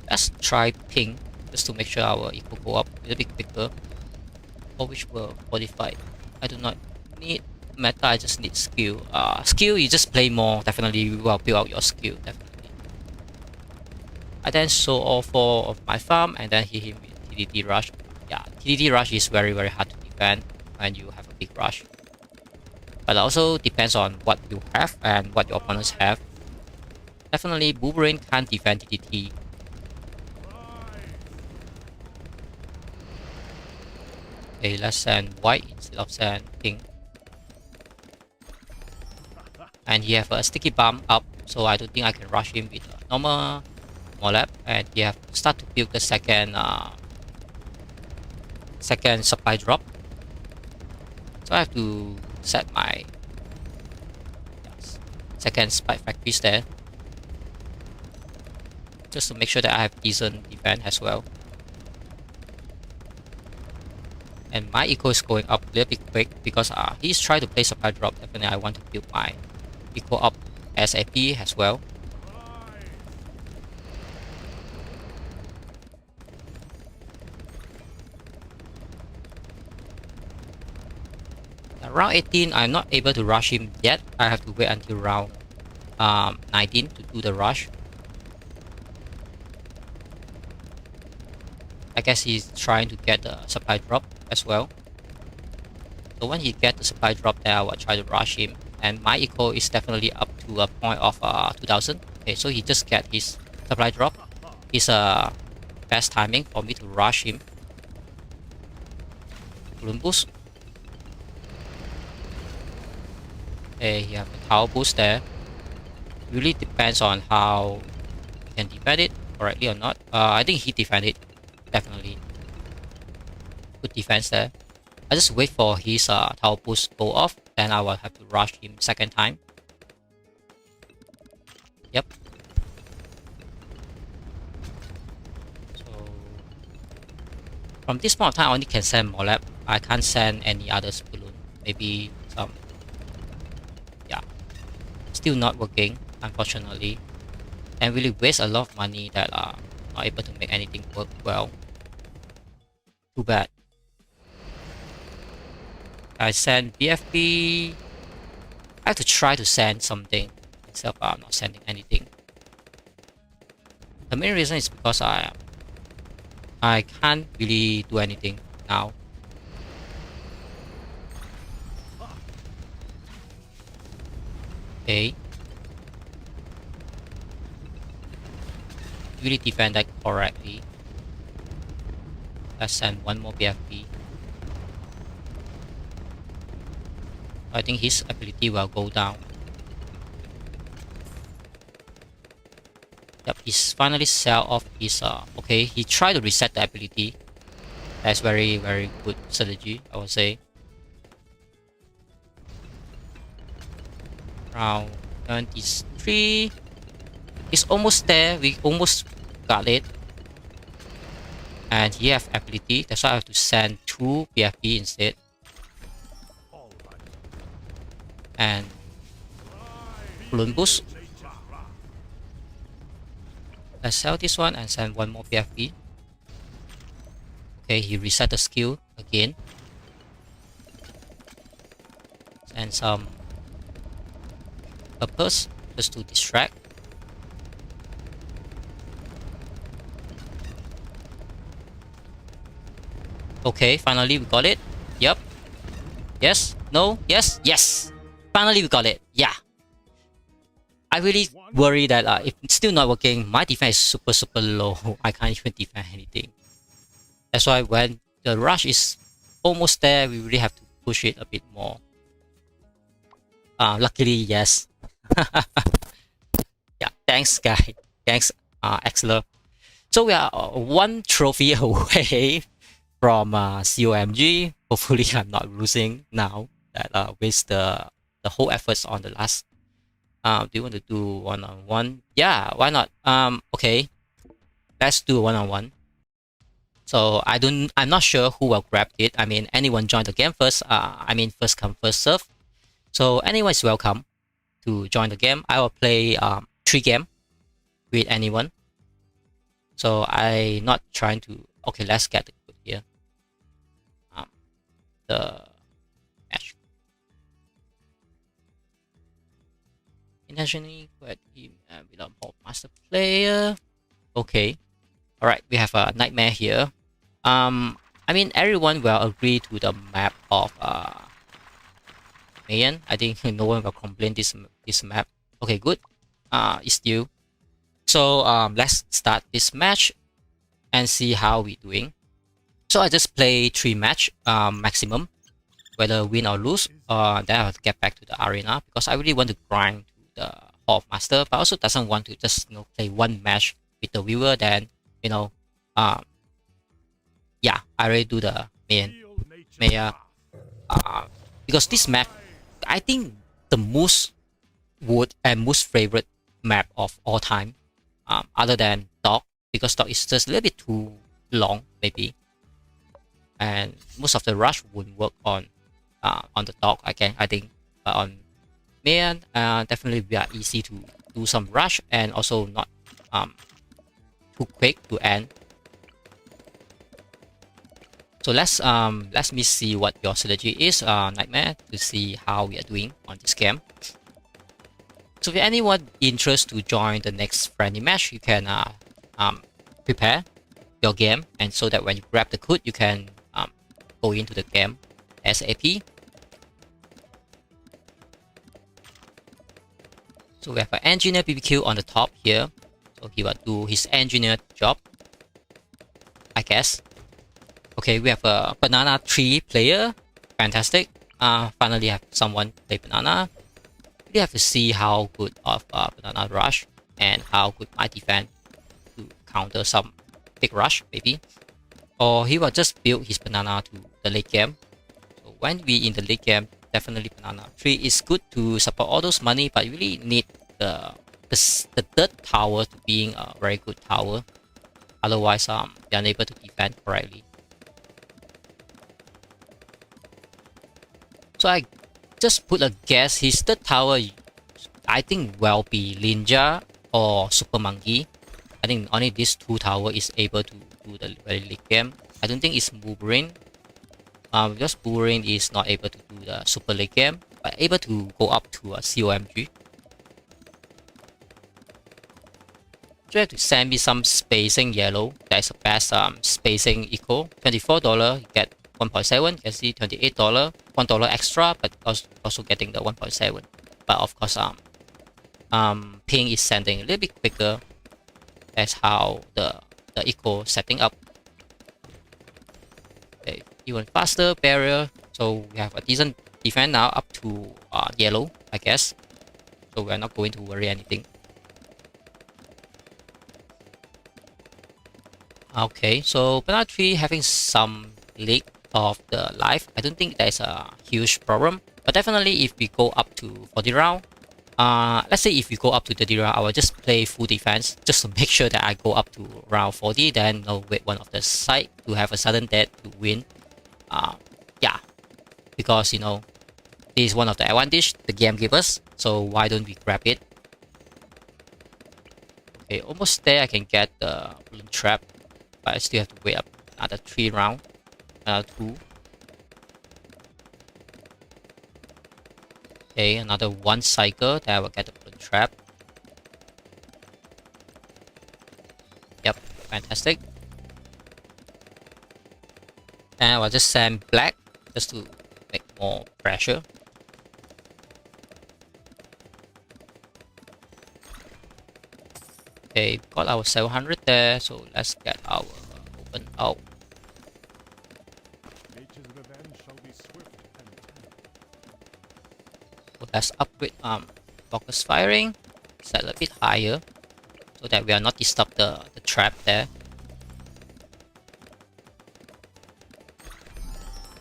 Let's try ping just to make sure our eco go up a little bit quicker. For which were fortified. I do not need meta, I just need skill. Skill you just play more, definitely you will build out your skill, definitely. I then sold all 4 of my farm and then hit him with TDT rush. Yeah, TDT rush is very hard to defend when you have a big rush. But also depends on what you have and what your opponents have. Definitely Boomerang can't defend TDT. Okay, let's send white instead of send pink. And he have a sticky bomb up, so I don't think I can rush him with a normal Molab. And he have to start to build the second supply drop. So I have to set my second spike factories there, just to make sure that I have decent defense as well. And my eco is going up a little bit quick because he's trying to play supply drop. Definitely I want to build my eco up ASAP as well. Round 18 I'm not able to rush him yet. I have to wait until round 19 to do the rush. I guess he's trying to get the supply drop as well. So when he get the supply drop there, I will try to rush him. And my eco is definitely up to a point of 2000. Okay, so he just get his supply drop. It's best timing for me to rush him. Balloon boost. Okay, he have a tower boost there. Really depends on how he can defend it correctly or not. I think he defended it. Definitely. Good defense there. I just wait for his tower boost go off, then I will have to rush him second time. Yep. So from this point of time, I only can send Molab. I can't send any other balloon. Maybe some. Yeah. Still not working, unfortunately. And really waste a lot of money that are not able to make anything work well. Too bad. I send BFB. I have to try to send something instead of not sending anything. The main reason is because I can't really do anything now. Okay. Really defend that correctly. Let's send one more BFB. I think his ability will go down. Yep, he's finally sell off his okay, he tried to reset the ability. That's very good strategy, I would say. Round 23. It's almost there, we almost got it. And he have ability, that's why I have to send 2 BFB instead. And balloon boost. Let's sell this one and send 1 more BFB. Okay, he reset the skill again. And some purpose. just to distract. Okay, finally we got it. Yep. Yes. No. Yes. Yes. Finally we got it. Yeah. I really worry that if it's still not working, my defense is super low. I can't even defend anything. That's why when the rush is almost there, we really have to push it a bit more. Luckily, yes. Yeah, thanks, guy. Thanks, Axler. So we are one trophy away from COMG. Hopefully, I'm not losing now. That waste the whole efforts on the last. Do you want to do one-on-one? Yeah, why not? Okay, let's do one-on-one. So I'm not sure who will grab it. I mean, anyone join the game first. I mean, first come, first serve. So anyone is welcome to join the game. I will play 3 games with anyone. So I not trying to. Okay, let's get the code here. The match. Intentionally quit him without more master player. Okay. Alright, we have a nightmare here. I mean everyone will agree to the map of Mayan. I think no one will complain this map. Okay, good. It's you. So let's start this match and see how we doing. So I just play 3 match maximum, whether win or lose. Then I have to get back to the arena because I really want to grind to the Hall of Master, but also doesn't want to just play 1 match with the viewer. Then yeah, I already do the Maya because this map, I think the most favorite map of all time, other than Dog, because Dog is just a little bit too long maybe, and most of the rush wouldn't work on the Dog. I think, but on Mayan, definitely we are easy to do some rush and also not too quick to end. So let me see what your strategy is, Nightmare, to see how we are doing on this game. So if anyone interested to join the next friendly match, you can prepare your game, and so that when you grab the code, you can go into the game ASAP. So we have an engineer BBQ on the top here. So he will do his engineer job, I guess. Okay, we have a banana tree player. Fantastic. Finally have someone play banana. We have to see how good of banana rush and how good my defense to counter some big rush maybe. Or he will just build his banana to the late game. So when we in the late game, definitely banana tree is good to support all those money, but you really need the third tower to being a very good tower. Otherwise, you're unable to defend correctly. So I just put a guess. His third tower, I think, will be Ninja or Super Monkey. I think only these 2 towers is able to do the very late game. I don't think it's Wolverine. Because Wolverine is not able to do the super late game, but able to go up to a COMG. So you have to send me some spacing yellow. That's the best spacing equal. $24, you get 1.7. You can see $28, $1 extra, but also getting the 1.7. But of course, ping is sending a little bit quicker. That's how the equal setting up. Okay, even faster barrier. So we have a decent defense now up to yellow, I guess. So we're not going to worry anything. Okay, so banana tree having some leak of the life. I don't think there's a huge problem, but definitely if we go up to 40 round, let's say if we go up to 30 round, I will just play full defense just to make sure that I go up to round 40, then wait one of the side to have a sudden death to win. Yeah, because this is one of the advantage the game gives us, so why don't we grab it? Okay, almost there. I can get the balloon trap, but I still have to wait up another 3 round. 2. Okay, another 1 cycle that I will get the balloon trap. fantastic. And I'll just send black just to make more pressure. Okay, got our 700 there, so let's get our open out. Nature's revenge shall be swift and terrible. So let's upgrade focus firing, set a bit higher so that we are not disturb the trap there.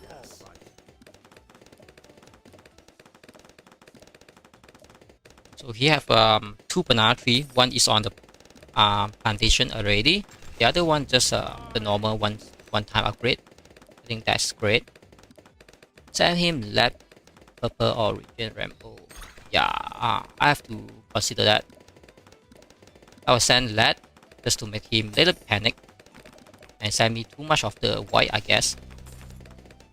Yes. So here have two banana tree. One is on the plantation already. The other one just the normal one-time upgrade. I think that's great. Send him lead, purple, or region rainbow. Yeah, I have to consider that. I will send lead just to make him a little panic and send me too much of the white, I guess.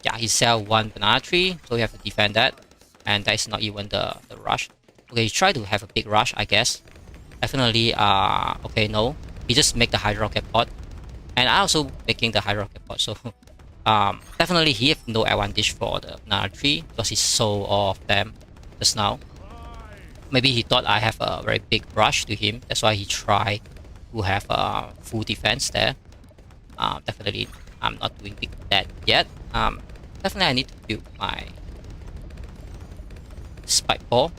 Yeah, he sell one banana tree, so we have to defend that, and that is not even the rush. Okay, he try to have a big rush, I guess. Definitely, okay, no. He just make the hydro rocket pod. And I also making the hydro rocket pod, so definitely he have no advantage for the banana tree because he sold all of them just now. Maybe he thought I have a very big rush to him, that's why he tried to have a full defense there. Definitely, I'm not doing that yet. Definitely I need to build my spike ball.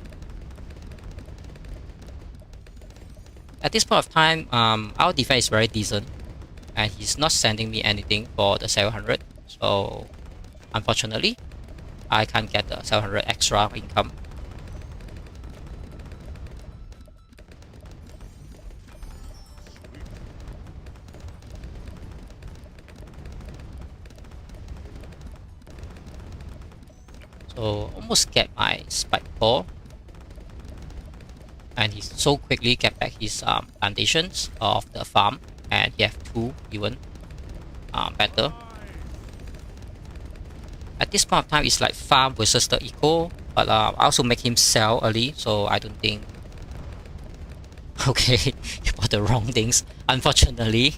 At this point of time, our defense is very decent, and he's not sending me anything for the 700. So, unfortunately, I can't get the 700 extra income. So, almost get my spike ball. And he so quickly get back his plantations of the farm, and he have two even better. At this point of time, it's like farm versus the eco, but I also make him sell early, so I don't think. Okay, he bought the wrong things, unfortunately.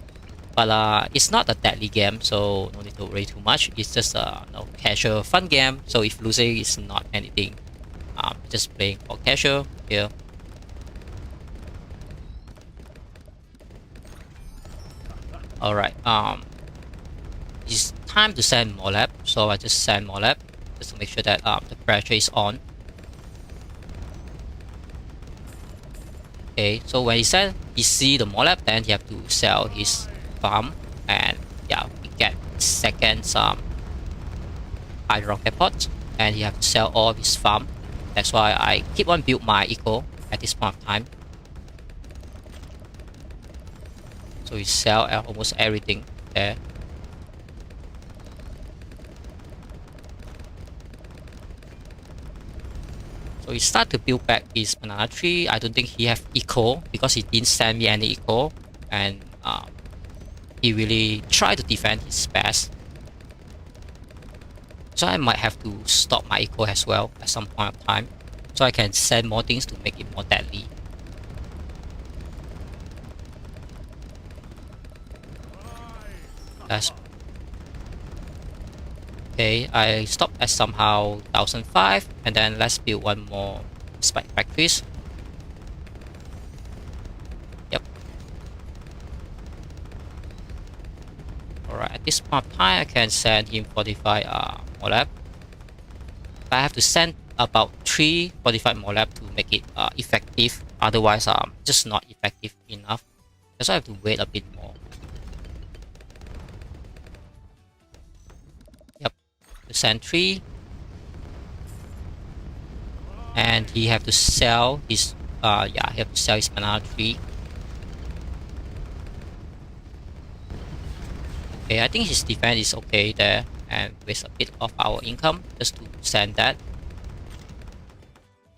But it's not a deadly game, so no need to worry too much. It's just a casual fun game. So if losing is not anything, just playing for casual here. Alright, it's time to send more lab, so I just send more lab just to make sure that the pressure is on. Okay, so when he see the more lab, then he have to sell his farm, and yeah, we get second hydro rocket pot, and he have to sell all of his farm. That's why I keep on build my eco at this point of time. So we sell almost everything there. So we start to build back his banana tree. I don't think he have eco because he didn't send me any eco, and he really tried to defend his best. So I might have to stop my eco as well at some point of time, so I can send more things to make it more deadly. Okay, I stopped at somehow 1005, and then let's build one more spike factories. Yep. Alright, at this point of time, I can send him 45 molab. I have to send about 3 45 molab to make it effective. Otherwise, just not effective enough. That's why I have to wait a bit more. Send 3, and he have to sell his he have to sell his banana tree. Okay, I think his defense is okay there, and with a bit of our income just to send that.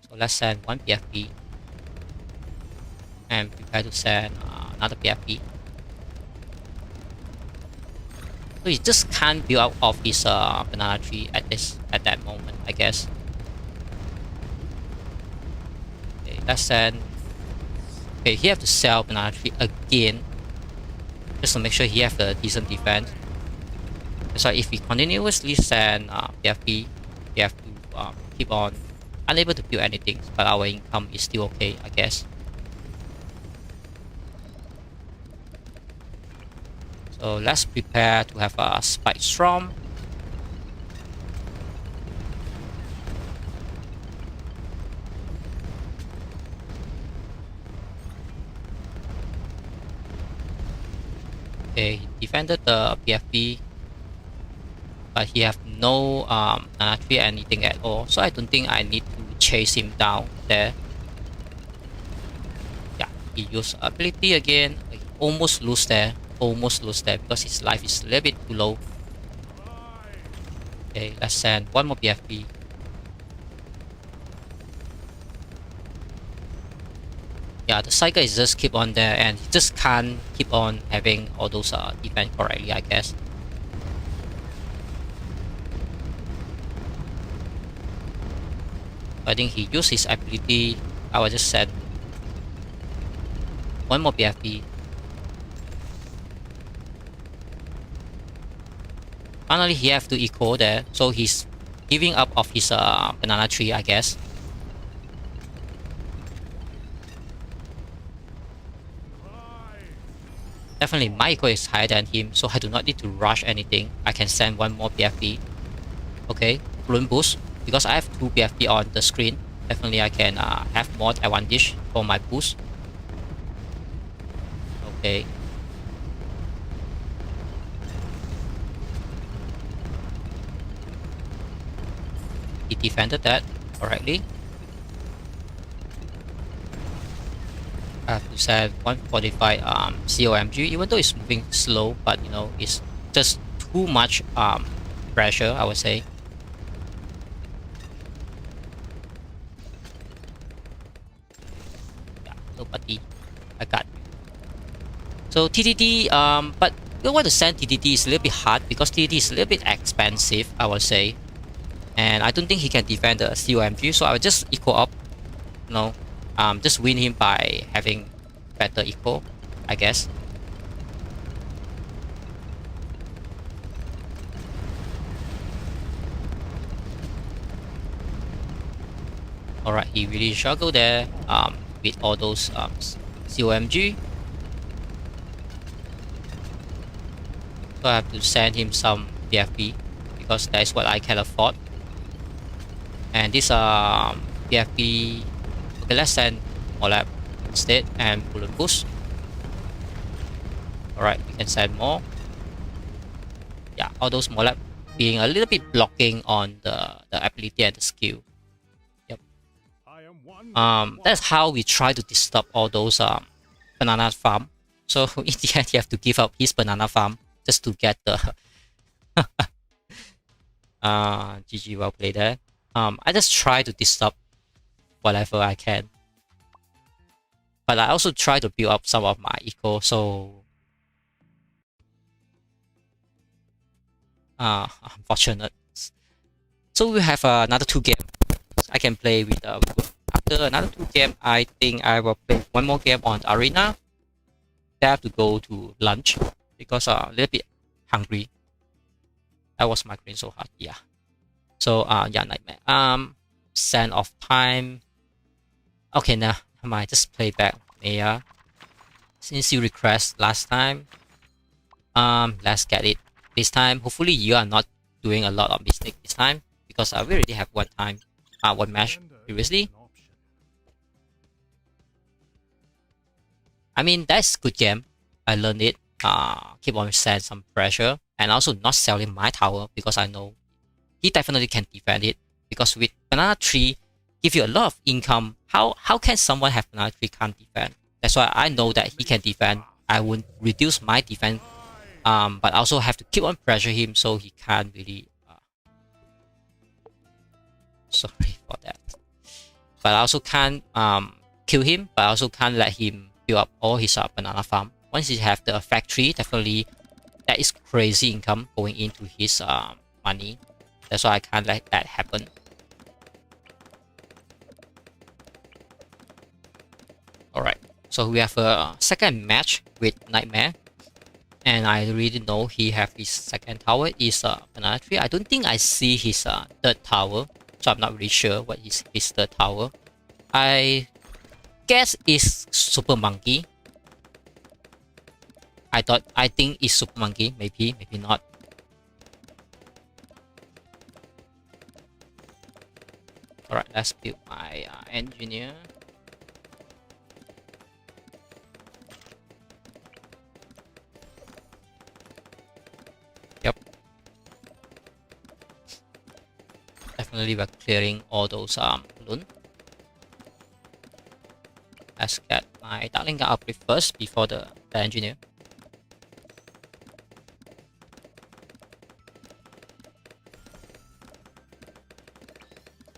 So let's send one PFP and prepare to send another PFP. So he just can't build out of his banana tree at that moment, I guess. Okay, let's send. Okay, he have to sell banana tree again, just to make sure he have a decent defense. So if we continuously send PFP, we have to keep on unable to build anything, but our income is still okay, I guess. So let's prepare to have a spike storm. Okay, he defended the PFP, but he have no nana tree anything at all, so I don't think I need to chase him down there. Yeah, he used ability again. He almost lose there, because his life is a little bit too low. Okay, let's send one more PFP. Yeah, the cycle is just keep on there, and he just can't keep on having all those defense correctly, I guess. I think he used his ability. I will just send one more PFP. Finally, he have to eco there, so he's giving up of his banana tree, I guess. Definitely, my eco is higher than him, so I do not need to rush anything. I can send one more PFP. Okay, balloon boost. Because I have 2 PFP on the screen, definitely I can have more advantage for my boost. Okay. He defended that correctly. I have to send 145 COMG, even though it's moving slow, but you know, it's just too much pressure, I would say. Yeah, nobody. I got you. So TDT, but you want to send TDT is a little bit hard because TDT is a little bit expensive, I would say. And I don't think he can defend the COMG, so I will just equal up. You know, just win him by having better eco, I guess. Alright, he really struggled there with all those COMG. So I have to send him some PFP because that is what I can afford. And this PFP, okay, let's send Molab instead and balloon boost. Alright, we can send more. Yeah, all those Molab being a little bit blocking on the ability and the skill. Yep. That's how we try to disturb all those banana farm. So in the end, you have to give up his banana farm just to get the GG, well played there. I just try to disturb whatever I can. But I also try to build up some of my eco, so unfortunate. So we have another 2 games I can play with. After another 2 games, I think I will play one more game on arena. I have to go to lunch because a little bit hungry. I was migrating so hard. Yeah. So yeah, nightmare. Sand of time. Okay, now I might just play back Maya. Since you request last time, let's get it this time. Hopefully you are not doing a lot of mistake this time because we already have one match previously. I mean, that's good game. I learned it. Keep on send some pressure and also not selling my tower because I know he definitely can defend it. Because with banana tree, give you a lot of income. How can someone have banana tree can't defend? That's why I know that he can defend. I won't reduce my defense, but I also have to keep on pressure him so he can't really. Sorry for that. But I also can't kill him. But I also can't let him build up all his banana farm. Once he have the factory, definitely that is crazy income going into his money. That's why I can't let that happen. Alright, so we have a second match with Nightmare. And I really know he have his second tower is banana tree. I don't think I see his third tower, so I'm not really sure what is his third tower. I guess it's super monkey. I think it's super monkey. Maybe not. All right, let's build my engineer. Yep. Definitely we're clearing all those balloons. Let's get my Dartling upgrade first before the engineer.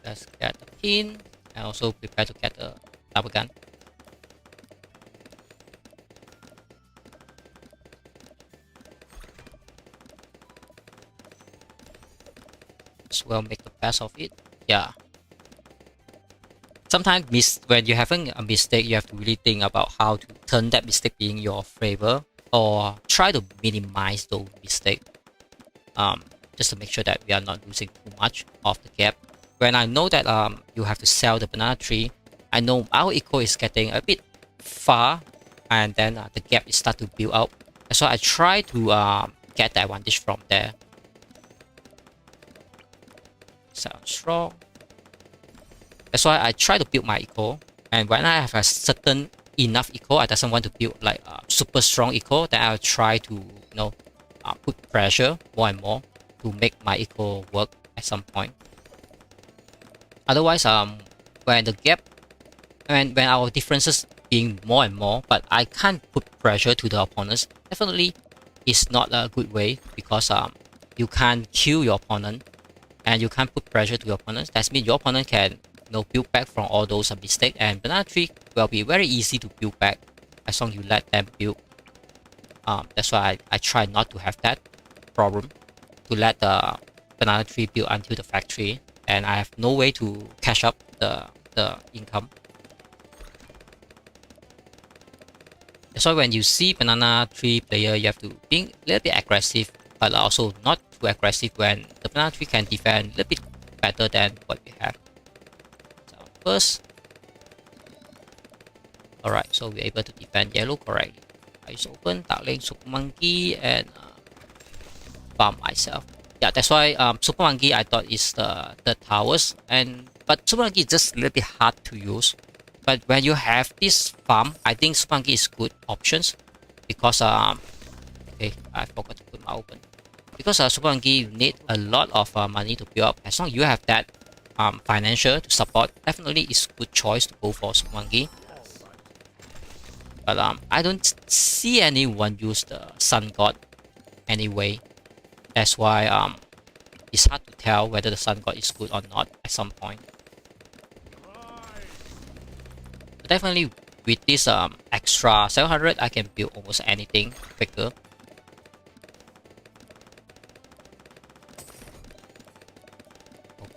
Let's get the pin and also prepare to get the double gun. As well, make the best of it. Yeah. Sometimes when you're having a mistake, you have to really think about how to turn that mistake in your favor or try to minimize those mistakes. Just to make sure that we are not losing too much of the gap. When I know that you have to sell the banana tree, I know our eco is getting a bit far, and then the gap is start to build up. So I try to get the advantage from there. Sounds strong. That's why I try to build my eco, and when I have a certain enough eco, I doesn't want to build like a super strong eco. Then I'll try to put pressure more and more to make my eco work at some point. Otherwise, when the gap and when our differences being more and more, but I can't put pressure to the opponents, definitely it's not a good way, because you can't kill your opponent and you can't put pressure to your opponents. That means your opponent can build back from all those mistakes, and banana tree will be very easy to build back as long as you let them build. That's why I try not to have that problem, to let the banana tree build until the factory, and I have no way to catch up the income. That's why when you see banana tree player, you have to be a little bit aggressive, but also not too aggressive when the banana tree can defend a little bit better than what we have. So first, alright, so we're able to defend yellow correctly. Eyes open, Dartling, Super Monkey, and farm myself. Yeah, that's why Super Monkey I thought is the towers, but Super Monkey is just a little bit hard to use. But when you have this farm, I think Super Monkey is good options, because okay, I forgot to put my open. Because Super Monkey, you need a lot of money to build up. As long as you have that financial to support, definitely it's good choice to go for Super Monkey. But I don't see anyone use the Sun God anyway. That's why it's hard to tell whether the Sun God is good or not at some point. But definitely with this extra 700, I can build almost anything quicker.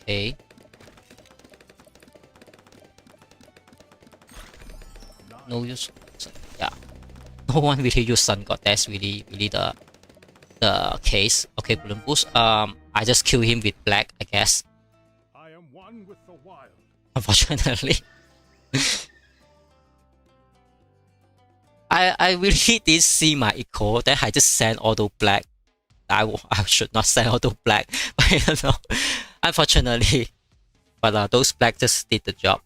Okay. No use. Yeah. No one really use Sun God. That's really the case. Okay, Balloon Boost. I just kill him with black, I guess. I am one with the wild. Unfortunately. I really did see my eco, then I just sent auto black. I should not send auto black, but I don't know. Unfortunately. But those black just did the job.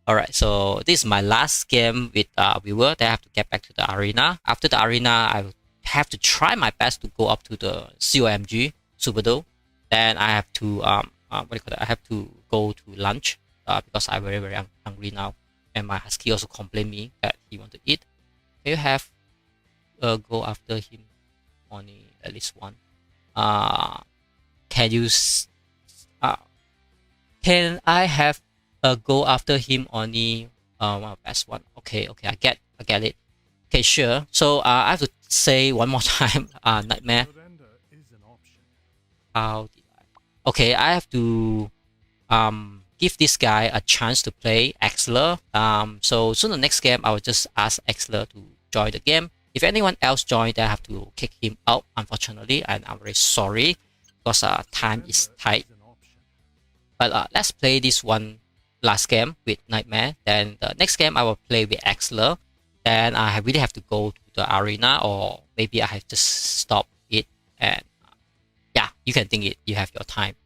Alright, so this is my last game with viewer. Then I have to get back to the arena. After the arena, I have to try my best to go up to the COMG Superdome. Then I have to what do you call it? I have to go to lunch because I'm very hungry now, and my husky also complained me that he want to eat. Can you have go after him only at least one? Can you can I have go after him only one best one? Okay, I get it. Okay, sure. So I have to say one more time, nightmare. How did I? Okay, I have to give this guy a chance to play Axler. So soon the next game I will just ask Axler to join the game, If anyone else joined, I have to kick him out, unfortunately, and I'm very sorry because time is tight. But let's play this one last game with Nightmare. Then the next game I will play with Axler. Then I really have to go to the arena, or maybe I have to stop it. And yeah, you can think it. You have your time.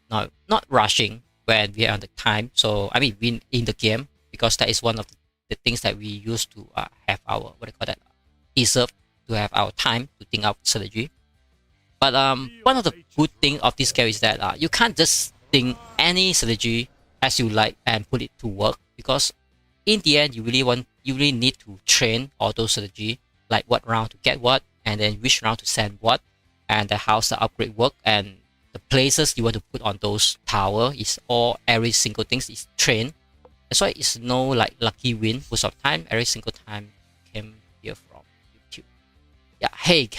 No, not rushing when we are on the time. So I mean, in the game, because that is one of the things that we use to have our what do you call that, reserve, to have our time to think out strategy. But one of the good thing of this game is that you can't just think any strategy as you like and put it to work, because in the end you really need to train all those strategy, like what round to get what, and then which round to send what, and how's the upgrade work, and the places you want to put on those tower is all, every single thing is trained. That's why it's no like lucky win most of the time. Every single time came here from YouTube. Yeah, hey,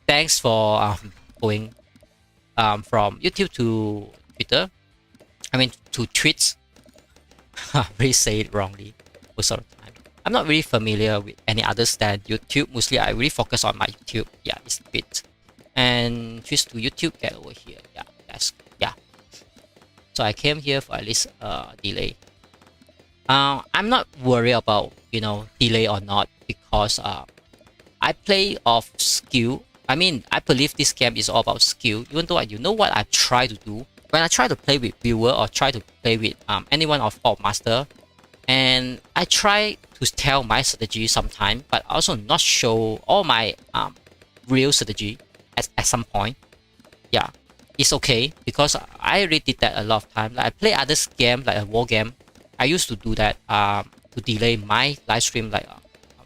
thanks for going from YouTube to Twitter. I mean to tweets. I really say it wrongly most of the time. I'm not really familiar with any others than YouTube. Mostly I really focus on my YouTube. Yeah, it's a bit. And switch to YouTube, get over here. Yeah, yeah. So I came here for at least delay. I'm not worried about delay or not, because I play off skill. I mean, I believe this game is all about skill. Even though you know what I try to do when I try to play with viewer or try to play with anyone of master, and I try to tell my strategy sometimes, but also not show all my real strategy at some point. Yeah, it's okay, because I already did that a lot of time. Like I play other game like a war game. I used to do that to delay my live stream like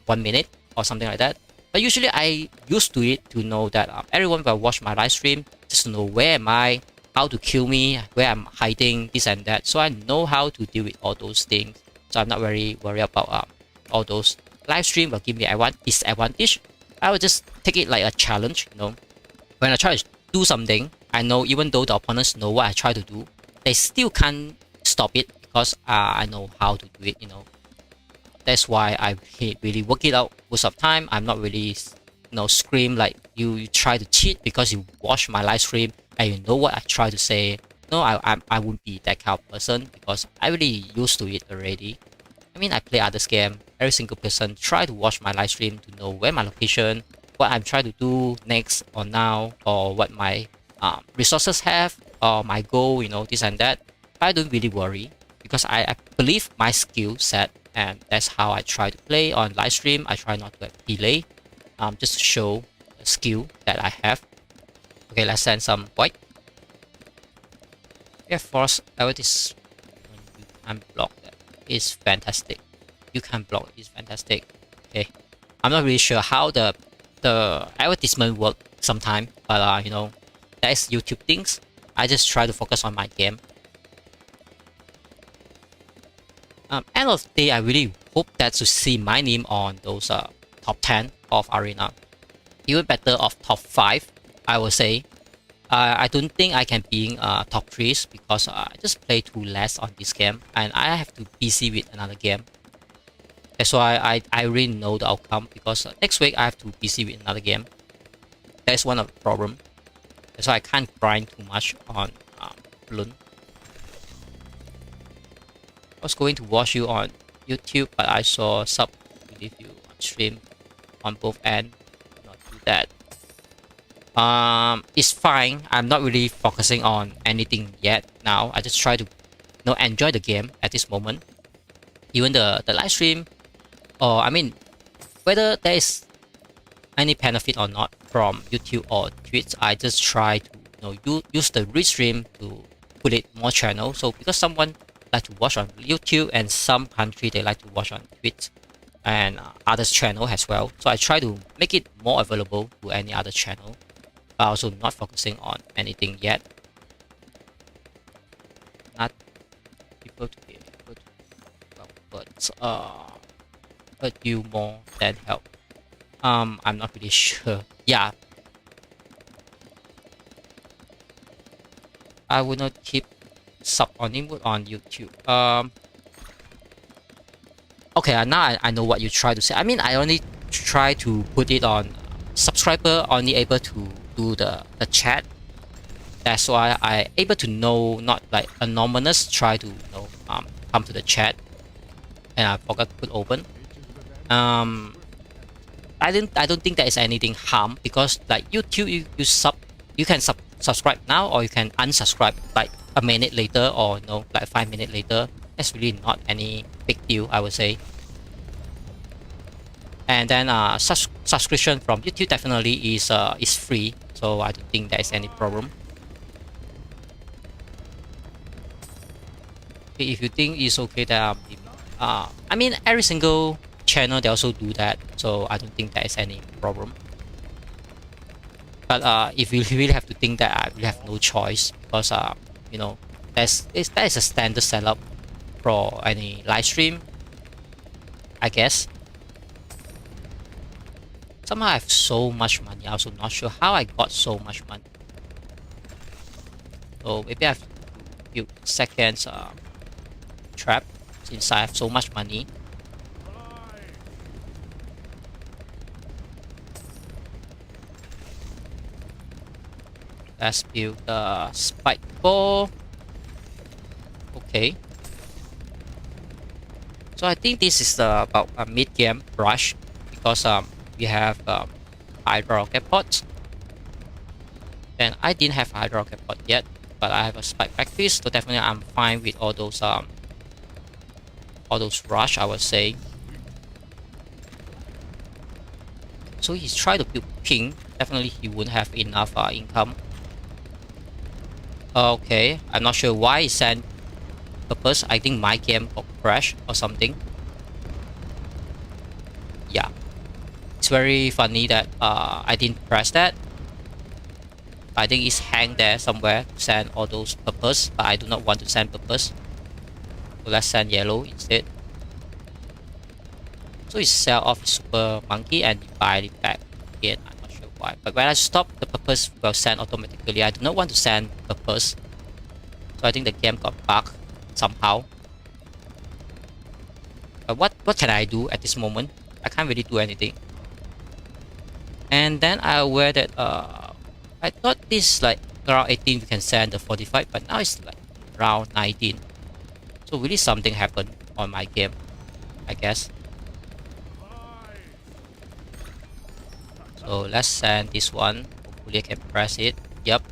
1 minute or something like that. But usually I used to it to know that everyone will watch my live stream just to know where am I, how to kill me, where I'm hiding, this and that. So I know how to deal with all those things. So I'm not very worried about all those. Live stream will give me disadvantage. I will just take it like a challenge. When I try to do something, I know even though the opponents know what I try to do, they still can't stop it, because I know how to do it. That's why I really work it out most of the time. I'm not really scream like you try to cheat because you watch my live stream and you know what I try to say. No, I wouldn't be that kind of person, because I really used to it already. I mean, I play other game. Every single person try to watch my live stream to know where my location, what I'm trying to do next or now, or what my resources have, or my goal, this and that. I don't really worry, because I believe my skill set, and that's how I try to play on live stream. I try not to have delay, just to show the skill that I have. Okay, let's send some white. Yeah, force this when you can block that is fantastic. You can block it is fantastic. Okay, I'm not really sure how the advertisement work sometimes, but that's YouTube things. I just try to focus on my game. End of the day, I really hope that to see my name on those top 10 of arena, even better of top 5. I will say. I don't think I can be in top 3s, because I just play too less on this game and I have to busy with another game. That's why I really know the outcome, because next week I have to busy with another game. That's one of the problem. That's why I can't grind too much on Bloons. I was going to watch you on YouTube, but I saw sub with you on stream on both ends. Not do that. It's fine. I'm not really focusing on anything yet now. I just try to enjoy the game at this moment. Even the live stream, or I mean, whether there is any benefit or not from YouTube or Twitch, I just try to use the restream to put it more channel. So because someone like to watch on YouTube, and some country they like to watch on Twitch and others channel as well. So I try to make it more available to any other channel, but also not focusing on anything yet. Not people to be able to hurt you more than help. I'm not really sure. Yeah, I will not keep sub on input on YouTube. Okay, now I know what you try to say. I mean, I only try to put it on subscriber only able to do the chat. That's why I able to know, not like anonymous try to come to the chat, and I forgot to put open. I don't think there is anything harm, because like YouTube, you can subscribe now, or you can unsubscribe like a minute later, or like 5 minutes later. That's really not any big deal, I would say. And then subscription from YouTube definitely is free, so I don't think there is any problem. Okay, if you think it's okay that I mean, every single channel they also do that, so I don't think there is any problem. But if you really have to think that, I really have no choice, because that is a standard setup for any live stream, I guess. Somehow I have so much money. I'm also not sure how I got so much money. So maybe I have to build second trap, since I have so much money. Let's build the spike ball. Okay. So I think this is about a mid-game rush, because we have Hydra rocket pods. And I didn't have Hydra rocket pod yet, but I have a spike practice, so definitely I'm fine with all those rush, I would say. So he's trying to build ping. Definitely he wouldn't have enough income. Okay, I'm not sure why he sent purpose. I think my game got crashed or something. Yeah, it's very funny that I didn't press that. I think it's hang there somewhere to send all those purpose, but I do not want to send purpose. So let's send yellow instead. So he sell off super monkey and buy it back again. I'm not sure why. But when I stop, the purpose will send automatically. I do not want to send purpose. So I think the game got bugged somehow. But what can I do at this moment? I can't really do anything. And then I aware that I thought this like around 18 we can send the fortified, but now it's like around 19. So really something happened on my game, I guess. So let's send this one. Hopefully I can press it. Yep.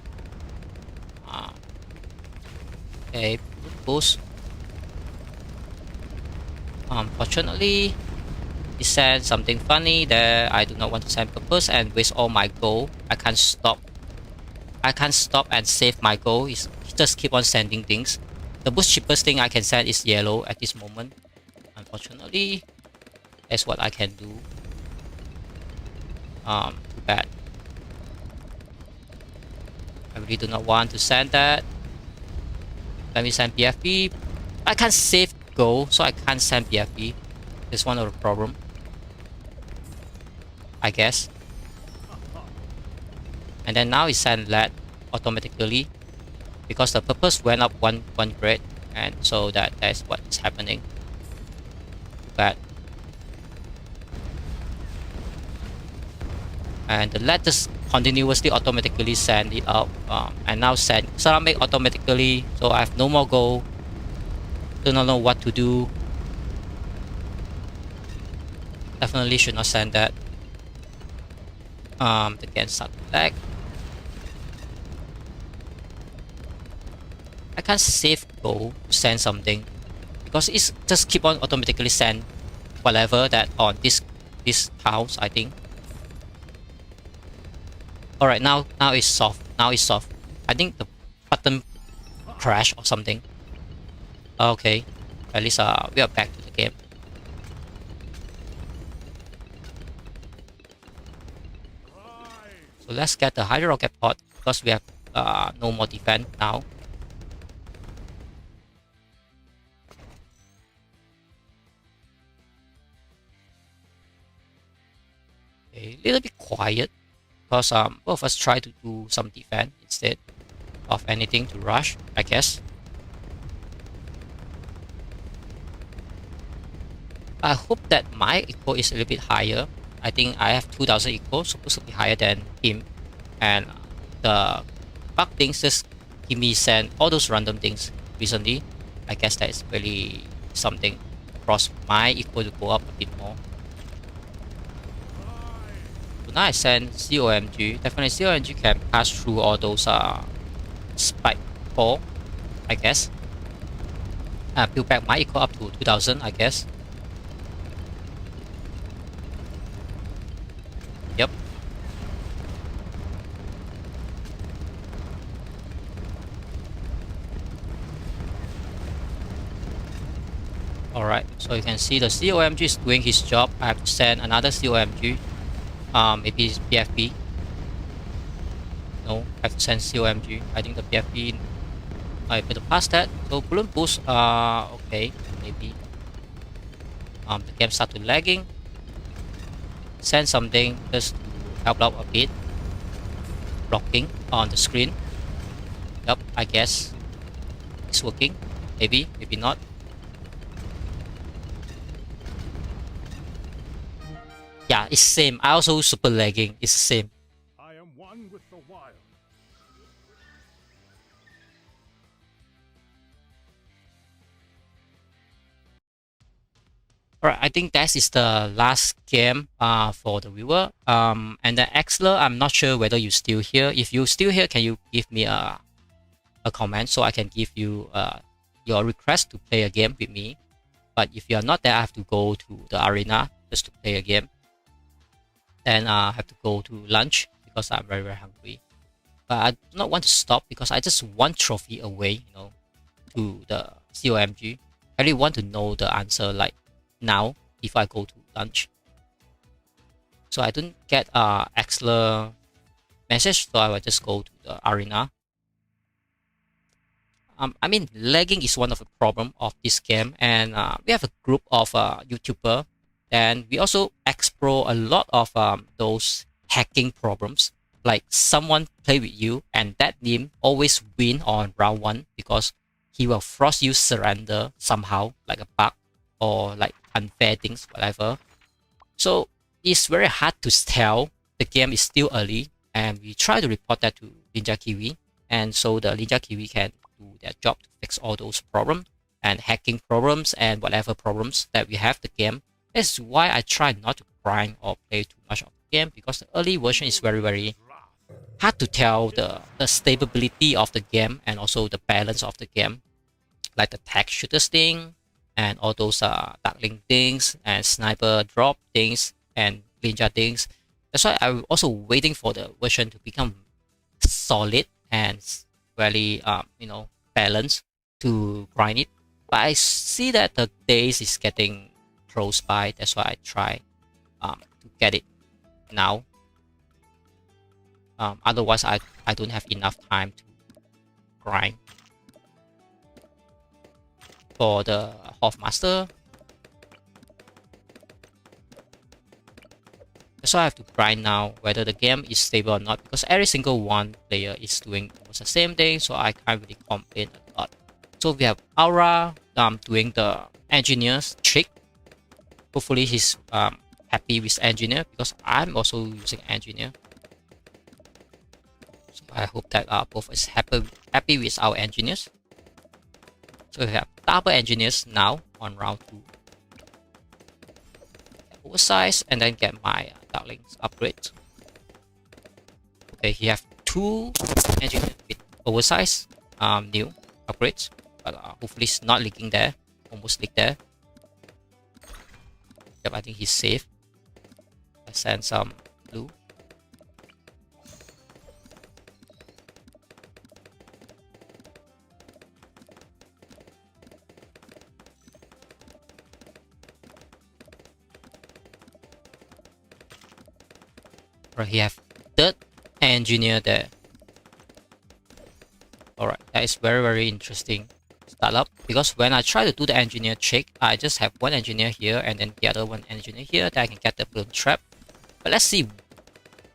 Okay, boost. Unfortunately, it sent something funny there. I do not want to send purpose and waste all my gold. I can't stop and save my gold. It just keep on sending things. The most cheapest thing I can send is yellow at this moment. Unfortunately, that's what I can do. Too bad. I really do not want to send that. Let me send BFB. I can't save gold, so I can't send BFB. That's one of the problem, I guess. And then now it send lead automatically, because the purpose went up one grade, and so that's what is happening. Too bad. And the lead just continuously automatically send it up, and now send ceramic automatically, so I have no more gold. Do not know what to do. Definitely should not send that. The game start lag. I can't save gold to send something, because it's just keep on automatically send whatever that on this house, I think. Alright, now it's soft. Now it's soft. I think the button crashed or something. Okay, at least we are back to the game. So let's get the Hydro Rocket Pod, because we have no more defense now. Okay, a little bit quiet, because both of us try to do some defense instead of anything to rush, I guess. I hope that my echo is a little bit higher, I think I have 2000 equal, supposed to be higher than him. And the bug things just give me send all those random things recently. I guess that is really something. Cross my equal to go up a bit more. So now I send COMG. Definitely COMG can pass through all those spike 4, I guess. Build back my equal up to 2000, I guess. Yep. Alright, so you can see the COMG is doing his job. I have to send another COMG. Maybe it's BFB. No, I have to send COMG. I think the BFB I better pass that. So balloon boost, okay, maybe. The game start to lagging. Send something just to help out a bit. Blocking on the screen. Yep, I guess it's working. Maybe, maybe not. Yeah, it's same. I also super lagging. It's the same. I am one with the wild. Alright, I think that is the last game for the viewer. And then Axler, I'm not sure whether you're still here. If you're still here, can you give me a comment so I can give you your request to play a game with me? But if you're not there, I have to go to the arena just to play a game. Then I have to go to lunch because I'm very, very hungry. But I do not want to stop because I just one trophy away, you know, to the COMG. I really want to know the answer like now if I go to lunch. So I don't get Axler message, so I will just go to the arena. I mean, lagging is one of the problem of this game, and we have a group of YouTuber, and we also explore a lot of those hacking problems. Like someone play with you, and that team always win on round 1 because he will force you surrender somehow, like a bug or like unfair things, whatever. So it's very hard to tell. The game is still early, and we try to report that to ninjakiwi, and so the ninjakiwi can do their job to fix all those problems and hacking problems and whatever problems that we have the game. That's why I try not to grind or play too much of the game, because the early version is very, very hard to tell the stability of the game and also the balance of the game, like the tech shooters thing and all those Dartling things and sniper drop things and ninja things. That's why I'm also waiting for the version to become solid and really balanced to grind it. But I see that the days is getting close by. That's why I try to get it now. Otherwise, I don't have enough time to grind. For the Hofmaster, so I have to grind now whether the game is stable or not, because every single one player is doing almost the same thing, so I can't really complain a lot. So we have Aura doing the engineer's trick. Hopefully he's happy with engineer, because I'm also using engineer. So I hope that both is happy with our engineers. So we have double engineers now on round 2. Oversize and then get my Dartling's upgrade. Okay, he have 2 engineers with oversize new upgrades, but hopefully it's not leaking there. Almost leaked there. Yep, I think he's safe. I send some blue. Right, he have 3rd engineer there. Alright, that is very, very interesting startup, because when I try to do the engineer check, I just have 1 engineer here and then the other 1 engineer here that I can get the balloon trap. But let's see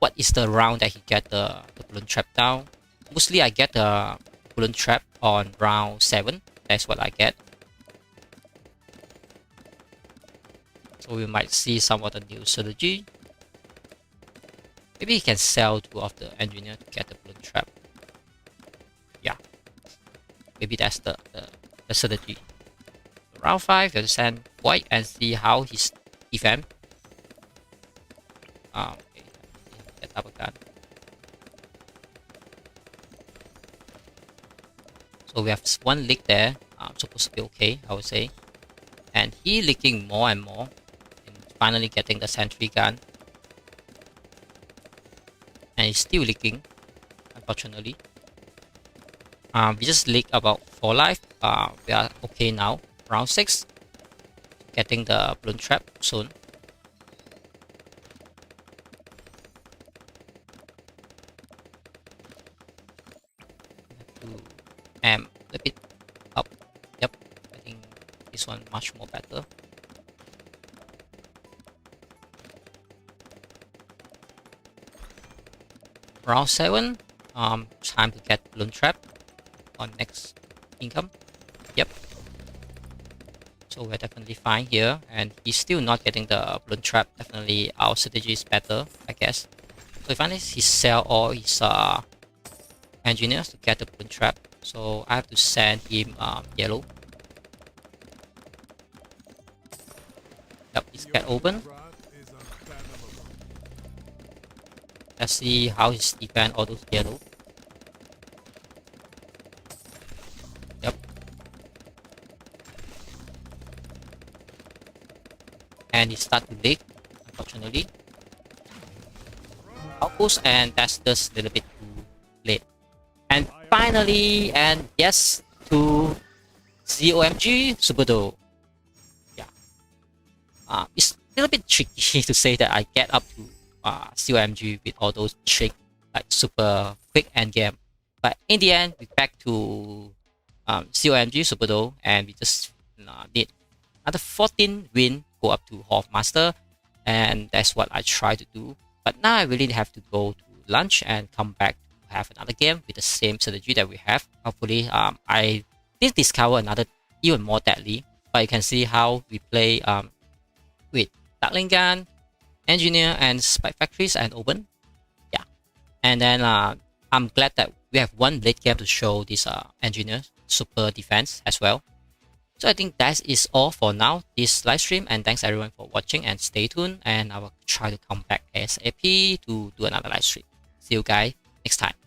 what is the round that he get the balloon trap down. Mostly I get the balloon trap on round 7. That's what I get. So we might see some of the new strategy. Maybe he can sell 2 of the engineer to get the balloon trap. Yeah. Maybe that's the strategy. So round 5, you have to send white and see how he's defend. Okay, get double gun. So we have 1 leak there. Supposed to be okay, I would say. And he leaking more and more. And finally getting the sentry gun. And he's still leaking, unfortunately. We just leaked about 4 life. We are okay now. Round 6. Getting the balloon trap soon. A little bit up. Yep, I think this one much more better. Round 7. Time to get balloon trap on next income. Yep. So we're definitely fine here, and he's still not getting the balloon trap. Definitely our strategy is better, I guess. So finally he sell all his engineers to get the balloon trap. So I have to send him yellow. Yep, it's get open. Let's see how he's defend all those yellow. Yep. And he start to leak, unfortunately. Outpost, and that's just a little bit too late. And finally, and yes, to ZOMG Superdo. Yeah. It's a little bit tricky to say that I get up to COMG with all those tricks like super quick end game, but in the end we back to COMG Superdo, and we just need another 14 win, go up to Hall of Master, and that's what I try to do. But now I really have to go to lunch and come back to have another game with the same strategy that we have. Hopefully I did discover another even more deadly, but you can see how we play with Dartling gun, engineer, and spy factories and open. Yeah, and then I'm glad that we have 1 late game to show this engineer super defense as well. So I think that is all for now, this live stream, and thanks everyone for watching, and stay tuned, and I will try to come back ASAP to do another live stream. See you guys next time.